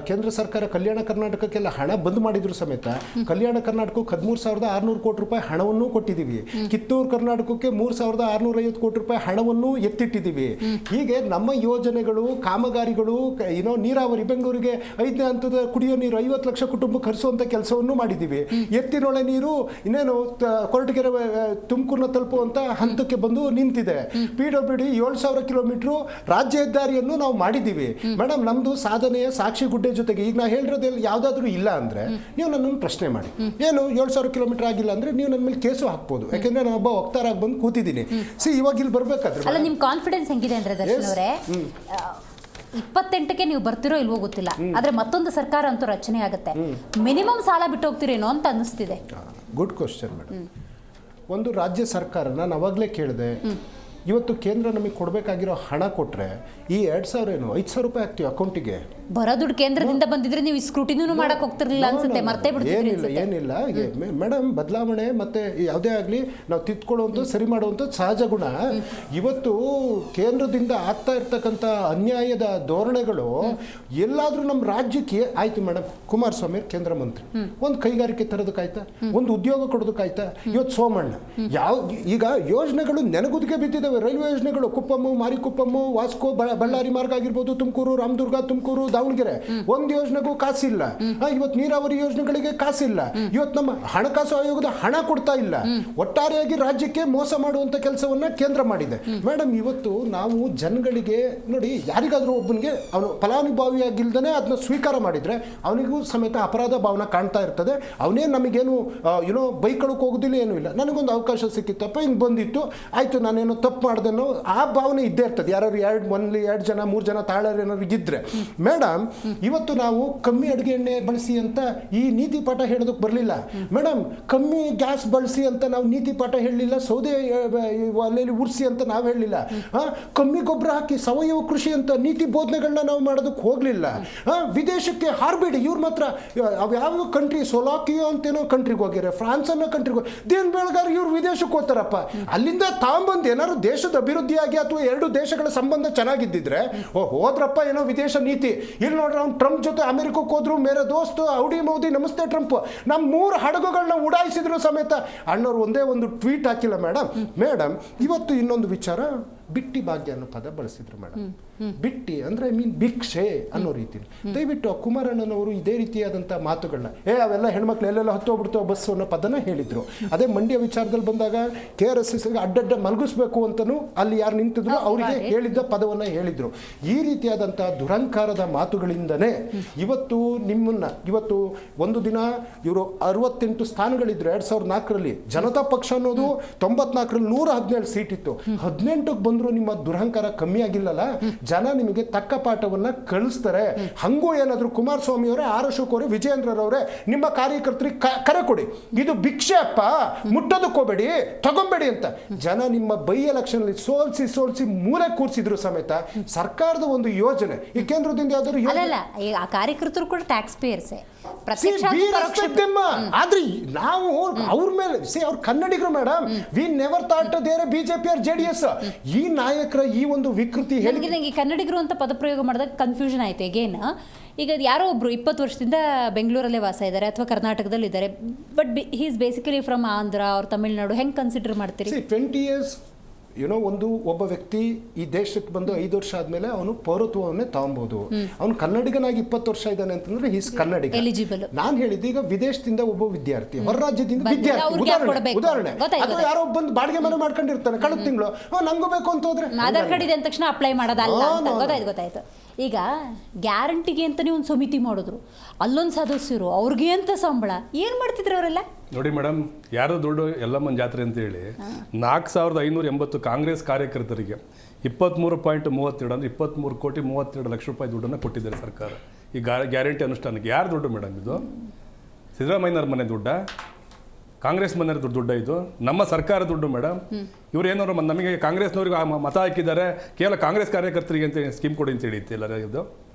ಕೇಂದ್ರ ಸರ್ಕಾರ ಕಲ್ಯಾಣ ಕರ್ನಾಟಕಕ್ಕೆಲ್ಲ ಹಣ ಬಂದ್ ಮಾಡಿದ್ರು ಸಮೇತ ಕಲ್ಯಾಣ ಕರ್ನಾಟಕಕ್ಕೆ 13,600 ಕೋಟಿ ರೂಪಾಯಿ ಹಣವನ್ನು ಕೊಟ್ಟಿದ್ದೀವಿ. ಕಿತ್ತೂರು ಕರ್ನಾಟಕಕ್ಕೆ 3,650 ಕೋಟಿ ರೂಪಾಯಿ ಹಣವನ್ನು ಎತ್ತಿಟ್ಟಿದ್ದೀವಿ. ಹೀಗೆ ನಮ್ಮ ಯೋಜನೆಗಳು, ಕಾಮಗಾರಿಗಳು, ನೀರಾವರಿ, ಬೆಂಗಳೂರಿಗೆ 5ನೇ ಹಂತದ ಕುಡಿಯೋ ನೀರು 50 ಲಕ್ಷ ಕುಟುಂಬಕ್ಕೆ ಹರಿಸುವಂಥ ಕೆಲಸವನ್ನು ಮಾಡಿದ್ದೀವಿ. ಎತ್ತಿನೊಳೆ ನೀರು ಇನ್ನೇನು ಕೊರಟಗೆರೆ ತುಮಕೂರನ್ನ ತಲುಪುವಂಥ ಹಂತಕ್ಕೆ ಬಂದು ನಿಂತಿದೆ. PWD 7,000 ಕಿಲೋಮೀಟರ್ ರಾಜ್ಯ ಹೆದ್ದಾರಿಯನ್ನು ನಾವು ಮಾಡಿದ್ದೀವಿ. ಮೇಡಮ್, ನಮ್ದು ಸಾಧನೆಯ ಸಾಕ್ಷಿ ಗುಡ್ಡೆ ಜೊತೆಗೆ ಈಗ ನಾ ಹೇಳಿರೋದ್ರಲ್ಲಿ ಯಾವುದಾದ್ರೂ ಇಲ್ಲ ಅಂದ್ರೆ ನೀವು ನನ್ನನ್ನು ಪ್ರಶ್ನೆ ಮಾಡಿ, ಏನು 7,000 ಕಿಲೋಮೀಟರ್ ಆಗಿಲ್ಲ ಅಂದ್ರೆ ನೀವು ನನ್ನ ಮೇಲೆ ಕೇಸು ಹಾಕ್ಬೋದು. ಯಾಕೆಂದ್ರೆ ನಾನು ಒಬ್ಬ ವಕ್ತಾರಾಗಿ ಬಂದು ಕೂತಿದ್ದೀನಿ. ಇವಾಗ ಇಲ್ಲಿ ಬರ್ಬೇಕಾದ್ರೆ ಅಲ್ಲ, ನಿಮ್ ಕಾನ್ಫಿಡೆನ್ಸ್ ಹೆಂಗಿದೆ ಅಂದ್ರೆ ದರ್ಶನ್ ಅವರೇ, 28ಕ್ಕೆ ನೀವು ಬರ್ತಿರೋ ಇಲ್ವೋ ಗೊತ್ತಿಲ್ಲ, ಆದ್ರೆ ಮತ್ತೊಂದು ಸರ್ಕಾರ ಅಂತೂ ರಚನೆ ಆಗುತ್ತೆ, ಮಿನಿಮಮ್ ಸಾಲ ಬಿಟ್ಟು ಹೋಗ್ತಿರೇನೋ ಅಂತ ಅನ್ನಿಸ್ತಿದೆ. Good question madam. ಒಂದು ರಾಜ್ಯ ಸರ್ಕಾರನ ನಾನು ಅವಾಗಲೇ ಕೇಳಿದೆ, ಇವತ್ತು ಕೇಂದ್ರ ನಮಗೆ ಕೊಡಬೇಕಾಗಿರೋ ಹಣ ಕೊಟ್ಟರೆ ಈ 2,000 ಏನು 5,000 ರೂಪಾಯಿ ಆಗ್ತೀವಿ ಅಕೌಂಟಿಗೆ. ಬರೋ ದುಡ್ಡು ಕೇಂದ್ರದಿಂದ ಬಂದಿದ್ರೆ ನೀವು ಸ್ಕ್ರೂಟಿನೂ ಮಾಡಕ್ ಹೋಗ್ತಿರ್ಲಿಲ್ಲ ಅನ್ಸುತ್ತೆ, ಮರ್ತೇ ಬಿಡ್ತೀರಿ. ಏನಿಲ್ಲ ಮೇಡಮ್, ಬದಲಾವಣೆ ಮತ್ತೆ ಯಾವುದೇ ಆಗಲಿ ನಾವು ತಿದ್ಕೊಳ್ಳುವಂಥದ್ದು, ಸರಿ ಮಾಡುವಂಥದ್ದು ಸಹಜ ಗುಣ. ಇವತ್ತು ಕೇಂದ್ರದಿಂದ ಆಗ್ತಾ ಇರ್ತಕ್ಕಂಥ ಅನ್ಯಾಯದ ಧೋರಣೆಗಳು ಎಲ್ಲಾದರೂ ನಮ್ಮ ರಾಜ್ಯಕ್ಕೆ ಆಯ್ತು ಮೇಡಮ್. ಕುಮಾರಸ್ವಾಮಿ ಕೇಂದ್ರ ಮಂತ್ರಿ, ಒಂದು ಕೈಗಾರಿಕೆ ತರೋದಕ್ಕಾಯ್ತಾ, ಒಂದು ಉದ್ಯೋಗ ಕೊಡೋದಕ್ಕಾಯ್ತಾ? ಇವತ್ತು ಸೋಮಣ್ಣ ಈಗ ಯೋಜನೆಗಳು ನೆನಗುದಿಗೆ ಬಿದ್ದಿದ್ದಾವೆ. ರೈಲ್ವೆ ಯೋಜನೆಗಳು ಕುಪ್ಪಮ್ಮು, ಮಾರಿಕುಪ್ಪಮ್ಮು, ವಾಸ್ಕೋ, ಬಳ್ಳಾರಿ ಮಾರ್ಗ ಆಗಿರ್ಬೋದು, ತುಮಕೂರು, ರಾಮದುರ್ಗ, ತುಮಕೂರು, ದಾವಣಗೆರೆ, ಒಂದು ಯೋಜನೆಗೂ ಕಾಸಿಲ್ಲ. ಇವತ್ತು ನೀರಾವರಿ ಯೋಜನೆಗಳಿಗೆ ಕಾಸಿಲ್ಲ. ಇವತ್ತು ನಮ್ಮ ಹಣಕಾಸು ಆಯೋಗದ ಹಣ ಕೊಡ್ತಾ ಇಲ್ಲ. ಒಟ್ಟಾರೆಯಾಗಿ ರಾಜ್ಯಕ್ಕೆ ಮೋಸ ಮಾಡುವಂತ ಕೆಲಸವನ್ನ ಕೇಂದ್ರ ಮಾಡಿದೆ. ಮೇಡಮ್, ಇವತ್ತು ನಾವು ಜನಗಳಿಗೆ ನೋಡಿ, ಯಾರಿಗಾದ್ರೂ ಒಬ್ಬನಿಗೆ ಅವನು ಫಲಾನುಭವಿಯಾಗಿಲ್ದೇ ಅದನ್ನ ಸ್ವೀಕಾರ ಮಾಡಿದ್ರೆ ಅವನಿಗೂ ಸಮೇತ ಅಪರಾಧ ಭಾವನೆ ಕಾಣ್ತಾ ಇರ್ತದೆ. ಅವನೇ ನಮಗೇನು ಬೈಕಳಕ್ಕೆ ಹೋಗೋದಿಲ್ಲ, ಏನೂ ಇಲ್ಲ. ನನಗೊಂದು ಅವಕಾಶ ಸಿಕ್ಕಿತ್ತಪ್ಪ, ಹಿಂಗೆ ಬಂದಿತ್ತು, ಆಯ್ತು ನಾನೇನೋ ತಪ್ಪು ಮಾಡ್ದೆ ಅನ್ನೋ ಆ ಭಾವನೆ ಇದ್ದೇ ಇರ್ತದೆ. ಯಾರು 2 ಜನ 3 ಜನ ತಾಳರು ಏನಾದ್ರು ಇದ್ರೆ. ಮೇಡಮ್, ಇವತ್ತು ನಾವು ಕಮ್ಮಿ ಅಡುಗೆ ಎಣ್ಣೆ ಬಳಸಿ ಅಂತ ಈ ನೀತಿ ಪಾಠ ಹೇಳೋದಕ್ಕೆ ಬರಲಿಲ್ಲ. ಮೇಡಮ್, ಕಮ್ಮಿ ಗ್ಯಾಸ್ ಬಳಸಿ ಅಂತ ನಾವು ನೀತಿ ಪಾಠ ಹೇಳಲಿಲ್ಲ. ಸೌದೆ ಒಲೆಯಲ್ಲಿ ಉರ್ಸಿ ಅಂತ ನಾವು ಹೇಳಲಿಲ್ಲ. ಕಮ್ಮಿ ಗೊಬ್ಬರ ಹಾಕಿ ಸಾವಯವ ಕೃಷಿ ಅಂತ ನೀತಿ ಬೋಧನೆಗಳನ್ನ ನಾವು ಮಾಡೋದಕ್ಕೆ ಹೋಗಲಿಲ್ಲ. ವಿದೇಶಕ್ಕೆ ಹಾರಬೇಡಿ, ಇವ್ರ ಮಾತ್ರ ಯಾವ ಕಂಟ್ರಿ, ಸೊಲಾಕಿಯೋ ಅಂತೇನೋ ಕಂಟ್ರಿಗೆ ಹೋಗ್ಯಾರೆ, ಫ್ರಾನ್ಸ್ ಅನ್ನೋ ಕಂಟ್ರಿಗೆ ದೇನ್ ಬೆಳಗಾರ ಇವ್ರು ವಿದೇಶಕ್ಕೆ ಹೋಗ್ತಾರಪ್ಪ. ಅಲ್ಲಿಂದ ತಾಂಬಂದು ಏನಾದ್ರು ದೇಶದ ಅಭಿವೃದ್ಧಿಯಾಗಿ ಅಥವಾ ಎರಡು ದೇಶಗಳ ಸಂಬಂಧ ಚೆನ್ನಾಗಿದ್ದಿದ್ರೆ ಹೋದ್ರಪ್ಪ ಏನೋ ವಿದೇಶ ನೀತಿ, ಇಲ್ಲಿ ನೋಡ್ರಿ ಅವ್ನು ಟ್ರಂಪ್ ಜೊತೆ ಅಮೆರಿಕಕ್ಕೆ ಹೋದ್ರು, ಮೇರೆ ದೋಸ್ತು ಔಡಿ ಮೋದಿ ನಮಸ್ತೆ ಟ್ರಂಪ್, ನಮ್ಮ 3 ಹಡಗುಗಳನ್ನ ಉಡಾಯಿಸಿದ್ರು ಸಮೇತ ಅಣ್ಣವ್ರು ಒಂದೇ ಒಂದು ಟ್ವೀಟ್ ಹಾಕಿಲ್ಲ ಮೇಡಮ್. ಇವತ್ತು ಇನ್ನೊಂದು ವಿಚಾರ, ಬಿಟ್ಟಿ ಭಾಗ್ಯ ಅನ್ನೋ ಪದ ಬಳಸಿದ್ರು ಮೇಡಮ್. ಬಿಟ್ಟಿ ಅಂದ್ರೆ ಐ ಮೀನ್ ಭಿಕ್ಷೆ ಅನ್ನೋ ರೀತಿಲಿ. ದಯವಿಟ್ಟು ಕುಮಾರಣ್ಣನವರು ಇದೇ ರೀತಿಯಾದಂಥ ಮಾತುಗಳನ್ನ ಅವೆಲ್ಲ ಹೆಣ್ಮಕ್ಳು ಎಲ್ಲೆಲ್ಲ ಹತ್ತೋಗ್ಬಿಡ್ತೋ ಬಸ್ಸು ಅನ್ನೋ ಪದನ ಹೇಳಿದ್ರು. ಅದೇ ಮಂಡ್ಯ ವಿಚಾರದಲ್ಲಿ ಬಂದಾಗ KRS ಅಡ್ಡಡ್ಡ ಮಲಗಿಸ್ಬೇಕು ಅಂತಲೂ ಅಲ್ಲಿ ಯಾರು ನಿಂತಿದ್ರು ಅವರಿಗೆ ಹೇಳಿದ್ದ ಪದವನ್ನು ಹೇಳಿದ್ರು. ಈ ರೀತಿಯಾದಂಥ ದುರಂಕಾರದ ಮಾತುಗಳಿಂದನೇ ಇವತ್ತು ಒಂದು ದಿನ ಇವರು 68 ಸ್ಥಾನಗಳಿದ್ರು 2004ರಲ್ಲಿ. ಜನತಾ ಪಕ್ಷ ಅನ್ನೋದು 94ರಲ್ಲಿ 117 ಸೀಟ್ ಇತ್ತು. 18ಕ್ಕೆ ಬಂದ್ರು ನಿಮ್ಮ ದುರಂಕಾರ ಕಮ್ಮಿ ಆಗಿಲ್ಲಲ್ಲ. ಜನ ನಿಮಗೆ ತಕ್ಕ ಪಾಠವನ್ನ ಕಳಿಸ್ತಾರೆ. ಹಂಗೂ ಏನಾದ್ರು ಕುಮಾರಸ್ವಾಮಿ ಅವರೇ, ಆರ್ ಅಶೋಕ್ ಅವರೇ, ವಿಜಯೇಂದ್ರರವರೇ ನಿಮ್ಮ ಕಾರ್ಯಕರ್ತರಿಗೆ ಕರೆ ಕೊಡಿ, ಇದು ಭಿಕ್ಷೆ ಅಪ್ಪ, ಮುಟ್ಟೋದಕ್ಕೋಬೇಡಿ, ತಗೊಂಬೇಡಿ ಅಂತ ಜನ ನಿಮ್ಮ ಬೈ ಎಲೆಕ್ಷನ್ ಅಲ್ಲಿ ಸೋಲ್ಸಿ ಮೂಲೆ ಕೂರಿಸಿದ್ರು ಸಮೇತ ಸರ್ಕಾರದ ಒಂದು ಯೋಜನೆ ಈ ಕೇಂದ್ರದಿಂದ ಯಾವ್ದಾದ್ರು ಅಲ್ಲ, ಆ ಕಾರ್ಯಕರ್ತರು ಕೂಡ ಟ್ಯಾಕ್ಸ್ ಪೇಯರ್ಸೇ. ಆದ್ರೆ ನಾವು ಅವ್ರ ಮೇಲೆ ಅವ್ರ ಕನ್ನಡಿಗರು madam, we never thought their BJP or JDS. ಈ ನಾಯಕರ ಈ ಒಂದು ವಿಕೃತಿ ನನಗೆ ಕನ್ನಡಿಗರು ಅಂತ ಪದಪ್ರಯೋಗ ಮಾಡಿದಾಗ ಕನ್ಫ್ಯೂಷನ್ ಆಯ್ತು. ಅಗೇನ್ ಈಗ ಯಾರೋ ಒಬ್ರು 20 ವರ್ಷದಿಂದ ಬೆಂಗಳೂರಲ್ಲೇ ವಾಸ ಇದ್ದಾರೆ ಅಥವಾ ಕರ್ನಾಟಕದಲ್ಲಿ ಇದ್ದಾರೆ, but he is basically from Andhra ಅವ್ರ ತಮಿಳ್ನಾಡು, ಹೆಂಗೆ ಕನ್ಸಿಡರ್ ಮಾಡ್ತೀರಿ? 20 years ಒಬ್ಬ ವ್ಯಕ್ತಿ ಈ ದೇಶಕ್ಕೆ ಬಂದು 5 ವರ್ಷ ಆದ್ಮೇಲೆ ಅವನು ಪೌರತ್ವವನ್ನೇ ತಗೊಬಹುದು. ಅವನು ಕನ್ನಡಿಗನಾಗಿ 20 ವರ್ಷ ಇದ್ದಾನೆ ಅಂತಂದ್ರೆ ಹಿಸ್ ಕನ್ನಡಿಗ ಎಲಿಜಿಬಲ್. ನಾನು ಹೇಳಿದ್ದು ಈಗ ವಿದೇಶದಿಂದ ಒಬ್ಬ ವಿದ್ಯಾರ್ಥಿ, ಹೊರ ರಾಜ್ಯದಿಂದ ವಿದ್ಯಾರ್ಥಿ, ಉದಾಹರಣೆ ಅಥವಾ ಯಾರೋ ಬಂದು ಬಾಡಿಗೆ ಮನೆ ಮಾಡ್ಕೊಂಡಿರ್ತಾನೆ ಕಳೆದ ತಿಂಗಳು, ನಂಗೂ ಬೇಕು ಅಂತ ಹೋದ್ರೆ ಆಧಾರ್ ಕಾರ್ಡ್ ಇದೆ ಅಂದ ತಕ್ಷಣ ಅಪ್ಲೈ ಮಾಡೋದಲ್ಲ ಅಂತ ಗೊತ್ತಾಯ್ತು. ಈಗ ಗ್ಯಾರಂಟಿಗೆ ಅಂತಾನೆ ಒಂದು ಸಮಿತಿ ಮಾಡಿದ್ರು, ಅಲ್ಲೊಂದು ಸದಸ್ಯರು, ಅವ್ರಿಗೆ ಅಂತ ಸಂಬಳ, ಏನು ಮಾಡ್ತಿದ್ರು ಅವರೆಲ್ಲ? ನೋಡಿ ಮೇಡಮ್, ಯಾರೋ ದೊಡ್ಡ ಯಲ್ಲಮ್ಮನ ಜಾತ್ರೆ ಅಂತೇಳಿ 4580 ಕಾಂಗ್ರೆಸ್ ಕಾರ್ಯಕರ್ತರಿಗೆ 23.32 ಅಂದರೆ 23,32 ಲಕ್ಷ ರೂಪಾಯಿ ದುಡ್ಡನ್ನು ಕೊಟ್ಟಿದ್ದಾರೆ ಸರ್ಕಾರ ಈ ಗ್ಯಾರಂಟಿ ಅನುಷ್ಠಾನಕ್ಕೆ. ಯಾರು ದುಡ್ಡು ಮೇಡಮ್ ಇದು? ಸಿದ್ದರಾಮಯ್ಯನವ್ರ ಮನೆ ದುಡ್ಡ? ಕಾಂಗ್ರೆಸ್ ಮನೆಯವ್ರ ದುಡ್ಡ? ಇದು ನಮ್ಮ ಸರ್ಕಾರ ದುಡ್ಡು ಮೇಡಮ್. ಇವ್ರು ಏನಾದ್ರು ನಮಗೆ ಕಾಂಗ್ರೆಸ್ನವ್ರಿಗೆ ಮತ ಹಾಕಿದ್ದಾರೆ, ಕೇವಲ ಕಾಂಗ್ರೆಸ್ ಕಾರ್ಯಕರ್ತರಿಗೆ ಅಂತ ಸ್ಕೀಮ್ ಕೊಡಿ ಅಂತ ಹೇಳಿತ್ತಿಲ್ಲ. ಇದು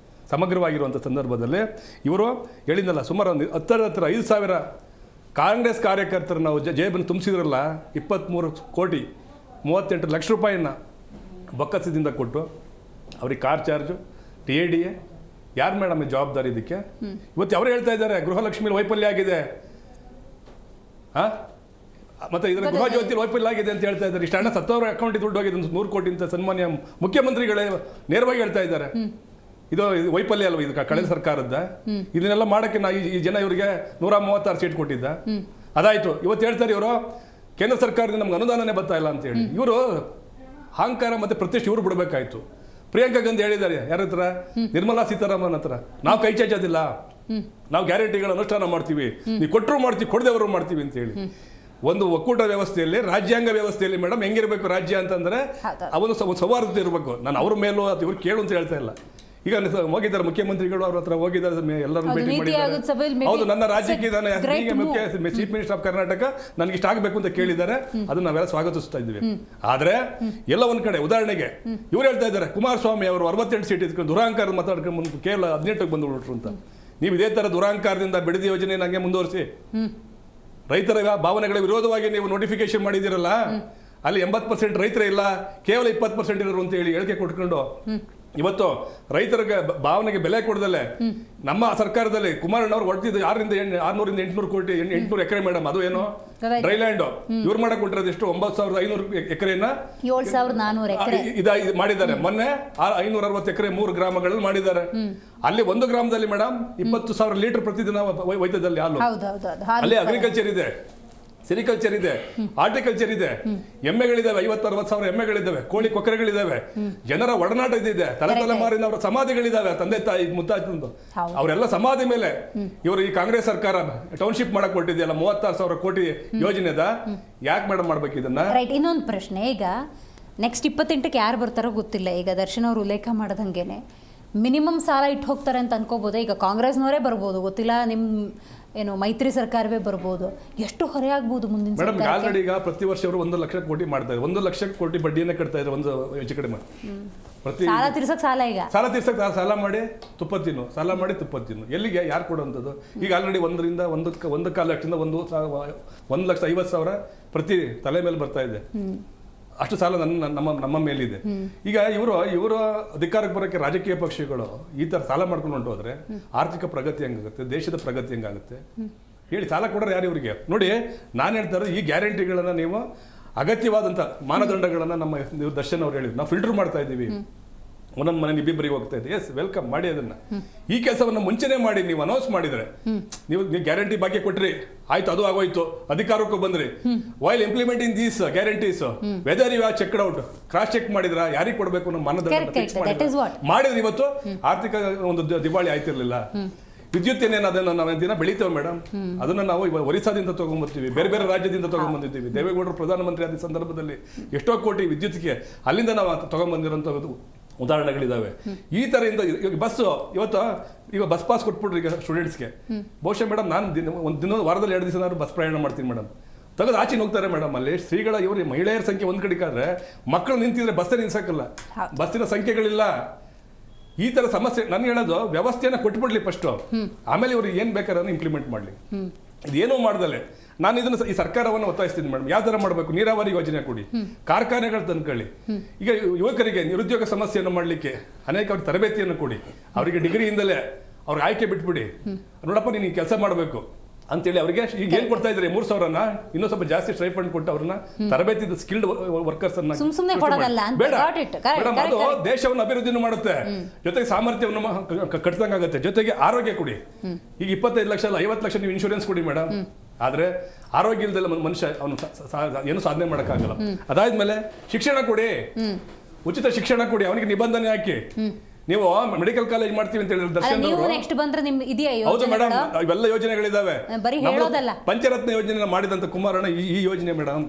ಸಮಗ್ರವಾಗಿರುವಂಥ ಸಂದರ್ಭದಲ್ಲಿ ಇವರು ಹೇಳಿದ್ನಲ್ಲ, ಸುಮಾರು 5,000 ಕಾಂಗ್ರೆಸ್ ಕಾರ್ಯಕರ್ತರು ನಾವು ಜೇಬನ್ನು ತುಂಬಿಸಿದ್ರಲ್ಲ, 23,38 ಲಕ್ಷ ರೂಪಾಯಿನ ಬೊಕ್ಕಸದಿಂದ ಕೊಟ್ಟು ಅವ್ರಿಗೆ ಕಾರ್ ಚಾರ್ಜು, TADA, ಯಾರು ಮೇಡಮ್ ಜವಾಬ್ದಾರಿ ಇದಕ್ಕೆ? ಇವತ್ತು ಅವರು ಹೇಳ್ತಾ ಇದ್ದಾರೆ ಗೃಹಲಕ್ಷ್ಮಿಲಿ ವೈಫಲ್ಯ ಆಗಿದೆ, ಮತ್ತೆ ಇದರ ಗೃಹ ಜ್ಯೋತಿ ವೈಫಲ್ಯ ಆಗಿದೆ ಅಂತ ಹೇಳ್ತಾ ಇದ್ದಾರೆ. ಇಷ್ಟು ಹಣ ಸತ್ತವರ ಅಕೌಂಟಿಗೆ ದುಡ್ಡು ಹೋಗಿದೆ 100 ಕೋಟಿ ಅಂತ ಸನ್ಮಾನ್ಯ ಮುಖ್ಯಮಂತ್ರಿಗಳೇ ನೇರವಾಗಿ ಹೇಳ್ತಾ ಇದ್ದಾರೆ. ಇದು ವೈಫಲ್ಯ ಅಲ್ವ ಇದು ಕಳೆದ ಸರ್ಕಾರದ? ಇದನ್ನೆಲ್ಲ ಮಾಡಕ್ಕೆ ಈ ಜನ ಇವರಿಗೆ 136 ಸೀಟ್ ಕೊಟ್ಟಿದ್ದ, ಅದಾಯ್ತು. ಇವತ್ತು ಹೇಳ್ತಾರೆ ಇವರು ಕೇಂದ್ರ ಸರ್ಕಾರದಿಂದ ನಮ್ಗೆ ಅನುದಾನನೇ ಬರ್ತಾ ಇಲ್ಲ ಅಂತ ಹೇಳಿ. ಇವರು ಅಹಂಕಾರ ಮತ್ತೆ ಪ್ರತಿಷ್ಠೆ ಇವರು ಬಿಡಬೇಕಾಯ್ತು. ಪ್ರಿಯಾಂಕಾ ಗಾಂಧಿ ಹೇಳಿದ್ದಾರೆ ಯಾರ ಹತ್ರ? ನಿರ್ಮಲಾ ಸೀತಾರಾಮನ್ ಹತ್ರ, ನಾವು ಕೈ ಚಾಚೋದಿಲ್ಲ, ನಾವು ಗ್ಯಾರಂಟಿಗಳ ಅನುಷ್ಠಾನ ಮಾಡ್ತೀವಿ, ನೀವು ಕೊಟ್ಟರು ಮಾಡ್ತೀವಿ, ಕೊಡದವರು ಮಾಡ್ತೀವಿ ಅಂತ ಹೇಳಿ. ಒಂದು ಒಕ್ಕೂಟ ವ್ಯವಸ್ಥೆಯಲ್ಲಿ, ರಾಜ್ಯಾಂಗ ವ್ಯವಸ್ಥೆಯಲ್ಲಿ ಮೇಡಮ್ ಹೆಂಗಿರ್ಬೇಕು ರಾಜ್ಯ ಅಂತಂದ್ರೆ ಅವನು ಸೌಹಾರ್ದತೆ ಇರಬೇಕು. ನಾನು ಅವ್ರ ಮೇಲೂ ಇವ್ರು ಕೇಳು ಅಂತ ಹೇಳ್ತಾ ಇಲ್ಲ. ಈಗ ಹೋಗಿದ್ದಾರೆ ಮುಖ್ಯಮಂತ್ರಿಗಳು, ಅವ್ರ ಹತ್ರ ಹೋಗಿದ್ದಾರೆ, ಎಲ್ಲರೂ ಭೇಟಿ ಮಾಡಿದ್ದಾರೆ. ಹೌದು, ನನ್ನ ರಾಜ್ಯಕ್ಕೆ ಚೀಫ್ ಮಿನಿಸ್ಟರ್ ಆಫ್ ಕರ್ನಾಟಕ ನನಗೆ ಇಷ್ಟ ಆಗಬೇಕು ಅಂತ ಕೇಳಿದ್ದಾರೆ, ಅದನ್ನ ನಾವೆಲ್ಲ ಸ್ವಾಗತಿಸ್ತಾ ಇದ್ದೀವಿ. ಆದ್ರೆ ಎಲ್ಲ ಒಂದ್ ಕಡೆ ಉದಾಹರಣೆಗೆ ಇವ್ರು ಹೇಳ್ತಾ ಇದ್ದಾರೆ ಕುಮಾರಸ್ವಾಮಿ ಅವರು 68 ಸೀಟ್ ಇದ್ಕೊಂಡು ದುರಾಂಕಾರ ಮಾತಾಡ್ಕೊಂಡು ಕೇವಲ 18ಕ್ಕೆ ಬಂದುಬಿಟ್ರು ಅಂತ. ನೀವು ಇದೇ ತರ ದುರಾಂಕಾರದಿಂದ ಬಿಡದಿ ಯೋಜನೆ ನಂಗೆ ಮುಂದುವರಿಸಿ ರೈತರ ಭಾವನೆಗಳ ವಿರೋಧವಾಗಿ ನೀವು ನೋಟಿಫಿಕೇಶನ್ ಮಾಡಿದಿರಲ್ಲ, ಅಲ್ಲಿ 80% ರೈತರೇ ಇಲ್ಲ, ಕೇವಲ 20% ಇರೋರು ಅಂತ ಹೇಳಿ ಹೇಳಿಕೆ ಕೊಟ್ಕೊಂಡು ಇವತ್ತು ರೈತರಿಗೆ ಭಾವನೆಗೆ ಬೆಲೆ ಕೊಡದಲ್ಲೇ ನಮ್ಮ ಸರ್ಕಾರದಲ್ಲಿ ಕುಮಾರಣ್ಣವ್ರು ಹೊಡೆದಿದ್ದು 600 800 ಕೋಟಿ 800 ಎಕರೆ ಮೇಡಮ್, ಅದು ಏನು ಡ್ರೈಲ್ಯಾಂಡ್ ಇವ್ರು ಮಾಡಕ್ ಕೊಟ್ಟಿರೋದು ಎಷ್ಟು? 9,500 ಎಕರೆನ 7,400 ಎಕರೆ ಮಾಡಿದ್ದಾರೆ. ಮೊನ್ನೆ 560 ಎಕರೆ 3 ಗ್ರಾಮಗಳಲ್ಲಿ ಮಾಡಿದ್ದಾರೆ. ಅಲ್ಲಿ ಒಂದು ಗ್ರಾಮದಲ್ಲಿ ಮೇಡಮ್ 20,000 ಲೀಟರ್ ಪ್ರತಿದಿನ ಹೋಯ್ತದಲ್ಲಿ ಹಾಲು. ಅಲ್ಲಿ ಅಗ್ರಿಕಲ್ಚರ್ ಇದೆ, ಸೆರಿಕಲ್ಚರ್ ಇದೆ, ಹಾರ್ಟಿಕಲ್ಚರ್ ಇದೆ, ಎಮ್ಮೆಗಳಿದಾವೆ, 50-60 ಸಾವಿರ ಎಮ್ಮೆಗಳಿದ್ದಾವೆ, ಕೋಳಿ ಕೊಕ್ಕರೆಗಳಿದ್ದಾವೆ, ಜನರ ಒಡನಾಟ ಇದೆ, ತಲೆಮಾರಿನ ಅವರ ಸಮಾಧಿಗಳಿದಾವೆ, ತಂದೆ ತಾಯಿ ಮುತ್ತಾಯ್ತು ಅವರೆಲ್ಲ ಸಮಾಧಿ ಮೇಲೆ ಇವರು ಈ ಕಾಂಗ್ರೆಸ್ ಸರ್ಕಾರ ಟೌನ್ಶಿಪ್ ಮಾಡಕ್ ಕೊಟ್ಟಿದೆಯಲ್ಲ 36,000 ಕೋಟಿ ಯೋಜನೆದ. ಯಾಕೆ ಮೇಡಮ್ ಮಾಡ್ಬೇಕು ಇದನ್ನ? ರೈಟ್. ಇನ್ನೊಂದು ಪ್ರಶ್ನೆ, ಈಗ ನೆಕ್ಸ್ಟ್ 28ಕ್ಕೆ ಯಾರು ಬರ್ತಾರೋ ಗೊತ್ತಿಲ್ಲ. ಈಗ ದರ್ಶನ್ ಅವರು ಉಲ್ಲೇಖ ಮಾಡೋದಂಗೆನೆ ಮಿನಿಮಮ್ ಸಾಲ ಇಟ್ಟು ಹೋಗ್ತಾರೆ ಅಂತ ಅನ್ಕೋಬೋದ? ಈಗ ಕಾಂಗ್ರೆಸ್ನವರೇ ಬರ್ಬೋದು, ಗೊತ್ತಿಲ್ಲ, ನಿಮ್ಮ ಏನು ಮೈತ್ರಿ ಸರ್ಕಾರವೇ ಬರ್ಬೋದು. ಎಷ್ಟು ಹೊರೆ ಆಗ್ಬೋದು ಮುಂದಿನ ಮೇಡಮ್? ಆಲ್ರೆಡಿ ಈಗ ಪ್ರತಿ ವರ್ಷ ಅವರು 1 ಲಕ್ಷ ಕೋಟಿ ಮಾಡ್ತಾ ಇದ್ದಾರೆ, 1 ಲಕ್ಷ ಕೋಟಿ ಬಡ್ಡಿಯನ್ನೇ ಕಟ್ತಾ ಇದ್ದಾರೆ. ಒಂದು ಹೆಚ್ಚು ಕಡಿಮೆ ಪ್ರತಿ ಸಾಲ ತೀರ್ಸಕ್ ಸಾಲ, ಈಗ ಸಾಲ ತೀರ್ಸಕ್ ಸಾಲ ಮಾಡಿ ತುಪ್ಪ ತಿನ್ನು, ಸಾಲ ಮಾಡಿ ತುಪ್ಪ ತಿನ್ನು, ಎಲ್ಲಿಗೆ ಯಾರು ಕೊಡುವಂಥದ್ದು? ಈಗ ಆಲ್ರೆಡಿ 1.25 ಲಕ್ಷದಿಂದ 1,50,000 ಪ್ರತಿ ತಲೆ ಮೇಲೆ ಬರ್ತಾ ಇದೆ. ಅಷ್ಟು ಸಾಲ ನಮ್ಮ ಮೇಲಿದೆ. ಈಗ ಇವರು ಅಧಿಕಾರಕ್ಕೆ ಬರೋಕ್ಕೆ ರಾಜಕೀಯ ಪಕ್ಷಗಳು ಈ ಥರ ಸಾಲ ಮಾಡ್ಕೊಂಡು ಹೊಂಟೋದ್ರೆ ಆರ್ಥಿಕ ಪ್ರಗತಿ ಹೆಂಗಾಗುತ್ತೆ, ದೇಶದ ಪ್ರಗತಿ ಹೆಂಗಾಗುತ್ತೆ ಹೇಳಿ? ಸಾಲ ಕೊಡೋರು ಯಾರು ಇವರಿಗೆ? ನೋಡಿ, ನಾನು ಹೇಳ್ತಾ ಇರೋದು ಈ ಗ್ಯಾರಂಟಿಗಳನ್ನು ನೀವು ಅಗತ್ಯವಾದಂಥ ಮಾನದಂಡಗಳನ್ನು ನಮ್ಮ ದರ್ಶನ್ ಅವ್ರು ಹೇಳಿದ್ರು, ನಾವು ಫಿಲ್ಟರ್ ಮಾಡ್ತಾ ಇದ್ದೀವಿ, ಒಂದೊಂದು ಮನೆ ಇಬ್ಬಿಬ್ಬರಿಗೆ ಹೋಗ್ತಾ ಇದೆ. ಎಸ್, ವೆಲ್ಕಮ್ ಮಾಡಿ ಅದನ್ನ. ಈ ಕೆಲಸವನ್ನು ಮುಂಚೆನೇ ಮಾಡಿ ನೀವು ಅನೌನ್ಸ್ ಮಾಡಿದ್ರೆ, ನೀವು ಗ್ಯಾರಂಟಿ ಬಗ್ಗೆ ಕೊಟ್ರಿ, ಆಯ್ತು, ಅದು ಆಗೋಯ್ತು, ಅಧಿಕಾರಕ್ಕೂ ಬಂದ್ರಿ, while implementing these guarantees whether you are checked out, cross check ಮಾಡಿದ್ರ, ಯಾರಿಗೆ ಕೊಡಬೇಕು ನಮ್ಮ ಮಾನದಂಡ ಮಾಡಿದ್ರೆ ಇವತ್ತು ಆರ್ಥಿಕ ಒಂದು ದಿವಾಳಿ ಆಯ್ತಿರ್ಲಿಲ್ಲ. ವಿದ್ಯುತ್ ಏನೇನು ಅದನ್ನು ನಾವು ದಿನ ಬೆಳಿತೇವೆ ಮೇಡಮ್, ಅದನ್ನು ನಾವು ಒರಿಸ್ಸಾದಿಂದ ತಗೊಂಡ್ಬರ್ತೀವಿ, ಬೇರೆ ಬೇರೆ ರಾಜ್ಯದಿಂದ ತಗೊಂಡ್ಬಂದಿದ್ದೀವಿ. ದೇವೇಗೌಡರು ಪ್ರಧಾನಮಂತ್ರಿ ಆದ ಸಂದರ್ಭದಲ್ಲಿ ಎಷ್ಟೋ ಕೋಟಿ ವಿದ್ಯುತ್ಗೆ ಅಲ್ಲಿಂದ ನಾವು ತಗೊಂಡ್ಬಂದಿರೋಂಥದ್ದು ಉದಾಹರಣೆಗಳಿದ್ದಾವೆ. ಈ ಥರ ಈಗ ಬಸ್ಸು ಈಗ ಬಸ್ ಪಾಸ್ ಕೊಟ್ಬಿಟ್ರಿ ಈಗ ಸ್ಟೂಡೆಂಟ್ಸ್ಗೆ. ಬಹುಶಃ ಮೇಡಮ್ ನಾನು ಒಂದು ವಾರದಲ್ಲಿ 2 ದಿವಸ ಬಸ್ ಪ್ರಯಾಣ ಮಾಡ್ತೀನಿ ಮೇಡಮ್. ತೆಗೆದು ಆಚೆ ಹೋಗ್ತಾರೆ ಮೇಡಮ್. ಅಲ್ಲಿ ಶ್ರೀಗಳ ಇವರು ಮಹಿಳೆಯರ ಸಂಖ್ಯೆ ಒಂದು ಕಡೆಗಾದ್ರೆ ಮಕ್ಕಳು ನಿಂತಿದ್ರೆ ಬಸ್ಸೇ ನಿಲ್ಸಕ್ಕಲ್ಲ, ಬಸ್ಸಿನ ಸಂಖ್ಯೆಗಳಿಲ್ಲ. ಈ ಥರ ಸಮಸ್ಯೆ ನಾನು ಹೇಳೋದು, ವ್ಯವಸ್ಥೆಯನ್ನು ಕೊಟ್ಬಿಡ್ಲಿ ಫಸ್ಟು, ಆಮೇಲೆ ಇವ್ರಿಗೆ ಏನು ಬೇಕಾದ್ರೆ ಇಂಪ್ಲಿಮೆಂಟ್ ಮಾಡಲಿ. ಇದೇನೂ ಮಾಡ್ದಲೆ ನಾನು ಇದನ್ನು ಈ ಸರ್ಕಾರವನ್ನು ಒತ್ತಾಯಿಸ್ತೀನಿ ಮೇಡಮ್. ಯಾವ ಥರ ಮಾಡಬೇಕು? ನೀರಾವರಿ ಯೋಜನೆ ಕೊಡಿ, ಕಾರ್ಖಾನೆಗಳು ತಂದ್ಕೊಳ್ಳಿ. ಈಗ ಯುವಕರಿಗೆ ನಿರುದ್ಯೋಗ ಸಮಸ್ಯೆಯನ್ನು ಮಾಡಲಿಕ್ಕೆ ಅನೇಕ ಅವ್ರಿಗೆ ತರಬೇತಿಯನ್ನು ಕೊಡಿ, ಅವರಿಗೆ ಡಿಗ್ರಿಯಿಂದಲೇ ಅವ್ರಿಗೆ ಆಯ್ಕೆ ಬಿಟ್ಬಿಡಿ. ನೋಡಪ್ಪ, ನೀನು ಈ ಕೆಲಸ ಮಾಡಬೇಕು ಅಂತೇಳಿ ಅವರಿಗೆ ಈಗ ಏನು ಕೊಡ್ತಾ ಇದ್ದಾರೆ, 3,000ನ ಇನ್ನೂ ಸ್ವಲ್ಪ ಜಾಸ್ತಿ ಸ್ಟೈಫಂಡ್ ಕೊಟ್ಟು ಅವ್ರನ್ನ ತರಬೇತಿ ಸ್ಕಿಲ್ಡ್ ವರ್ಕರ್ಸ್ ಅನ್ನ ಬೇಡ ಮೇಡಮ್. ಅದು ದೇಶವನ್ನು ಅಭಿವೃದ್ಧಿನೂ ಮಾಡುತ್ತೆ, ಜೊತೆಗೆ ಸಾಮರ್ಥ್ಯವನ್ನು ಕಟ್ಟಿದಂಗಾಗುತ್ತೆ, ಜೊತೆಗೆ ಆರೋಗ್ಯ ಕೊಡಿ. ಈಗ 25 ಲಕ್ಷ ಅಲ್ಲ 50 ಲಕ್ಷ ನೀವು ಇನ್ಶೂರೆನ್ಸ್ ಕೊಡಿ ಮೇಡಮ್. ಆದ್ರೆ ಆರೋಗ್ಯ ಇಲ್ದಲ್ಲ ಮನುಷ್ಯ ಅವನು ಏನು ಸಾಧನೆ ಮಾಡೋಕ್ಕಾಗಲ್ಲ. ಅದಾದ್ಮೇಲೆ ಶಿಕ್ಷಣ ಕೊಡಿ, ಉಚಿತ ಶಿಕ್ಷಣ ಕೊಡಿ, ಅವನಿಗೆ ನಿಬಂಧನೆ ಹಾಕಿ. ನೀವು ಮೆಡಿಕಲ್ ಕಾಲೇಜ್ ಮಾಡ್ತೀವಿ ಅಂತ ಹೇಳಿದ್ರೆ ದರ್ಶನ್ ಹೌದು ಮೇಡಮ್, ಇವೆಲ್ಲ ಯೋಜನೆಗಳಿದಾವೆ. ಪಂಚರತ್ನ ಯೋಜನೆ ಮಾಡಿದಂತ ಕುಮಾರಣ್ಣ ಈ ಯೋಜನೆ ಮೇಡಮ್,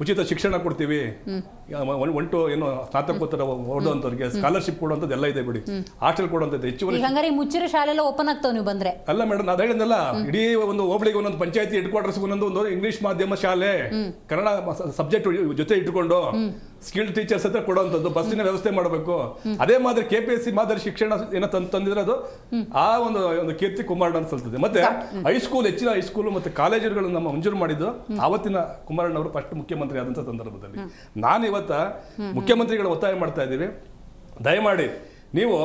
ಉಚಿತ ಶಿಕ್ಷಣ ಕೊಡ್ತೀವಿ, 1 to ಏನೋ ಸ್ನಾತಕೋತ್ತರ ಓದುವಂಥವ್ರಿಗೆ ಸ್ಕಾಲರ್ಶಿಪ್ ಕೊಡುವಂಥದ್ದು ಎಲ್ಲ ಇದೆ ಬಿಡಿ, ಹಾಸ್ಟೆಲ್ ಕೊಡುವಂಥದ್ದು ಹೆಚ್ಚುವರಿ. ಮುಚ್ಚಿರೋ ಶಾಲೆ ಓಪನ್ ಆಗ್ತಾವ ನೀವು ಬಂದ್ರೆ ಅಲ್ಲ ಮೇಡಮ್, ಅದು ಹೇಳಿದ್ನಲ್ಲ, ಇಡೀ ಒಂದು ಹೋಬಳಿಗೆ ಒಂದೊಂದು ಪಂಚಾಯತಿ ಹೆಡ್ ಕ್ವಾರ್ಟರ್ಸ್ ಒಂದು ಇಂಗ್ಲಿಷ್ ಮಾಧ್ಯಮ ಶಾಲೆ, ಕನ್ನಡ ಸಬ್ಜೆಕ್ಟ್ ಜೊತೆ ಇಟ್ಕೊಂಡು ಸ್ಕಿಲ್ಡ್ ಟೀಚರ್ಸ್ ಹತ್ರ ಕೊಡುವಂಥದ್ದು, ಬಸ್ಸಿನ ವ್ಯವಸ್ಥೆ ಮಾಡಬೇಕು. ಅದೇ ಮಾದರಿ KPSC ಮಾದರಿ ಶಿಕ್ಷಣ ಏನೋ ತಂದಿದ್ರೆ ಅದು ಆ ಒಂದು ಕೀರ್ತಿ ಕುಮಾರಣ್ಣ ಅನ್ಸಲ್ತದೆ. ಮತ್ತೆ ಹೈಸ್ಕೂಲ್, ಹೆಚ್ಚಿನ ಹೈಸ್ಕೂಲ್ ಮತ್ತೆ ಕಾಲೇಜುಗಳನ್ನು ನಮ್ಮ ಮಂಜೂರು ಮಾಡಿದ್ದು ಆವತ್ತಿನ ಕುಮಾರಣ್ಣ ಅವರು ಫಸ್ಟ್ ಮುಖ್ಯಮಂತ್ರಿ ಆದಂಥ ಸಂದರ್ಭದಲ್ಲಿ. ನಾನು ಇವತ್ತ ಮುಖ್ಯಮಂತ್ರಿಗಳು ಒತ್ತಾಯ ಮಾಡ್ತಾ ಇದ್ದೀವಿ, ದಯಮಾಡಿ ನೀವು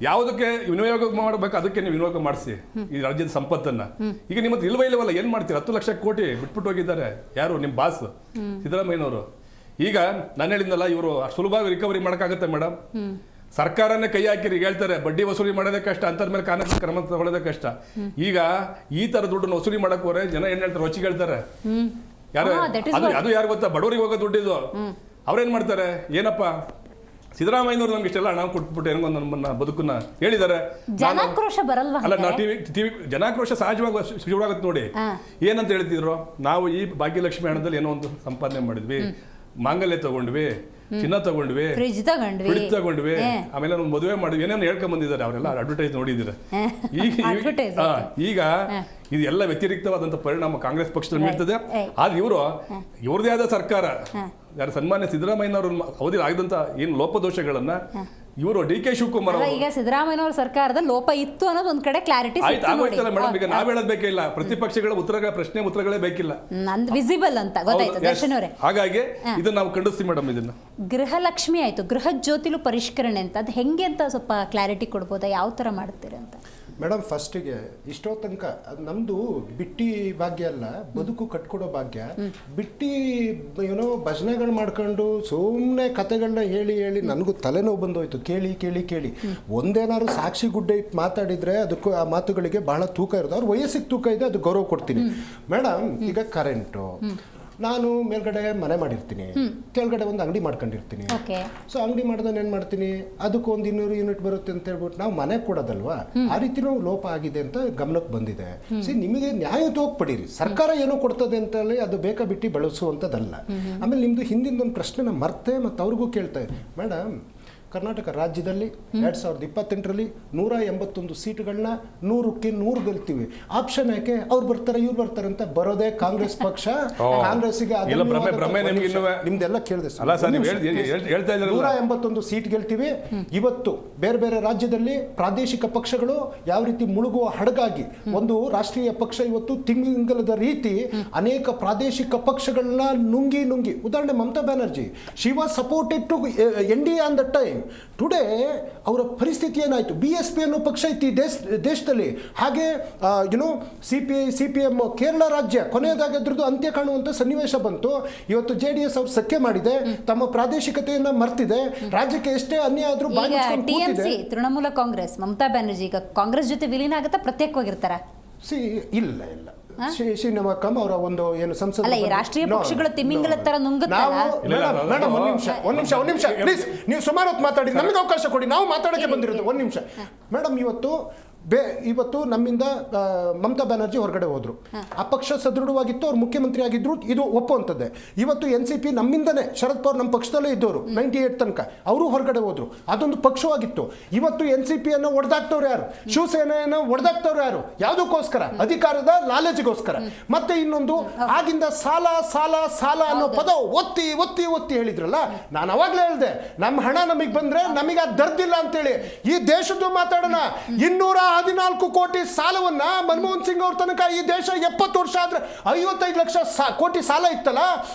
ಯಾವುದಕ್ಕೆ ವಿನಿಯೋಗ ಮಾಡಬೇಕು ಅದಕ್ಕೆ ನೀವು ವಿನಿಯೋಗ ಮಾಡಿಸಿ ಈ ರಾಜ್ಯದ ಸಂಪತ್ತನ್ನ. ಈಗ ನಿಮ್ಮ ಇಲ್ವಲ್ಲ, ಏನ್ ಮಾಡ್ತೀರಿ? 10 ಲಕ್ಷ ಕೋಟಿ ಬಿಟ್ಬಿಟ್ಟು ಹೋಗಿದ್ದಾರೆ ಯಾರು? ನಿಮ್ಮ ಬಾಸ್ ಸಿದ್ದರಾಮಯ್ಯನವರು. ಈಗ ನಾನು ಹೇಳಿದ್ನಲ್ಲ, ಇವರು ಸುಲಭವಾಗಿ ರಿಕವರಿ ಮಾಡೋಕ್ಕಾಗತ್ತೆ ಮೇಡಮ್? ಸರ್ಕಾರನೇ ಕೈ ಹಾಕಿರಿ ಹೇಳ್ತಾರೆ, ಬಡ್ಡಿ ವಸೂಲಿ ಮಾಡೋದೇ ಕಷ್ಟ, ಅಂತರ ಮೇಲೆ ಕಾನೂನು ಕ್ರಮ ತಗೊಳ್ಳೋದೇ ಕಷ್ಟ. ಈಗ ಈ ತರ ದುಡ್ಡನ್ನು ವಸೂಲಿ ಮಾಡಕ್ ಹೋದ್ರೆ ಜನ ಏನ್ ಹೇಳ್ತಾರೆ, ಹೊಚ್ಚಿಗೆ ಹೇಳ್ತಾರೆ. ಯಾರು ಅದು ಯಾರು ಗೊತ್ತಾ? ಬಡವರಿಗೆ ಹೋಗೋ ದುಡ್ಡಿದು. ಅವ್ರೇನ್ ಮಾಡ್ತಾರೆ, ಏನಪ್ಪ ಸಿದ್ದರಾಮಯ್ಯನವರು ನಮ್ಗೆ ಇಷ್ಟೆಲ್ಲ ಹಣ ಕೊಟ್ಬಿಟ್ಟು ಏನೋ ನಮ್ಮನ್ನ ಬದುಕನ್ನ ಹೇಳಿದ್ದಾರೆ. ಅಲ್ಲ, ನಾವು ಟಿವಿ ಜನಾಕ್ರೋಶ ಸಹಜವಾಗಿ ಶುರುವಾಗುತ್ತೆ ನೋಡಿ. ಏನಂತ ಹೇಳ್ತಿದ್ರು, ನಾವು ಈ ಭಾಗ್ಯಲಕ್ಷ್ಮಿ ಹಣದಲ್ಲಿ ಏನೋ ಒಂದು ಸಂಪಾದನೆ ಮಾಡಿದ್ವಿ, ಮಾಂಗಲ್ಯ ತಗೊಂಡ್ವಿ, ಚಿನ್ನ ತಗೊಂಡ್ವಿ, ಫ್ರಿಡ್ಜ್ ತಗೊಂಡ್ವಿ, ಆಮೇಲೆ ಒಂದು ಮದುವೆ ಮಾಡಿದ್ವಿ, ಏನೇನು ಹೇಳ್ಕೊಂಡ್ ಬಂದಿದ್ದಾರೆ ಅವರೆಲ್ಲ. ಅಡ್ವರ್ಟೈಸ್ ನೋಡಿದ್ದೀರ. ಈಗ ಇದೆಲ್ಲ ವ್ಯತಿರಿಕ್ತವಾದಂಥ ಪರಿಣಾಮ ಕಾಂಗ್ರೆಸ್ ಪಕ್ಷದಲ್ಲಿ ಬೀಳ್ತದೆ. ಆದ್ರೆ ಇವ್ರದೇ ಆದ ಸರ್ಕಾರ, ಯಾರು ಸನ್ಮಾನ್ಯ ಸಿದ್ದರಾಮಯ್ಯನವ್ರ ಅವಧಿ ಆಗಿದಂತ ಏನು ಲೋಪದೋಷಗಳನ್ನ ಇವರು DK ಶಿವಕುಮಾರ್ ಈಗ ಸಿದ್ದರಾಮಯ್ಯನವರ ಸರ್ಕಾರದ ಲೋಪ ಇತ್ತು ಅನ್ನೋದು ಒಂದ್ ಕಡೆ ಕ್ಲಾರಿಟಿ ಆಗೋಯ್ತಲ್ಲ ಮೇಡಮ್. ಈಗ ನಾವ್ ಹೇಳೋದ್ ಬೇಕಿಲ್ಲ, ಪ್ರತಿಪಕ್ಷಗಳ ಉತ್ತರಗಳೇ ಬೇಕಿಲ್ಲ, ವಿಸಿಬಲ್ ಅಂತ ಗೊತ್ತಾಯ್ತು ದರ್ಶನ್ ಅವರೇ. ಹಾಗಾಗಿ ಇದನ್ನ ನಾವು ಖಂಡಿಸ್ತೀವಿ ಮೇಡಮ್. ಇದನ್ನ ಗೃಹಲಕ್ಷ್ಮಿ ಆಯ್ತು, ಗೃಹ ಜ್ಯೋತಿಲು ಪರಿಷ್ಕರಣೆ ಅಂತ ಅದು ಹೆಂಗೆ ಅಂತ ಸ್ವಲ್ಪ ಕ್ಲಾರಿಟಿ ಕೊಡ್ಬೋದಾ? ಯಾವ ತರ ಮಾಡ್ತೀರಾ ಅಂತ ಮೇಡಮ್? ಫಸ್ಟಿಗೆ ಇಷ್ಟೋ ತನಕ ನಮ್ಮದು ಬಿಟ್ಟಿ ಭಾಗ್ಯ ಅಲ್ಲ, ಬದುಕು ಕಟ್ಕೊಡೋ ಭಾಗ್ಯ. ಬಿಟ್ಟಿ ಏನೋ ಭಜನೆಗಳು ಮಾಡ್ಕೊಂಡು ಸುಮ್ಮನೆ ಕತೆಗಳನ್ನ ಹೇಳಿ ನನಗೂ ತಲೆನೋವು ಬಂದೋಯ್ತು ಕೇಳಿ. ಒಂದೇನಾದ್ರು ಸಾಕ್ಷಿ ಗುಡ್ಡೆ ಇಟ್ಟು ಮಾತಾಡಿದರೆ ಅದಕ್ಕೂ ಆ ಮಾತುಗಳಿಗೆ ಬಹಳ ತೂಕ ಇರೋದು. ಅವ್ರ ವಯಸ್ಸಿಗೆ ತೂಕ ಇದೆ, ಅದು ಗೌರವ ಕೊಡ್ತೀನಿ ಮೇಡಮ್. ಈಗ ಕರೆಂಟು, ನಾನು ಮೇಲ್ಗಡೆ ಮನೆ ಮಾಡಿರ್ತೀನಿ, ಕೆಳಗಡೆ ಒಂದು ಅಂಗಡಿ ಮಾಡ್ಕೊಂಡಿರ್ತೀನಿ. ಸೊ ಅಂಗಡಿ ಮಾಡ್ದನ್ ಏನ್ ಮಾಡ್ತೀನಿ, ಅದಕ್ಕೆ ಒಂದು 200 ಯೂನಿಟ್ ಬರುತ್ತೆ ಅಂತ ಹೇಳ್ಬಿಟ್ಟು ನಾವು ಮನೆ ಕೊಡೋದಲ್ವಾ? ಆ ರೀತಿನೂ ಲೋಪ ಆಗಿದೆ ಅಂತ ಗಮನಕ್ಕೆ ಬಂದಿದೆ. ನಿಮಗೆ ನ್ಯಾಯಯುತವಾಗಿ ಪಡೀರಿ, ಸರ್ಕಾರ ಏನೋ ಕೊಡ್ತದೆ ಅಂತಲೇ ಅದು ಬೇಕಾ ಬಿಟ್ಟು ಬಳಸುವಂಥದ್ದಲ್ಲ. ಆಮೇಲೆ ನಿಮ್ದು ಹಿಂದಿನ ಒಂದು ಪ್ರಶ್ನೆ ನಾನು ಮರ್ತೆ ಮತ್ತು ಅವ್ರಿಗೂ ಕೇಳ್ತಾ ಇದ್ದೀನಿ ಮೇಡಮ್. ಕರ್ನಾಟಕ ರಾಜ್ಯದಲ್ಲಿ 2028ರಲ್ಲಿ 181 ಸೀಟುಗಳನ್ನ 100ಕ್ಕೆ 100 ಗೆಲ್ತೀವಿ. ಆಪ್ಷನ್ ಯಾಕೆ ಅವ್ರು ಬರ್ತಾರೆ ಇವ್ರು ಬರ್ತಾರೆ ಅಂತ ಬರೋದೇ ಕಾಂಗ್ರೆಸ್ ಪಕ್ಷ. ಕಾಂಗ್ರೆಸ್ಸಿಗೆ ನಿಮ್ದೆಲ್ಲ ಕೇಳಿದೆ 181 ಸೀಟ್ ಗೆಲ್ತೀವಿ. ಇವತ್ತು ಬೇರೆ ಬೇರೆ ರಾಜ್ಯದಲ್ಲಿ ಪ್ರಾದೇಶಿಕ ಪಕ್ಷಗಳು ಯಾವ ರೀತಿ ಮುಳುಗುವ ಹಡಗಾಗಿ ಒಂದು ರಾಷ್ಟ್ರೀಯ ಪಕ್ಷ ಇವತ್ತು ತಿಂಗಳದ ರೀತಿ ಅನೇಕ ಪ್ರಾದೇಶಿಕ ಪಕ್ಷಗಳನ್ನ ನುಂಗಿ ಉದಾಹರಣೆ Mamata Banerjee, she was supported to NDA on the time. Today ಅವರ ಪರಿಸ್ಥಿತಿ ಏನಾಯಿತು? BSP ಅನ್ನೋ ಪಕ್ಷ ಇತ್ತು ಈ ದೇಶದಲ್ಲಿ. ಹಾಗೆ CPM ಕೇರಳ ರಾಜ್ಯ ಕೊನೆಯದಾಗಿ ಅದ್ರದ್ದು ಅಂತ್ಯ ಕಾಣುವಂಥ ಸನ್ನಿವೇಶ ಬಂತು. ಇವತ್ತು JDS ಅವ್ರು ಸಖ್ಯ ಮಾಡಿದೆ, ತಮ್ಮ ಪ್ರಾದೇಶಿಕತೆಯನ್ನು ಮರ್ತಿದೆ. ರಾಜ್ಯಕ್ಕೆ ಎಷ್ಟೇ ಅನ್ಯಾಯ ಆದ್ರೂ TMC ತೃಣಮೂಲ ಕಾಂಗ್ರೆಸ್ ಮಮತಾ ಬ್ಯಾನರ್ಜಿ ಈಗ ಕಾಂಗ್ರೆಸ್ ಜೊತೆ ವಿಲೀನ ಆಗುತ್ತಾ ಪ್ರತ್ಯೇಕವಾಗಿರ್ತಾರ? ಇಲ್ಲ ಶ್ರೀನಿವಾಕಂ ಅವರ ಒಂದು ಏನು ಸಂಸದ ರಾಷ್ಟ್ರೀಯ ಪಕ್ಷಗಳು ತಿಮ್ಮಿಂಗಲ ತರ ನುಂಗುತ್ತಲ್ಲ. ಮೇಡಮ್ ಒಂದ್ ನಿಮಿಷ ಪ್ಲೀಸ್, ನೀವು ಸುಮಾರು ಹೊತ್ತು ಮಾತಾಡಿ, ನಮಗೆ ಅವಕಾಶ ಕೊಡಿ, ನಾವು ಮಾತಾಡಕ್ಕೆ ಬಂದಿರೋದು. ಒಂದ್ ನಿಮಿಷ ಮೇಡಮ್, ಇವತ್ತು ನಮ್ಮಿಂದ ಮಮತಾ ಬ್ಯಾನರ್ಜಿ ಹೊರಗಡೆ ಹೋದ್ರು. ಆ ಪಕ್ಷ ಸದೃಢವಾಗಿತ್ತು, ಅವ್ರು ಮುಖ್ಯಮಂತ್ರಿ ಆಗಿದ್ರು, ಇದು ಒಪ್ಪುವಂಥದ್ದೇ. ಇವತ್ತು NCP ನಮ್ಮಿಂದನೇ, ಶರದ್ ಪವಾರ್ ನಮ್ಮ ಪಕ್ಷದಲ್ಲೇ ಇದ್ದವರು 98 ತನಕ, ಅವರು ಹೊರಗಡೆ ಹೋದ್ರು. ಅದೊಂದು ಪಕ್ಷವಾಗಿತ್ತು. ಇವತ್ತು NCP ಅನ್ನು ಒಡೆದಾಕ್ತವ್ರು ಯಾರು? ಶಿವಸೇನೆಯನ್ನು ಒಡೆದಾಕ್ತವ್ರು ಯಾರು? ಯಾವುದಕ್ಕೋಸ್ಕರ? ಅಧಿಕಾರದ ಲಾಲಜಿಗೋಸ್ಕರ. ಮತ್ತೆ ಇನ್ನೊಂದು, ಆಗಿಂದ ಸಾಲ ಅನ್ನೋ ಪದ ಒತ್ತಿ ಹೇಳಿದ್ರಲ್ಲ, ನಾನು ಅವಾಗಲೇ ಹೇಳಿದೆ, ನಮ್ಮ ಹಣ ನಮಗೆ ಬಂದ್ರೆ ನಮಗೆ ಅದು ದರ್ದಿಲ್ಲ ಅಂತೇಳಿ. ಈ ದೇಶದ್ದು ಮಾತಾಡೋಣ. 214 ಕೋಟಿ ಸಾಲವನ್ನ ಮನಮೋಹನ್ ಸಿಂಗ್ ಅವ್ರ ತನಕ ಈ ದೇಶ 70 ವರ್ಷ ಆದ್ರೆ 55 ಲಕ್ಷ ಕೋಟಿ ಸಾಲ ಇತ್ತಲ್ಲ,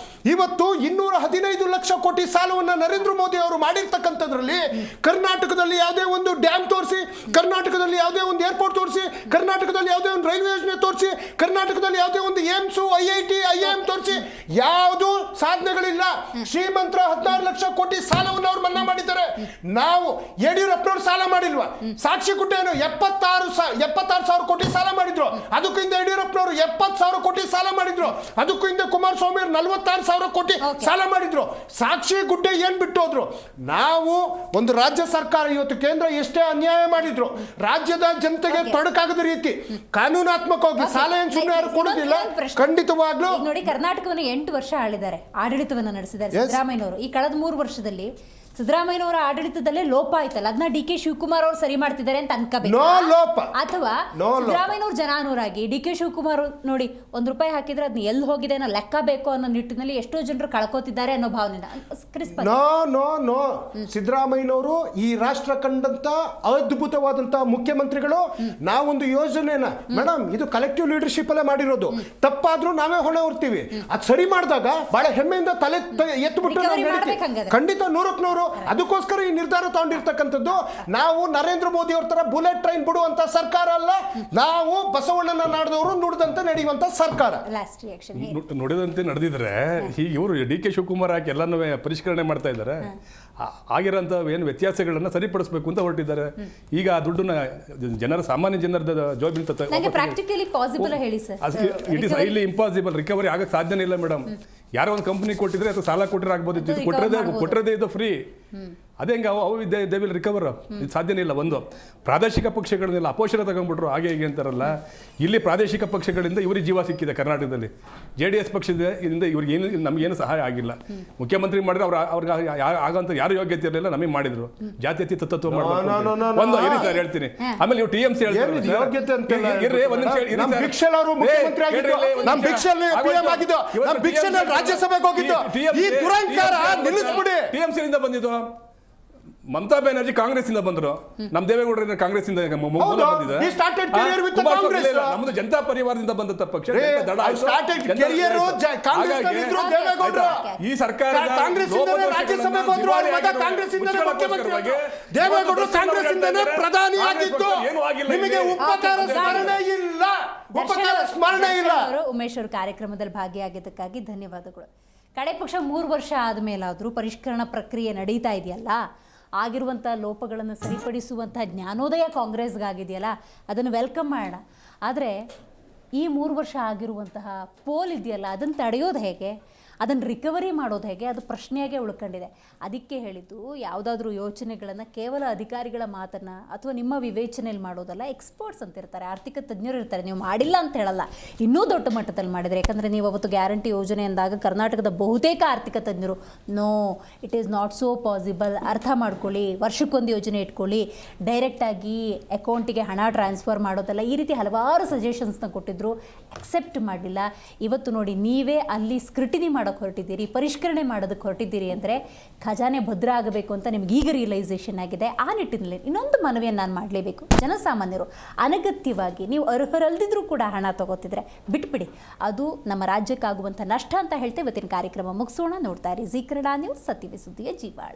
ಇವತ್ತು 215 ಲಕ್ಷ ಕೋಟಿ ಸಾಲವನ್ನ ನರೇಂದ್ರ ಮೋದಿ ಅವರು ಮಾಡಿರ್ತಕ್ಕಂಥದ್ರಲ್ಲಿ ಕರ್ನಾಟಕದಲ್ಲಿ ಯಾವುದೇ ಒಂದು ಡ್ಯಾಮ್ ತೋರಿಸಿ, ಕರ್ನಾಟಕದಲ್ಲಿ ಯಾವುದೇ ಒಂದು ಏರ್ಪೋರ್ಟ್ ತೋರಿಸಿ, ಕರ್ನಾಟಕದಲ್ಲಿ ಯಾವುದೇ ಒಂದು ರೈಲ್ವೆ ಯೋಜನೆ ತೋರಿಸಿ, ಕರ್ನಾಟಕದಲ್ಲಿ ಯಾವುದೇ ಒಂದು ಏಮ್ಸು IIT IIM ತೋರಿಸಿ, ಯಾವುದು ಸಾಧನೆಗಳಿಲ್ಲ. ಶ್ರೀಮಂತರ 16 ಲಕ್ಷ ಕೋಟಿ ಸಾಲವನ್ನು ಅವ್ರು ಮನ್ನಾ ಮಾಡಿದ್ದಾರೆ. ನಾವು ಯಡಿಯೂರಪ್ಪನವ್ರು ಸಾಲ ಮಾಡಿಲ್ವಾ? ಸಾಕ್ಷಿ ಗುಡ್ಡೇನು 76 ಸಾವಿರ ಕೋಟಿ ಸಾಲ ಮಾಡಿದ್ರು. ಅದಕ್ಕೂ ಹಿಂದೆ ಯಡಿಯೂರಪ್ಪನವರು 70 ಸಾವಿರ ಕೋಟಿ ಸಾಲ ಮಾಡಿದ್ರು. ಅದಕ್ಕೂ ಹಿಂದೆ ಕುಮಾರಸ್ವಾಮಿ ಅವರು 46 ಸಾವಿರ ಕೋಟಿ ಸಾಲ ಮಾಡಿದ್ರು. ಸಾಕ್ಷಿ ಗುಡ್ಡೆ ಏನ್ ಬಿಟ್ಟು ಹೋದ್ರು? ನಾವು ಒಂದು ರಾಜ್ಯ ಸರ್ಕಾರ, ಇವತ್ತು ಕೇಂದ್ರ ಎಷ್ಟೇ ಅನ್ಯಾಯ ಮಾಡಿದ್ರು, ರಾಜ್ಯದ ಜನತೆಗೆ ತೊಡಕಾಗದ ರೀತಿ ಕಾನೂನಾತ್ಮಕವಾಗಿ ಸಾಲ ಏನು ಸುಮ್ಮನೆ ಯಾರು ಕೊಡೋದಿಲ್ಲ. ಖಂಡಿತವಾಗ್ಲೂ ನೋಡಿ, ಕರ್ನಾಟಕವನ್ನು 8 ವರ್ಷ ಆಳಿದ್ದಾರೆ, ಆಡಳಿತವನ್ನು ನಡೆಸಿದ್ದಾರೆ ಸಿದ್ದರಾಮಯ್ಯನವರು. ಈ ಕಳೆದ 3 ವರ್ಷದಲ್ಲಿ ಸಿದ್ದರಾಮಯ್ಯನವರ ಆಡಳಿತದಲ್ಲೇ ಲೋಪ ಆಯ್ತಲ್ಲ, ಅದನ್ನ DK ಶಿವಕುಮಾರ್ ಅವರು ಸರಿ ಮಾಡ್ತಿದ್ದಾರೆ ಅಂತ ಅನ್ಕೋಬೇಕು. ಅಥವಾ ಸಿದ್ದರಾಮಯ್ಯನವ್ರು ಜನಾನುರಾಗಿ DK ಶಿವಕುಮಾರ್ ನೋಡಿ ₹1 ಹಾಕಿದ್ರೆ ಅದನ್ನ ಎಲ್ಲಿ ಹೋಗಿದೆ ಅನ್ನೋ ಲೆಕ್ಕ ಬೇಕು ಅನ್ನೋ ನಿಟ್ಟಿನಲ್ಲಿ ಎಷ್ಟೋ ಜನರು ಕಳ್ಕೋತಿದ್ದಾರೆ ಅನ್ನೋ ಭಾವನೆ. ನೋ ಸಿದ್ದರಾಮಯ್ಯನವರು ಈ ರಾಷ್ಟ್ರ ಕಂಡಂತ ಅದ್ಭುತವಾದಂತ ಮುಖ್ಯಮಂತ್ರಿಗಳು. ನಾವೊಂದು ಯೋಜನೆನ ಮೇಡಮ್, ಇದು ಕಲೆಕ್ಟಿವ್ ಲೀಡರ್ಶಿಪ್ ಅಲ್ಲೇ ಮಾಡಿರೋದು. ತಪ್ಪಾದ್ರೂ ನಾವೇ ಹೊಣೆ ಹೊರ್ತೀವಿ. ಅದು ಸರಿ ಮಾಡಿದಾಗ ಬಹಳ ಹೆಮ್ಮೆಯಿಂದ ತಲೆ ಎತ್ತುಬಿಟ್ಟು ಖಂಡಿತ 100ಕ್ಕೆ 100. ಅದಕ್ಕೋಸ್ಕರ ಈ ನಿರ್ಧಾರ ತಗೊಂಡಿರ್ತಕ್ಕಂಥದ್ದು. ನಾವು ನರೇಂದ್ರ ಮೋದಿ ಅವ್ರ ತರ ಬುಲೆಟ್ ಟ್ರೈನ್ ಬಿಡುವಂತ ಸರ್ಕಾರ ಅಲ್ಲ. ನಾವು ಬಸವಣ್ಣನ ನಾಡದವರು ನುಡಿದಂತೆ ನಡೆಯುವಂತ ಸರ್ಕಾರ. ನುಡಿದಂತೆ ನಡೆದಿದ್ರೆ ಈಗ ಇವರು DK ಶಿವಕುಮಾರ್ ಹಾಕಿ ಎಲ್ಲಾನು ಪರಿಷ್ಕರಣೆ ಮಾಡ್ತಾ ಇದ್ದಾರೆ. ಆಗಿರೋಂಥ ಏನು ವ್ಯತ್ಯಾಸಗಳನ್ನ ಸರಿಪಡಿಸಬೇಕು ಅಂತ ಹೊರಟಿದ್ದಾರೆ. ಈಗ ಆ ದುಡ್ಡನ್ನ ಸಾಮಾನ್ಯ ಜನರ ಜವಾಬ್ದಾರಿ it is highly impossible. Recovery ಆಗಕ್ಕೆ ಸಾಧ್ಯನೇ ಇಲ್ಲ ಮೇಡಮ್. ಯಾರೋ ಒಂದು ಕಂಪನಿ ಕೊಟ್ಟಿದ್ರೆ ಅಥವಾ ಸಾಲ ಕೊಟ್ಟರೆ ಆಗ್ಬೋದು, ಕೊಟ್ಟರದೇ ಇದು ಫ್ರೀ. ಅದೇ ಹೆಂಗೆ ಅವು ದೇ ವಿಲ್ ರಿಕವರ್, ಇದು ಸಾಧ್ಯನೇ ಇಲ್ಲ. ಒಂದು ಪ್ರಾದೇಶಿಕ ಪಕ್ಷಗಳನ್ನೆಲ್ಲ ಅಪೋಷಣ ತಗೊಂಡ್ಬಿಟ್ರು, ಹಾಗೆ ಹೀಗೆ ಅಂತಾರಲ್ಲ. ಇಲ್ಲಿ ಪ್ರಾದೇಶಿಕ ಪಕ್ಷಗಳಿಂದ ಇವ್ರಿಗೆ ಜೀವ ಸಿಕ್ಕಿದೆ. ಕರ್ನಾಟಕದಲ್ಲಿ JDS ಪಕ್ಷದಿಂದ ಇವ್ರಿಗೆ ನಮಗೇನು ಸಹಾಯ ಆಗಿಲ್ಲ. ಮುಖ್ಯಮಂತ್ರಿ ಮಾಡಿದ್ರೆ ಅವ್ರಿಗೆ ಆಗಂತ ಯಾರು ಯೋಗ್ಯತೆ ಇರಲಿಲ್ಲ, ನಮಗೆ ಮಾಡಿದ್ರು. ಜಾತ್ಯತೀತ ತತ್ವ ಮಾಡಬೇಕು ಒಂದು ಇರಿ ಸರ್ ಹೇಳ್ತೀನಿ. ಆಮೇಲೆ ನೀವು TMC TMC ಬಂದಿದ್ದು. ಮಮತಾ ಬ್ಯಾನರ್ಜಿ ಕಾಂಗ್ರೆಸ್ ಇಂದ ಬಂದ್ರು, ನಮ್ ದೇವೇಗೌಡರ ಕಾಂಗ್ರೆಸ್ ಇಂದ ನಮ್ದು ಜನತಾ ಪರಿವಾರದಿಂದ ಬಂದ ಪಕ್ಷ. ಈ ಸರ್ಕಾರ ಉಮೇಶ್ ಅವರು ಕಾರ್ಯಕ್ರಮದಲ್ಲಿ ಭಾಗಿಯಾಗಿದ್ದಕ್ಕಾಗಿ ಧನ್ಯವಾದಗಳು. ಕಡೆ ಪಕ್ಷ 3 ವರ್ಷ ಆದಮೇಲಾದರೂ ಪರಿಷ್ಕರಣಾ ಪ್ರಕ್ರಿಯೆ ನಡೀತಾ ಇದೆಯಲ್ಲ, ಆಗಿರುವಂಥ ಲೋಪಗಳನ್ನು ಸರಿಪಡಿಸುವಂಥ ಜ್ಞಾನೋದಯ ಕಾಂಗ್ರೆಸ್ಗಾಗಿದೆಯಲ್ಲ, ಅದನ್ನು ವೆಲ್ಕಮ್ ಮಾಡೋಣ. ಆದರೆ ಈ 3 ವರ್ಷ ಆಗಿರುವಂತಹ ಪೋಲ್ ಇದೆಯಲ್ಲ, ಅದನ್ನು ತಡೆಯೋದು ಹೇಗೆ? ಅದನ್ನು ರಿಕವರಿ ಮಾಡೋದು ಹೇಗೆ, ಅದು ಪ್ರಶ್ನೆಯಾಗೆ ಉಳ್ಕೊಂಡಿದೆ. ಅದಕ್ಕೆ ಹೇಳಿದ್ದು ಯಾವುದಾದ್ರೂ ಯೋಚನೆಗಳನ್ನು ಕೇವಲ ಅಧಿಕಾರಿಗಳ ಮಾತನ್ನು ಅಥವಾ ನಿಮ್ಮ ವಿವೇಚನೆಯಲ್ಲಿ ಮಾಡೋದಲ್ಲ, ಎಕ್ಸ್ಪರ್ಟ್ಸ್ ಅಂತ ಇರ್ತಾರೆ, ಆರ್ಥಿಕ ತಜ್ಞರು ಇರ್ತಾರೆ. ನೀವು ಮಾಡಿಲ್ಲ ಅಂತ ಹೇಳಲ್ಲ, ಇನ್ನೂ ದೊಡ್ಡ ಮಟ್ಟದಲ್ಲಿ ಮಾಡಿದರೆ. ಯಾಕಂದರೆ ನೀವು ಅವತ್ತು ಗ್ಯಾರಂಟಿ ಯೋಜನೆ ಅಂದಾಗ ಕರ್ನಾಟಕದ ಬಹುತೇಕ ಆರ್ಥಿಕ ತಜ್ಞರು know it is not so possible, ಅರ್ಥ ಮಾಡ್ಕೊಳ್ಳಿ, ವರ್ಷಕ್ಕೊಂದು ಯೋಜನೆ ಇಟ್ಕೊಳ್ಳಿ, ಡೈರೆಕ್ಟಾಗಿ ಅಕೌಂಟಿಗೆ ಹಣ ಟ್ರಾನ್ಸ್ಫರ್ ಮಾಡೋದಲ್ಲ, ಈ ರೀತಿ ಹಲವಾರು ಸಜೆಷನ್ಸ್ನ ಕೊಟ್ಟಿದ್ರು. ಅಕ್ಸೆಪ್ಟ್ ಮಾಡಲಿಲ್ಲ. ಇವತ್ತು ನೋಡಿ, ನೀವೇ ಅಲ್ಲಿ ಸ್ಕ್ರಿಟಿನಿ ಮಾಡೋಕ್ಕೆ ಹೊರಟಿದ್ದೀರಿ, ಪರಿಷ್ಕರಣೆ ಮಾಡೋದಕ್ಕೆ ಹೊರಟಿದ್ದೀರಿ ಅಂದರೆ ಖಜಾನೆ ಭದ್ರ ಆಗಬೇಕು ಅಂತ ನಿಮ್ಗೆ ಈಗ ರಿಯಲೈಸೇಷನ್ ಆಗಿದೆ. ಆ ನಿಟ್ಟಿನಲ್ಲಿ ಇನ್ನೊಂದು ಮನವಿಯನ್ನು ನಾನು ಮಾಡಲೇಬೇಕು. ಜನಸಾಮಾನ್ಯರು ಅನಗತ್ಯವಾಗಿ ನೀವು ಅರ್ಹರಲ್ದಿದ್ರೂ ಕೂಡ ಹಣ ತಗೋತಿದ್ರೆ ಬಿಟ್ಬಿಡಿ, ಅದು ನಮ್ಮ ರಾಜ್ಯಕ್ಕಾಗುವಂಥ ನಷ್ಟ ಅಂತ ಹೇಳ್ತೇವೆ. ಇವತ್ತಿನ ಕಾರ್ಯಕ್ರಮ ಮುಗಿಸೋಣ. ನೋಡ್ತಾ ಇರಿ ಜೀ ಕನ್ನಡ ನ್ಯೂಸ್, ಸತ್ಯವೇ ಸುದ್ದಿಯ ಜೀವಾಳ.